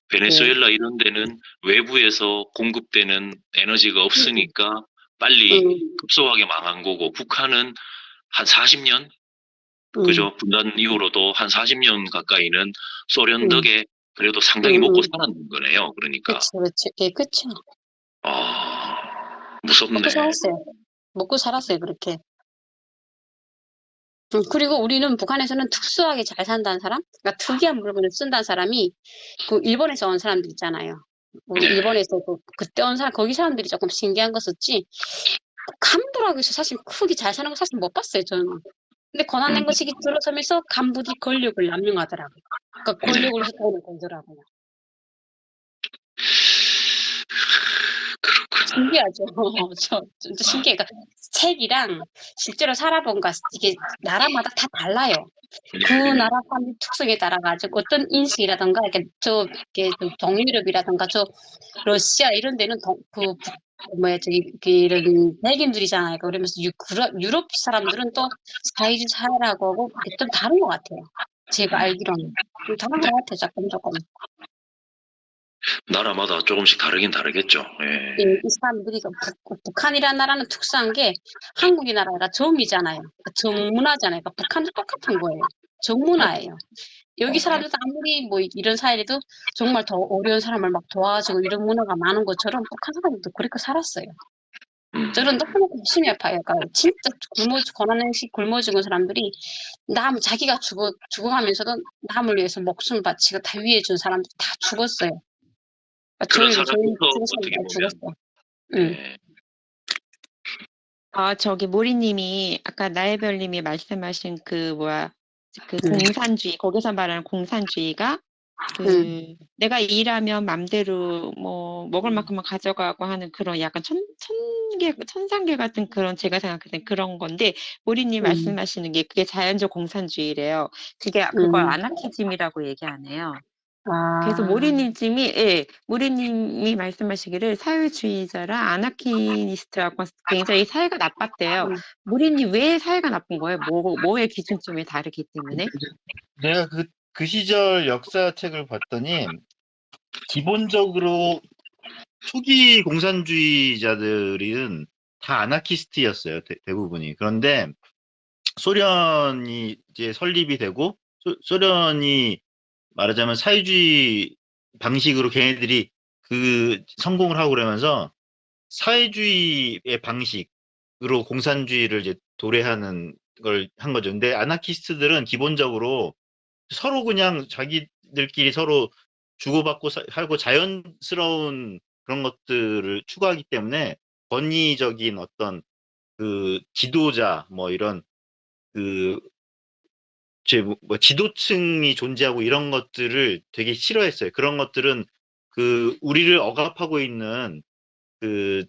Speaker 3: 베네수엘라 이런 데는 외부에서 공급되는 에너지가 없으니까 빨리 급속하게 망한 거고 북한은 한 40년? 그죠? 분단 이후로도 한 40년 가까이는 소련
Speaker 5: 음,
Speaker 3: 덕에 그래도 상당히
Speaker 5: 음,
Speaker 3: 먹고
Speaker 5: 음.
Speaker 3: 살았는 거네요. 그러니까.
Speaker 5: 그치, 그치. 예, 그쵸.
Speaker 3: 무섭네.
Speaker 5: 먹고 살았어요. 먹고 살았어요, 그렇게. 그리고 우리는 북한에서는 특수하게 잘 산다는 사람? 그러니까 특이한 물건을 쓴다는 사람이 그 일본에서 온 사람들 있잖아요. 우리
Speaker 3: 네.
Speaker 5: 일본에서 그때 온 사람, 거기 사람들이 조금 신기한 거 썼지. 간부라고 해서 사실 크게 잘 사는 거 사실 못 봤어요, 저는. 근데
Speaker 3: 음,
Speaker 5: 권한된 것이 들어서면서 간부들이 권력을 남용하더라고요. 그러니까
Speaker 3: 네.
Speaker 5: 권력으로 해서 돈을 벌더라고요.
Speaker 3: 그렇구나.
Speaker 5: 신기하죠. 저 진짜 신기해. 그러니까 책이랑 실제로 살아본 거 이게 나라마다 다 달라요. 그
Speaker 3: 네.
Speaker 5: 나라 사람 특성에 따라 가지고 어떤 인식이라든가 이렇게 저 동유럽이라든가 저 러시아 이런 데는 뭐야 저기 이런 백인들이잖아요. 그러면서 유럽 사람들은 또 사회주의 사회라고 하고 이게 좀 다른 것 같아요. 제가 알기로는 좀 다른
Speaker 3: 네.
Speaker 5: 것 같아요. 조금.
Speaker 3: 나라마다 조금씩 다르긴 다르겠죠.
Speaker 5: 이 사람들이 북한이라는 나라는 특수한 게 한국이 나라가 정이잖아요. 그러니까 정문화잖아요. 그러니까 북한도 똑같은 거예요. 정문화예요. 여기 사람들도 아무리 뭐 이런 사회에도 정말 더 어려운 사람을 막 도와주고 이런 문화가 많은 것처럼 북한 사람들도 그렇게 살았어요. 저는 너무 가슴이 아파요. 그러니까 진짜 고난행식 굶어 죽은 사람들이 자기가 죽어가면서도 남을 위해서 목숨 바치고 다 위해준 사람들이 다 죽었어요. 그러니까
Speaker 3: 그런
Speaker 5: 저희
Speaker 3: 사람부터
Speaker 5: 죽은
Speaker 3: 어떻게
Speaker 5: 사람들 다
Speaker 3: 보면
Speaker 5: 죽었어. 응,
Speaker 3: 예,
Speaker 1: 저기 모리님이 아까 나혜별님이 말씀하신 그
Speaker 5: 응,
Speaker 1: 공산주의 거기서 말하는 공산주의가
Speaker 5: 응,
Speaker 1: 내가 일하면 맘대로 뭐 먹을 만큼만 가져가고 하는 그런 약간 천상계 같은 그런 제가 생각할 땐 그런 건데 모리님
Speaker 5: 응,
Speaker 1: 말씀하시는 게 그게 자연적 공산주의래요. 그걸
Speaker 5: 응.
Speaker 1: 아나키즘이라고 얘기하네요. 그래서
Speaker 5: 아,
Speaker 1: 모리님이 말씀하시기를 사회주의자랑 아나키니스트하고 굉장히 사이가 나빴대요.
Speaker 5: 응,
Speaker 1: 모리님 왜 사이가 나쁜 거예요? 뭐의 기준점이 다르기 때문에?
Speaker 2: 내가 그 시절 역사책을 봤더니 기본적으로 초기 공산주의자들은 다 아나키스트였어요. 대부분이. 그런데 소련이 이제 설립이 되고 소련이 말하자면 사회주의 방식으로 걔네들이 그 성공을 하고 그러면서 사회주의의 방식으로 공산주의를 이제 도래하는 걸 한 거죠. 근데 아나키스트들은 기본적으로 서로 그냥 자기들끼리 서로 주고받고 하고 자연스러운 그런 것들을 추구하기 때문에 권위적인 어떤 그 지도자 뭐 이런 그 지도층이 존재하고 이런 것들을 되게 싫어했어요. 그런 것들은 그 우리를 억압하고 있는 그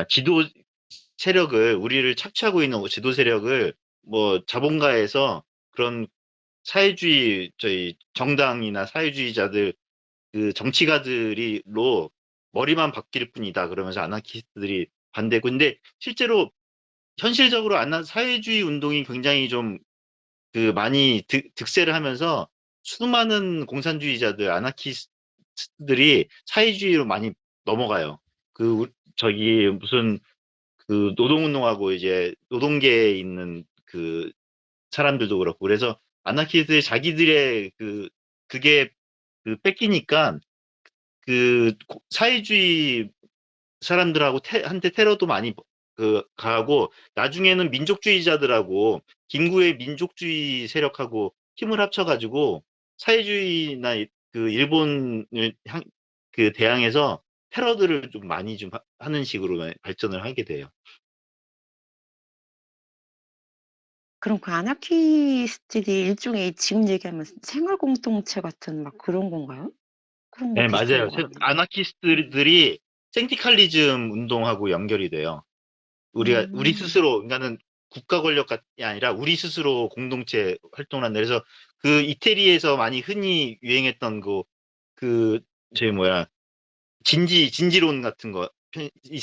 Speaker 2: 지도 세력을 우리를 착취하고 있는 지도 세력을 뭐 자본가에서 그런 사회주의 정당이나 사회주의자들 그 정치가들이로 머리만 바뀔 뿐이다 그러면서 아나키스트들이 반대고 근데 실제로 현실적으로 사회주의 운동이 굉장히 좀 그 많이 득세를 하면서 수많은 공산주의자들 아나키스트들이 사회주의로 많이 넘어가요. 저기 무슨 그 노동운동하고 이제 노동계에 있는 그 사람들도 그렇고 그래서 아나키스트 자기들의 그게 뺏기니까 사회주의 사람들하고 한테 테러도 많이 가고 나중에는 민족주의자들하고 김구의 민족주의 세력하고 힘을 합쳐가지고 사회주의나 일본을 대항해서 테러들을 좀 많이 좀 하는 식으로 발전을 하게 돼요.
Speaker 1: 그럼 그 아나키스트들이 일종의 지금 얘기하면 생활 공동체 같은 막 그런 건가요? 그런 거
Speaker 2: 네,
Speaker 1: 비슷한
Speaker 2: 맞아요.
Speaker 1: 것 같네요.
Speaker 2: 아나키스트들이 생티칼리즘 운동하고 연결이 돼요. 우리
Speaker 1: 음.
Speaker 2: 스스로, 그러니까는 국가 권력이 아니라 우리 스스로 공동체 활동을 한다. 그래서 그 이태리에서 많이 흔히 유행했던 그, 저희 진지론 같은 거,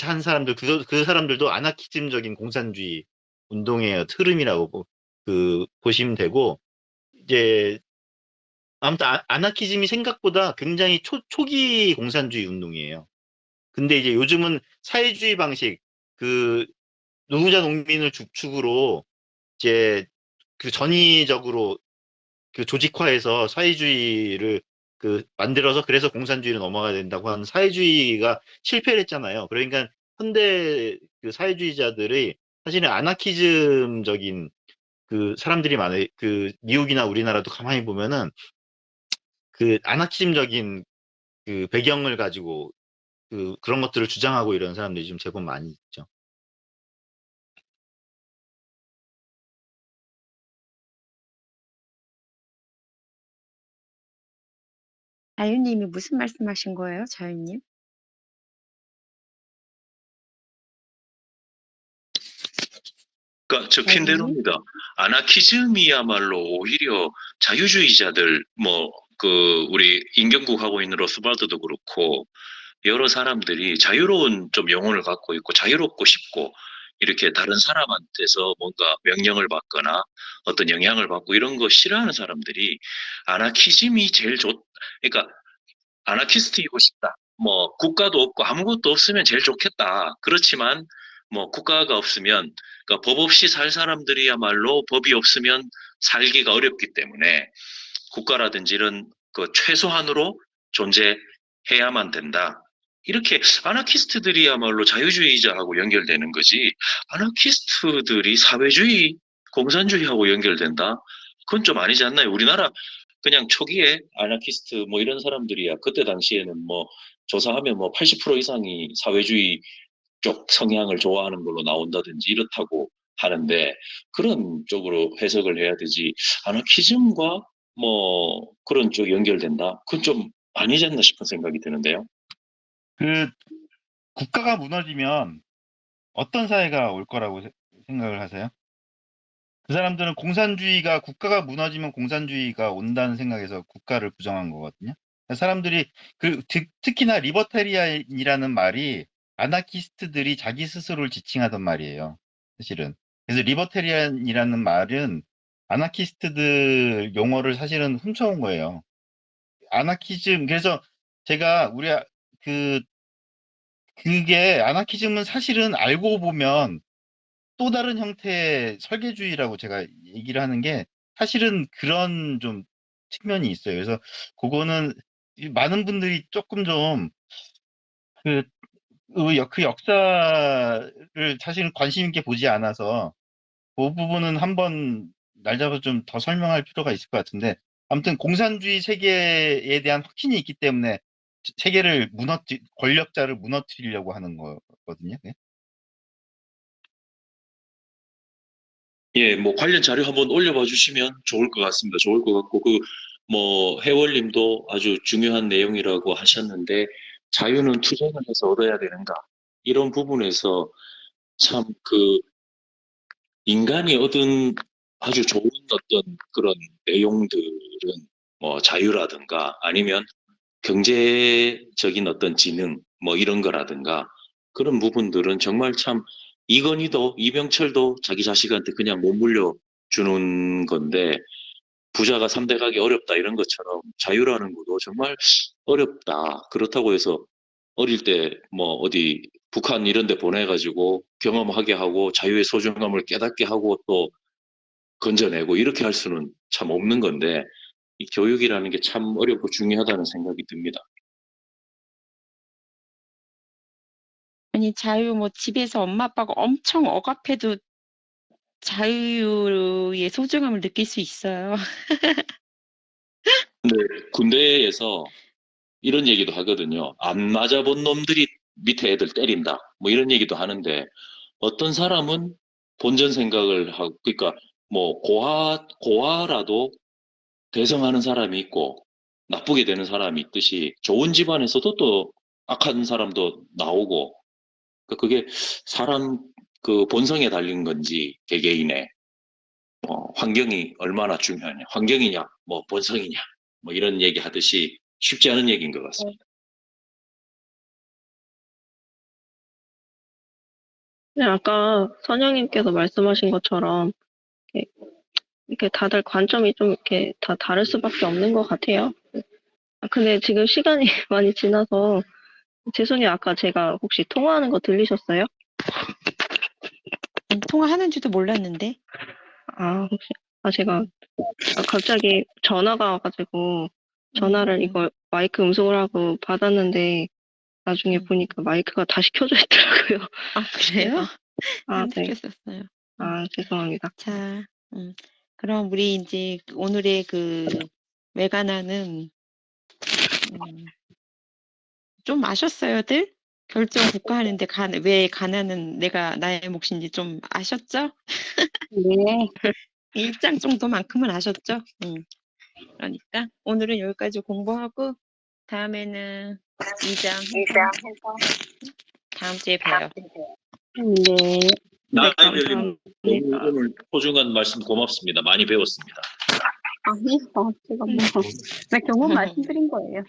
Speaker 2: 한 사람들, 그 사람들도 아나키즘적인 공산주의 운동의 흐름이라고 보시면 되고, 이제, 아무튼 아나키즘이 생각보다 굉장히 초기 공산주의 운동이에요. 근데 이제 요즘은 사회주의 방식, 그 노무자 농민을 주축으로 이제 그 전위적으로 그 조직화해서 사회주의를 그 만들어서 그래서 공산주의로 넘어가야 된다고 하는 사회주의가 실패를 했잖아요. 그러니까 현대 그 사회주의자들의 사실은 아나키즘적인 그 사람들이 많아요. 그 미국이나 우리나라도 가만히 보면은 그 아나키즘적인 그 배경을 가지고 그런 것들을 주장하고 이런 사람들이 좀 제법 많이 있죠.
Speaker 1: 자유님이 무슨 말씀하신 거예요, 자유님?
Speaker 3: 그러니까 적힌
Speaker 1: 자유님?
Speaker 3: 대로입니다. 아나키즘이야말로 오히려 자유주의자들, 우리 임경국 하고 있는 로스발드도 그렇고, 여러 사람들이 자유로운 좀 영혼을 갖고 있고, 자유롭고 싶고, 이렇게 다른 사람한테서 뭔가 명령을 받거나 어떤 영향을 받고 이런 거 싫어하는 사람들이 아나키즘이 제일 그러니까 아나키스트이고 싶다. 국가도 없고 아무것도 없으면 제일 좋겠다. 그렇지만, 국가가 없으면, 그러니까 법 없이 살 사람들이야말로 법이 없으면 살기가 어렵기 때문에 국가라든지 이런 그 최소한으로 존재해야만 된다. 이렇게 아나키스트들이야말로 자유주의자하고 연결되는 거지. 아나키스트들이 사회주의, 공산주의하고 연결된다? 그건 좀 아니지 않나요? 우리나라 그냥 초기에 아나키스트 이런 사람들이야. 그때 당시에는 조사하면 80% 이상이 사회주의 쪽 성향을 좋아하는 걸로 나온다든지 이렇다고 하는데 그런 쪽으로 해석을 해야 되지. 아나키즘과 그런 쪽 연결된다? 그건 좀 아니지 않나 싶은 생각이 드는데요.
Speaker 2: 그 국가가 무너지면 어떤 사회가 올 거라고 생각을 하세요? 그 사람들은 국가가 무너지면 공산주의가 온다는 생각에서 국가를 부정한 거거든요. 사람들이 특히나 리버테리안이라는 말이 아나키스트들이 자기 스스로를 지칭하던 말이에요. 사실은. 그래서 리버테리안이라는 말은 아나키스트들 용어를 사실은 훔쳐온 거예요. 그래서 제가 그 그게 아나키즘은 사실은 알고 보면 또 다른 형태의 설계주의라고 제가 얘기를 하는 게 사실은 그런 좀 측면이 있어요. 그래서 그거는 많은 분들이 조금 좀 그, 그 역사를 사실은 관심 있게 보지 않아서 그 부분은 한번 날 잡아서 좀 더 설명할 필요가 있을 것 같은데 아무튼 공산주의 세계에 대한 확신이 있기 때문에 세계를 권력자를 무너뜨리려고 하는 거거든요. 네.
Speaker 3: 예, 관련 자료 한번 올려봐 주시면 좋을 것 같습니다. 좋을 것 같고, 해월님도 아주 중요한 내용이라고 하셨는데, 자유는 투쟁을 해서 얻어야 되는가? 이런 부분에서 참 인간이 얻은 아주 좋은 어떤 그런 내용들은 자유라든가 아니면 경제적인 어떤 지능 이런 거라든가 그런 부분들은 정말 참 이건희도 이병철도 자기 자식한테 그냥 못 물려주는 건데 부자가 3대 가기 어렵다 이런 것처럼 자유라는 것도 정말 어렵다. 그렇다고 해서 어릴 때 어디 북한 이런 데 보내가지고 경험하게 하고 자유의 소중함을 깨닫게 하고 또 건져내고 이렇게 할 수는 참 없는 건데 이 교육이라는 게 참 어렵고 중요하다는 생각이 듭니다.
Speaker 1: 아니, 집에서 엄마 아빠가 엄청 억압해도 자유의 소중함을 느낄 수 있어요.
Speaker 3: 근데 군대에서 이런 얘기도 하거든요. 안 맞아본 놈들이 밑에 애들 때린다. 이런 얘기도 하는데 어떤 사람은 본전 생각을 하고 그러니까 고아라도 대성하는 사람이 있고 나쁘게 되는 사람이 있듯이 좋은 집안에서도 또 악한 사람도 나오고 그게 사람 본성에 달린 건지 개개인의 환경이 얼마나 중요하냐 환경이냐 본성이냐 이런 얘기 하듯이 쉽지 않은 얘기인 것 같습니다.
Speaker 4: 네, 아까 선영님께서 말씀하신 것처럼 이렇게, 이렇게 다들 관점이 좀 이렇게 다 다를 수밖에 없는 것 같아요. 근데 지금 시간이 많이 지나서 재순이 아까 제가 혹시 통화하는 거 들리셨어요?
Speaker 1: 통화하는지도 몰랐는데.
Speaker 4: 혹시, 제가, 갑자기 전화가 와가지고, 전화를 이걸 마이크 음성으로 하고 받았는데, 나중에 보니까 마이크가 다시 켜져 있더라고요.
Speaker 1: 그래요?
Speaker 4: 네.
Speaker 1: 켰었어요.
Speaker 4: 죄송합니다.
Speaker 1: 자, 그럼 우리 이제 오늘의 외가나는 좀 아셨어요들? 결정 국가하는데 왜 가나는 나의 몫인지 좀 아셨죠?
Speaker 5: 네.
Speaker 1: 1장 정도만큼은 아셨죠? 그러니까 오늘은 여기까지 공부하고 다음에는 2장 해서 다음 주에 봬요.
Speaker 5: 네.
Speaker 4: 네,
Speaker 3: 나이별님
Speaker 4: 감사합니다.
Speaker 3: 오늘 소중한 말씀 고맙습니다. 많이 배웠습니다.
Speaker 5: 아니요, 제가 나 경험 말씀드린 거예요.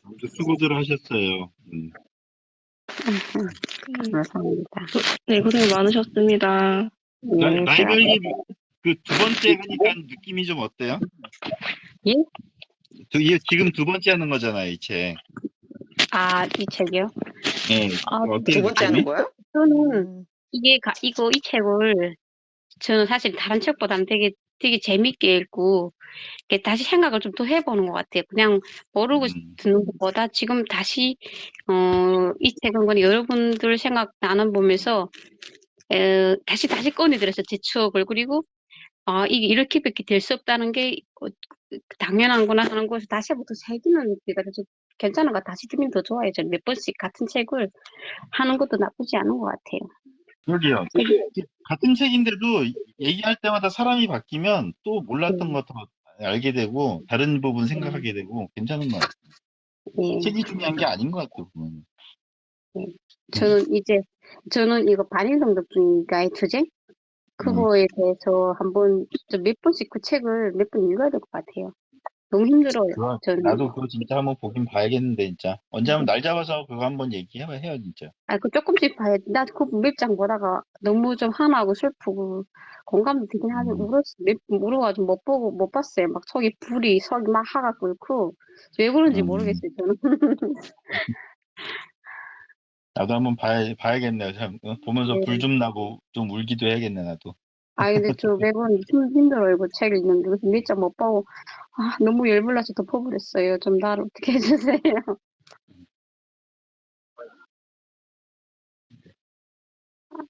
Speaker 2: 모두 수고들 하셨어요.
Speaker 5: 감사합니다.
Speaker 4: 네, 고생 많으셨습니다.
Speaker 5: 네,
Speaker 2: 라이벌님 그 두 번째 하니까 느낌이 좀 어때요?
Speaker 5: 예?
Speaker 2: 이게 지금 두 번째 하는 거잖아요, 이 책.
Speaker 5: 이 책이요?
Speaker 2: 네. 어때요,
Speaker 1: 두 번째 하는
Speaker 2: 느낌이?
Speaker 1: 거야?
Speaker 5: 저는 이 책을 저는 사실 다른 책보다는 되게 재밌게 읽고 이렇게 다시 생각을 좀 더 해보는 것 같아요. 그냥 모르고 듣는 것보다 지금 다시 이 책은 그냥 여러분들 생각 나눠보면서 다시 꺼내들어서 제 추억을 그리고 이게 이렇게밖에 될 수 없다는 게 당연한구나 하는 것을 다시 한번 더 새기는 게가 좀 괜찮은 것 같아요. 다시 들으면 더 좋아요. 저는 몇 번씩 같은 책을 하는 것도 나쁘지 않은 것 같아요.
Speaker 2: 그러게요. 같은 책인데도 얘기할 때마다 사람이 바뀌면 또 몰랐던 것도 알게 되고 다른 부분 생각하게 되고 괜찮은 것 같아요.
Speaker 5: 네.
Speaker 2: 책이 중요한 게 아닌 것 같아요, 보면.
Speaker 5: 저는 이거 반인성적주의가의 투쟁? 그거에 대해서 한번 몇 번씩 그 책을 몇 번 읽어야 될 것 같아요. 너무 힘들어요. 저는.
Speaker 2: 나도 그거 진짜 한번 보긴 봐야겠는데, 진짜. 언제 한번 날 잡아서 그거 한번 얘기해요, 진짜.
Speaker 5: 그 조금씩 봐야 돼. 나 그 몇 장 보다가 너무 좀 화나고 슬프고 공감도 되긴 하지. 울어가지고 못 봤어요. 막 속이 막 하가 끓고. 왜 그런지 모르겠어요, 저는.
Speaker 2: 나도 한번 봐야겠네요. 참, 보면서
Speaker 5: 네.
Speaker 2: 불 좀 나고 좀 울기도 해야겠네, 나도.
Speaker 5: 근데 저 매번 힘들어요. 그 책 읽는데. 그래서 몇 장 못 보고, 너무 열불나서 덮어버렸어요. 좀 나를 어떻게 해주세요.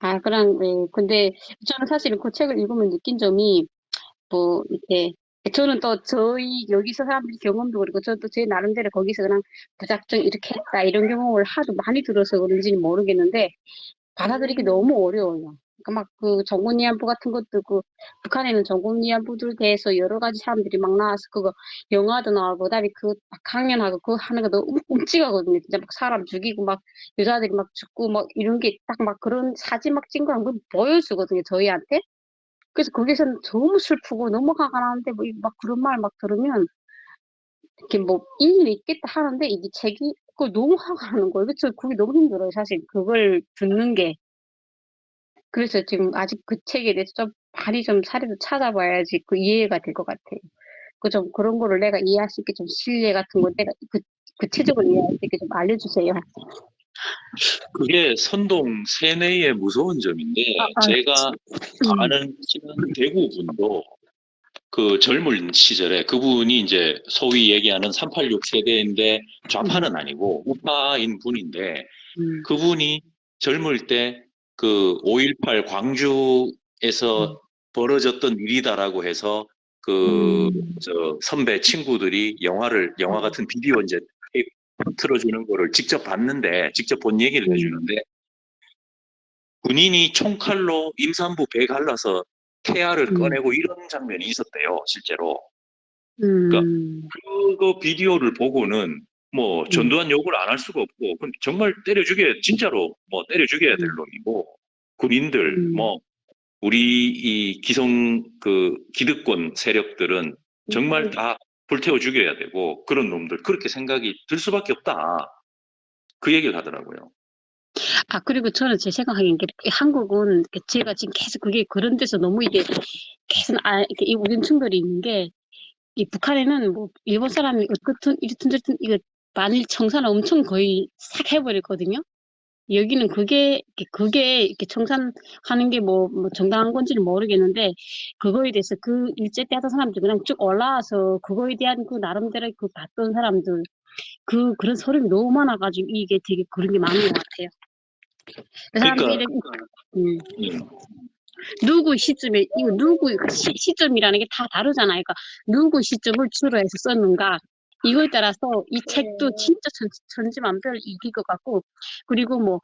Speaker 5: 네. 근데 저는 사실은 그 책을 읽으면 느낀 점이, 이렇게, 저는 또 여기서 사람들이 경험도 그렇고, 저도 제 나름대로 거기서 그냥 무작정 이렇게 했다, 이런 경험을 하도 많이 들어서 그런지는 모르겠는데, 받아들이기 너무 어려워요. 그러니까 막 정군위안부 같은 것도 북한에는 정군위안부들 대해서 여러 가지 사람들이 막 나와서 그거 영화도 나오고 그다음에 막 강연하고 그거 하는 거 너무 끔찍하거든요. 진짜 막 사람 죽이고 막 여자들이 막 죽고 막 이런 게 딱 막 그런 사진 막 찍은 거 보여주거든요. 저희한테. 그래서 거기서는 너무 슬프고 너무 화가 나는데 막 그런 말 막 들으면 이렇게 일리 있겠다 하는데 이게 책이 그걸 너무 화가 나는 거예요. 그래서 그게 너무 힘들어요. 사실 그걸 듣는 게. 그래서 지금 아직 그 책에 대해서 좀 많이 좀 사례도 찾아봐야지 이해가 될 것 같아요. 좀 그런 거를 내가 이해할 수 있게 좀 신뢰 같은 거 내가 구체적으로 이해할 수 있게 좀 알려주세요.
Speaker 3: 그게 선동 세뇌의 무서운 점인데 제가 아는 친한 대구 분도 그 젊은 시절에 그분이 이제 소위 얘기하는 386 세대인데 좌파는 아니고 우파인 분인데 그분이 젊을 때 그 5.18 광주에서 벌어졌던 일이다라고 해서 선배 친구들이 영화 같은 비디오 이제 테이프 틀어주는 거를 직접 봤는데 직접 본 얘기를 해주는데 군인이 총칼로 임산부 배 갈라서 태아를 꺼내고 이런 장면이 있었대요, 실제로. 그러니까 그거 비디오를 보고는 전두환 욕을 안 할 수가 없고, 그건 정말 진짜로 때려 죽여야 될 놈이고, 군인들, 우리 이 기득권 세력들은 정말 다 불태워 죽여야 되고, 그런 놈들, 그렇게 생각이 들 수밖에 없다. 그 얘기를 하더라고요.
Speaker 5: 그리고 저는 제 생각하기엔 한국은 제가 지금 계속 그게 그런 데서 너무 이게 계속 이렇게 의견 충돌이 있는 게 이 북한에는 일본 사람이 이렇든 이거 만일 청산을 엄청 거의 싹 해버렸거든요.
Speaker 7: 여기는 그게 이렇게 청산하는 게 뭐 정당한 건지는 모르겠는데, 그거에 대해서 그 일제 때 하던 사람들 그냥 쭉 올라와서 그거에 대한 그 나름대로 그 봤던 사람들, 그런 소름이 너무 많아가지고 이게 되게 그런 게 많은 것 같아요. 그 사람들이
Speaker 3: 그러니까 음,
Speaker 7: 누구 시점에, 이거 누구 시점이라는 게 다 다르잖아요. 그러니까 누구 시점을 주로 해서 썼는가. 이거에 따라서 이 책도 진짜 천지만별 이길 것 같고, 그리고 뭐,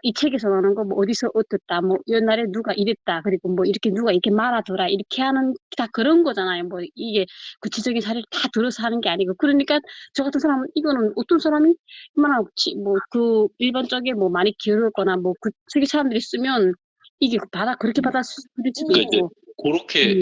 Speaker 7: 이 책에서 나오는 거 뭐 어디서 어떻다, 뭐 옛날에 누가 이랬다, 그리고 뭐 이렇게 누가 이렇게 말하더라, 이렇게 하는, 다 그런 거잖아요. 뭐 이게 구체적인 사례를 다 들어서 하는 게 아니고. 그러니까 저 같은 사람은 이거는 어떤 사람이 얼마나 그 일반적인 뭐 많이 기울었거나 뭐 그 책의 사람들이 쓰면 이게 그렇게 받아들일지도
Speaker 3: 그러니까 이제
Speaker 7: 있고.
Speaker 3: 그렇게
Speaker 7: 음,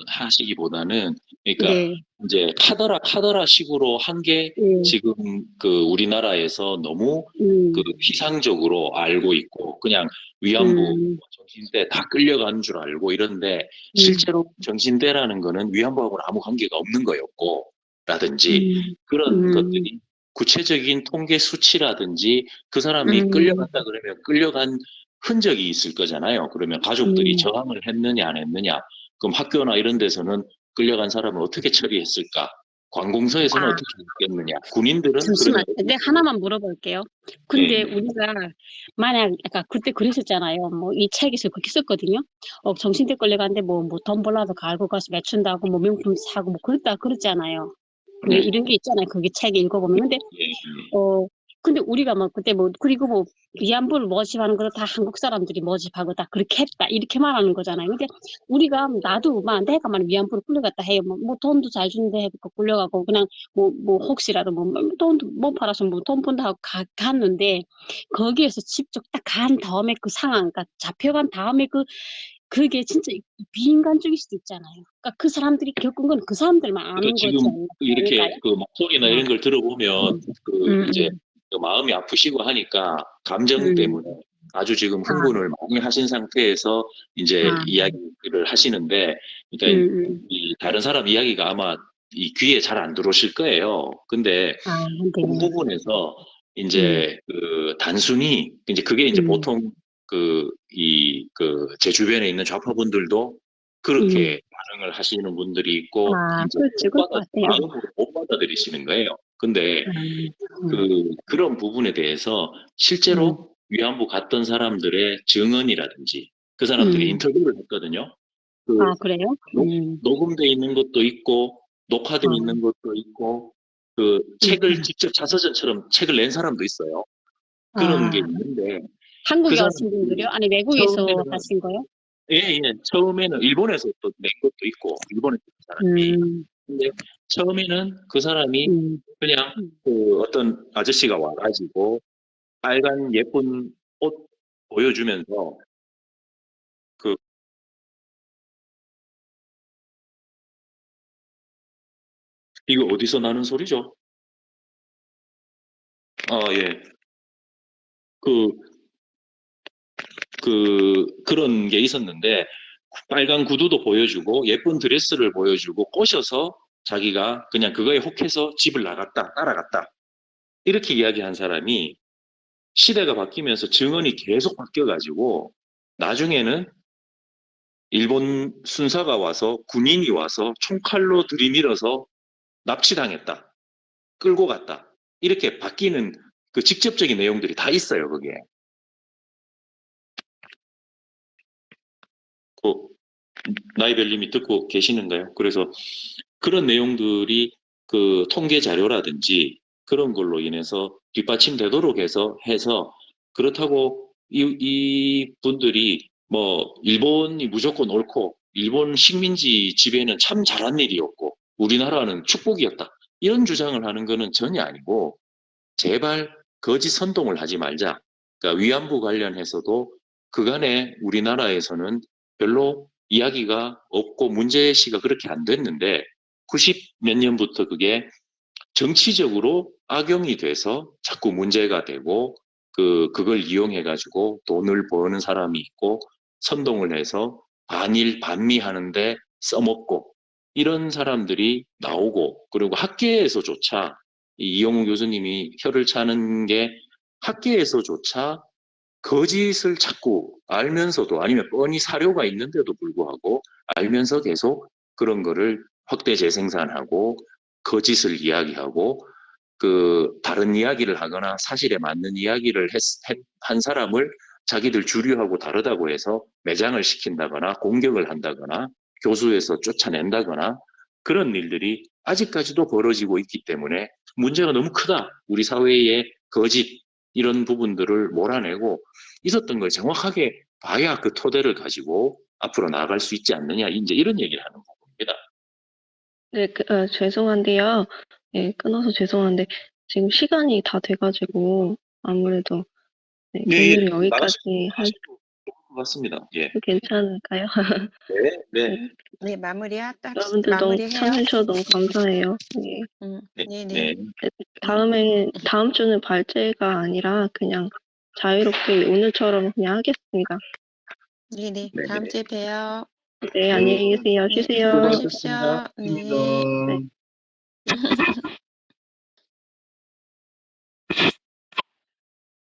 Speaker 3: 하시기보다는, 그러니까
Speaker 7: 네,
Speaker 3: 이제 카더라 식으로 한 게
Speaker 7: 네,
Speaker 3: 지금 그 우리나라에서 너무 그
Speaker 7: 음,
Speaker 3: 피상적으로 알고 있고, 그냥 위안부
Speaker 7: 음,
Speaker 3: 정신대 다 끌려간 줄 알고 이런데,
Speaker 7: 음,
Speaker 3: 실제로 정신대라는 거는 위안부하고는 아무 관계가 없는 거였고, 라든지
Speaker 7: 음,
Speaker 3: 그런
Speaker 7: 음,
Speaker 3: 것들이 구체적인 통계 수치라든지, 그 사람이
Speaker 7: 음,
Speaker 3: 끌려갔다 그러면 끌려간 흔적이 있을 거잖아요. 그러면 가족들이
Speaker 7: 음.
Speaker 3: 저항을 했느냐 안 했느냐. 그럼 학교나 이런 데서는 끌려간 사람을 어떻게 처리했을까? 관공서에서는
Speaker 7: 아,
Speaker 3: 어떻게 했겠느냐. 군인들은
Speaker 7: 잠시만.
Speaker 3: 그러면 어떻게
Speaker 7: 내가 하나만 물어볼게요.
Speaker 3: 예,
Speaker 7: 근데 우리가 만약 아까 그때 그랬었잖아요. 뭐 이 책에서 그렇게 썼거든요. 정신대 끌려갔는데 뭐 돈 벌라도 갈고 가서 매춘다고 뭐 명품 사고 뭐 그랬잖아요.
Speaker 3: 예,
Speaker 7: 그게 이런 게 있잖아요. 그게 책에 읽어보면. 근데
Speaker 3: 예, 예.
Speaker 7: 어, 근데 우리가 뭐 그때 뭐 그리고 뭐 위안부를 모집하는 걸 다 한국 사람들이 모집하고 다 그렇게 했다 이렇게 말하는 거잖아요. 근데 우리가 나도 막 내가 만 위안부를 끌려갔다 해요. 뭐 돈도 잘 주는데 해고 끌려가고 그냥 뭐 혹시라도 뭐 돈도 못 팔아서 뭐 돈 번다 하고 갔는데 거기에서 직접 딱 간 다음에 그 상황, 그러니까 잡혀간 다음에 그게 진짜 비인간적일 수도 있잖아요. 그러니까 그 사람들이 겪은 건 그 사람들만
Speaker 3: 그러니까
Speaker 7: 아는 거지
Speaker 3: 지금
Speaker 7: 아닐까요?
Speaker 3: 이렇게 그 목소리나
Speaker 7: 어,
Speaker 3: 이런 걸 들어보면
Speaker 7: 음,
Speaker 3: 그 이제
Speaker 7: 음,
Speaker 3: 그 마음이 아프시고 하니까 감정
Speaker 7: 음,
Speaker 3: 때문에 아주 지금
Speaker 7: 아,
Speaker 3: 흥분을 많이 하신 상태에서 이제
Speaker 7: 아,
Speaker 3: 이야기를 하시는데,
Speaker 7: 음,
Speaker 3: 그러니까
Speaker 7: 음,
Speaker 3: 이 다른 사람 이야기가 아마 이 귀에 잘 안 들어오실 거예요. 근데
Speaker 7: 아, 네,
Speaker 3: 그 부분에서
Speaker 7: 음,
Speaker 3: 이제 그 단순히 이제 그게 이제
Speaker 7: 음,
Speaker 3: 보통 제 주변에 있는 좌파분들도
Speaker 7: 음,
Speaker 3: 그렇게 반응을 하시는 분들이 있고,
Speaker 7: 아,
Speaker 3: 이제
Speaker 7: 그렇죠. 그럴 것 같아요.
Speaker 3: 마음으로 못 받아들이시는 거예요. 근데
Speaker 7: 음,
Speaker 3: 그런 부분에 대해서
Speaker 7: 음,
Speaker 3: 실제로 위안부 갔던 사람들의 증언이라든지 그 사람들이
Speaker 7: 음,
Speaker 3: 인터뷰를 했거든요. 그
Speaker 7: 아, 그래요?
Speaker 3: 녹음돼 있는 것도 있고 녹화돼
Speaker 7: 아,
Speaker 3: 있는 것도 있고, 그 책을 직접 자서전처럼 책을 낸 사람도 있어요. 그런 게
Speaker 7: 아,
Speaker 3: 있는데, 그
Speaker 7: 한국에 오신 분들요?
Speaker 3: 사람들이
Speaker 7: 아니, 외국에서
Speaker 3: 처음에는
Speaker 7: 하신 거요?
Speaker 3: 예, 예, 처음에는 일본에서 또 낸 것도 있고, 일본에서 낸 사람이.
Speaker 7: 음,
Speaker 3: 근데 처음에는 그 사람이
Speaker 7: 음,
Speaker 3: 그냥
Speaker 7: 음.
Speaker 3: 그 어떤 아저씨가 와가지고 빨간 예쁜 옷 보여주면서, 그 이거 어디서 나는 소리죠? 예. 그 그런 게 있었는데, 빨간 구두도 보여주고 예쁜 드레스를 보여주고 꼬셔서 자기가 그냥 그거에 혹해서 집을 나갔다, 따라갔다. 이렇게 이야기한 사람이 시대가 바뀌면서 증언이 계속 바뀌어가지고, 나중에는 일본 순사가 와서, 군인이 와서 총칼로 들이밀어서 납치당했다, 끌고 갔다, 이렇게 바뀌는 그 직접적인 내용들이 다 있어요, 거기에. 그 나이별님이 듣고 계시는가요? 그래서 그런 내용들이 그 통계 자료라든지 그런 걸로 인해서 뒷받침되도록 해서 그렇다고 이 분들이 뭐 일본이 무조건 옳고 일본 식민지 지배는 참 잘한 일이었고 우리나라는 축복이었다, 이런 주장을 하는 거는 전혀 아니고, 제발 거짓 선동을 하지 말자. 그러니까 위안부 관련해서도 그간에 우리나라에서는 별로 이야기가 없고 문제시가 그렇게 안 됐는데, 90 몇 년부터 그게 정치적으로 악용이 돼서 자꾸 문제가 되고, 그걸 이용해 가지고 돈을 버는 사람이 있고 선동을 해서 반일 반미 하는데 써먹고, 이런 사람들이 나오고, 그리고 학계에서조차 이 이영우 교수님이 혀를 차는 게, 학계에서조차 거짓을 자꾸 알면서도 아니면 뻔히 사료가 있는데도 불구하고 알면서 계속 그런 거를 확대 재생산하고 거짓을 이야기하고 그 다른 이야기를 하거나 사실에 맞는 이야기를 한 사람을 자기들 주류하고 다르다고 해서 매장을 시킨다거나 공격을 한다거나 교수에서 쫓아낸다거나 그런 일들이 아직까지도 벌어지고 있기 때문에 문제가 너무 크다. 우리 사회의 거짓 이런 부분들을 몰아내고 있었던 걸 정확하게 봐야 그 토대를 가지고 앞으로 나아갈 수 있지 않느냐 이제 이런 얘기를 하는 부분입니다.
Speaker 4: 네, 죄송한데요. 네, 끊어서 죄송한데 지금 시간이 다 돼가지고 아무래도 네,
Speaker 3: 예,
Speaker 4: 오늘 여기까지
Speaker 3: 하셔도 좋을 것 같습니다. 예,
Speaker 4: 해도 괜찮을까요?
Speaker 3: 네, 네,
Speaker 4: 네,
Speaker 1: 네,
Speaker 4: 여러분들 너무
Speaker 1: 마무리해요.
Speaker 4: 참여해주셔서 너무 감사해요. 네.
Speaker 3: 네,
Speaker 1: 네네.
Speaker 3: 네.
Speaker 4: 다음 주는 발제가 아니라 그냥 자유롭게 오늘처럼 그냥 하겠습니다.
Speaker 1: 네네.
Speaker 3: 네,
Speaker 1: 다음
Speaker 3: 네.
Speaker 1: 주에 봬요.
Speaker 4: 네, 안녕히 계세요.
Speaker 1: 네,
Speaker 4: 쉬세요.
Speaker 1: 수고하십시오. 네.
Speaker 2: 안녕.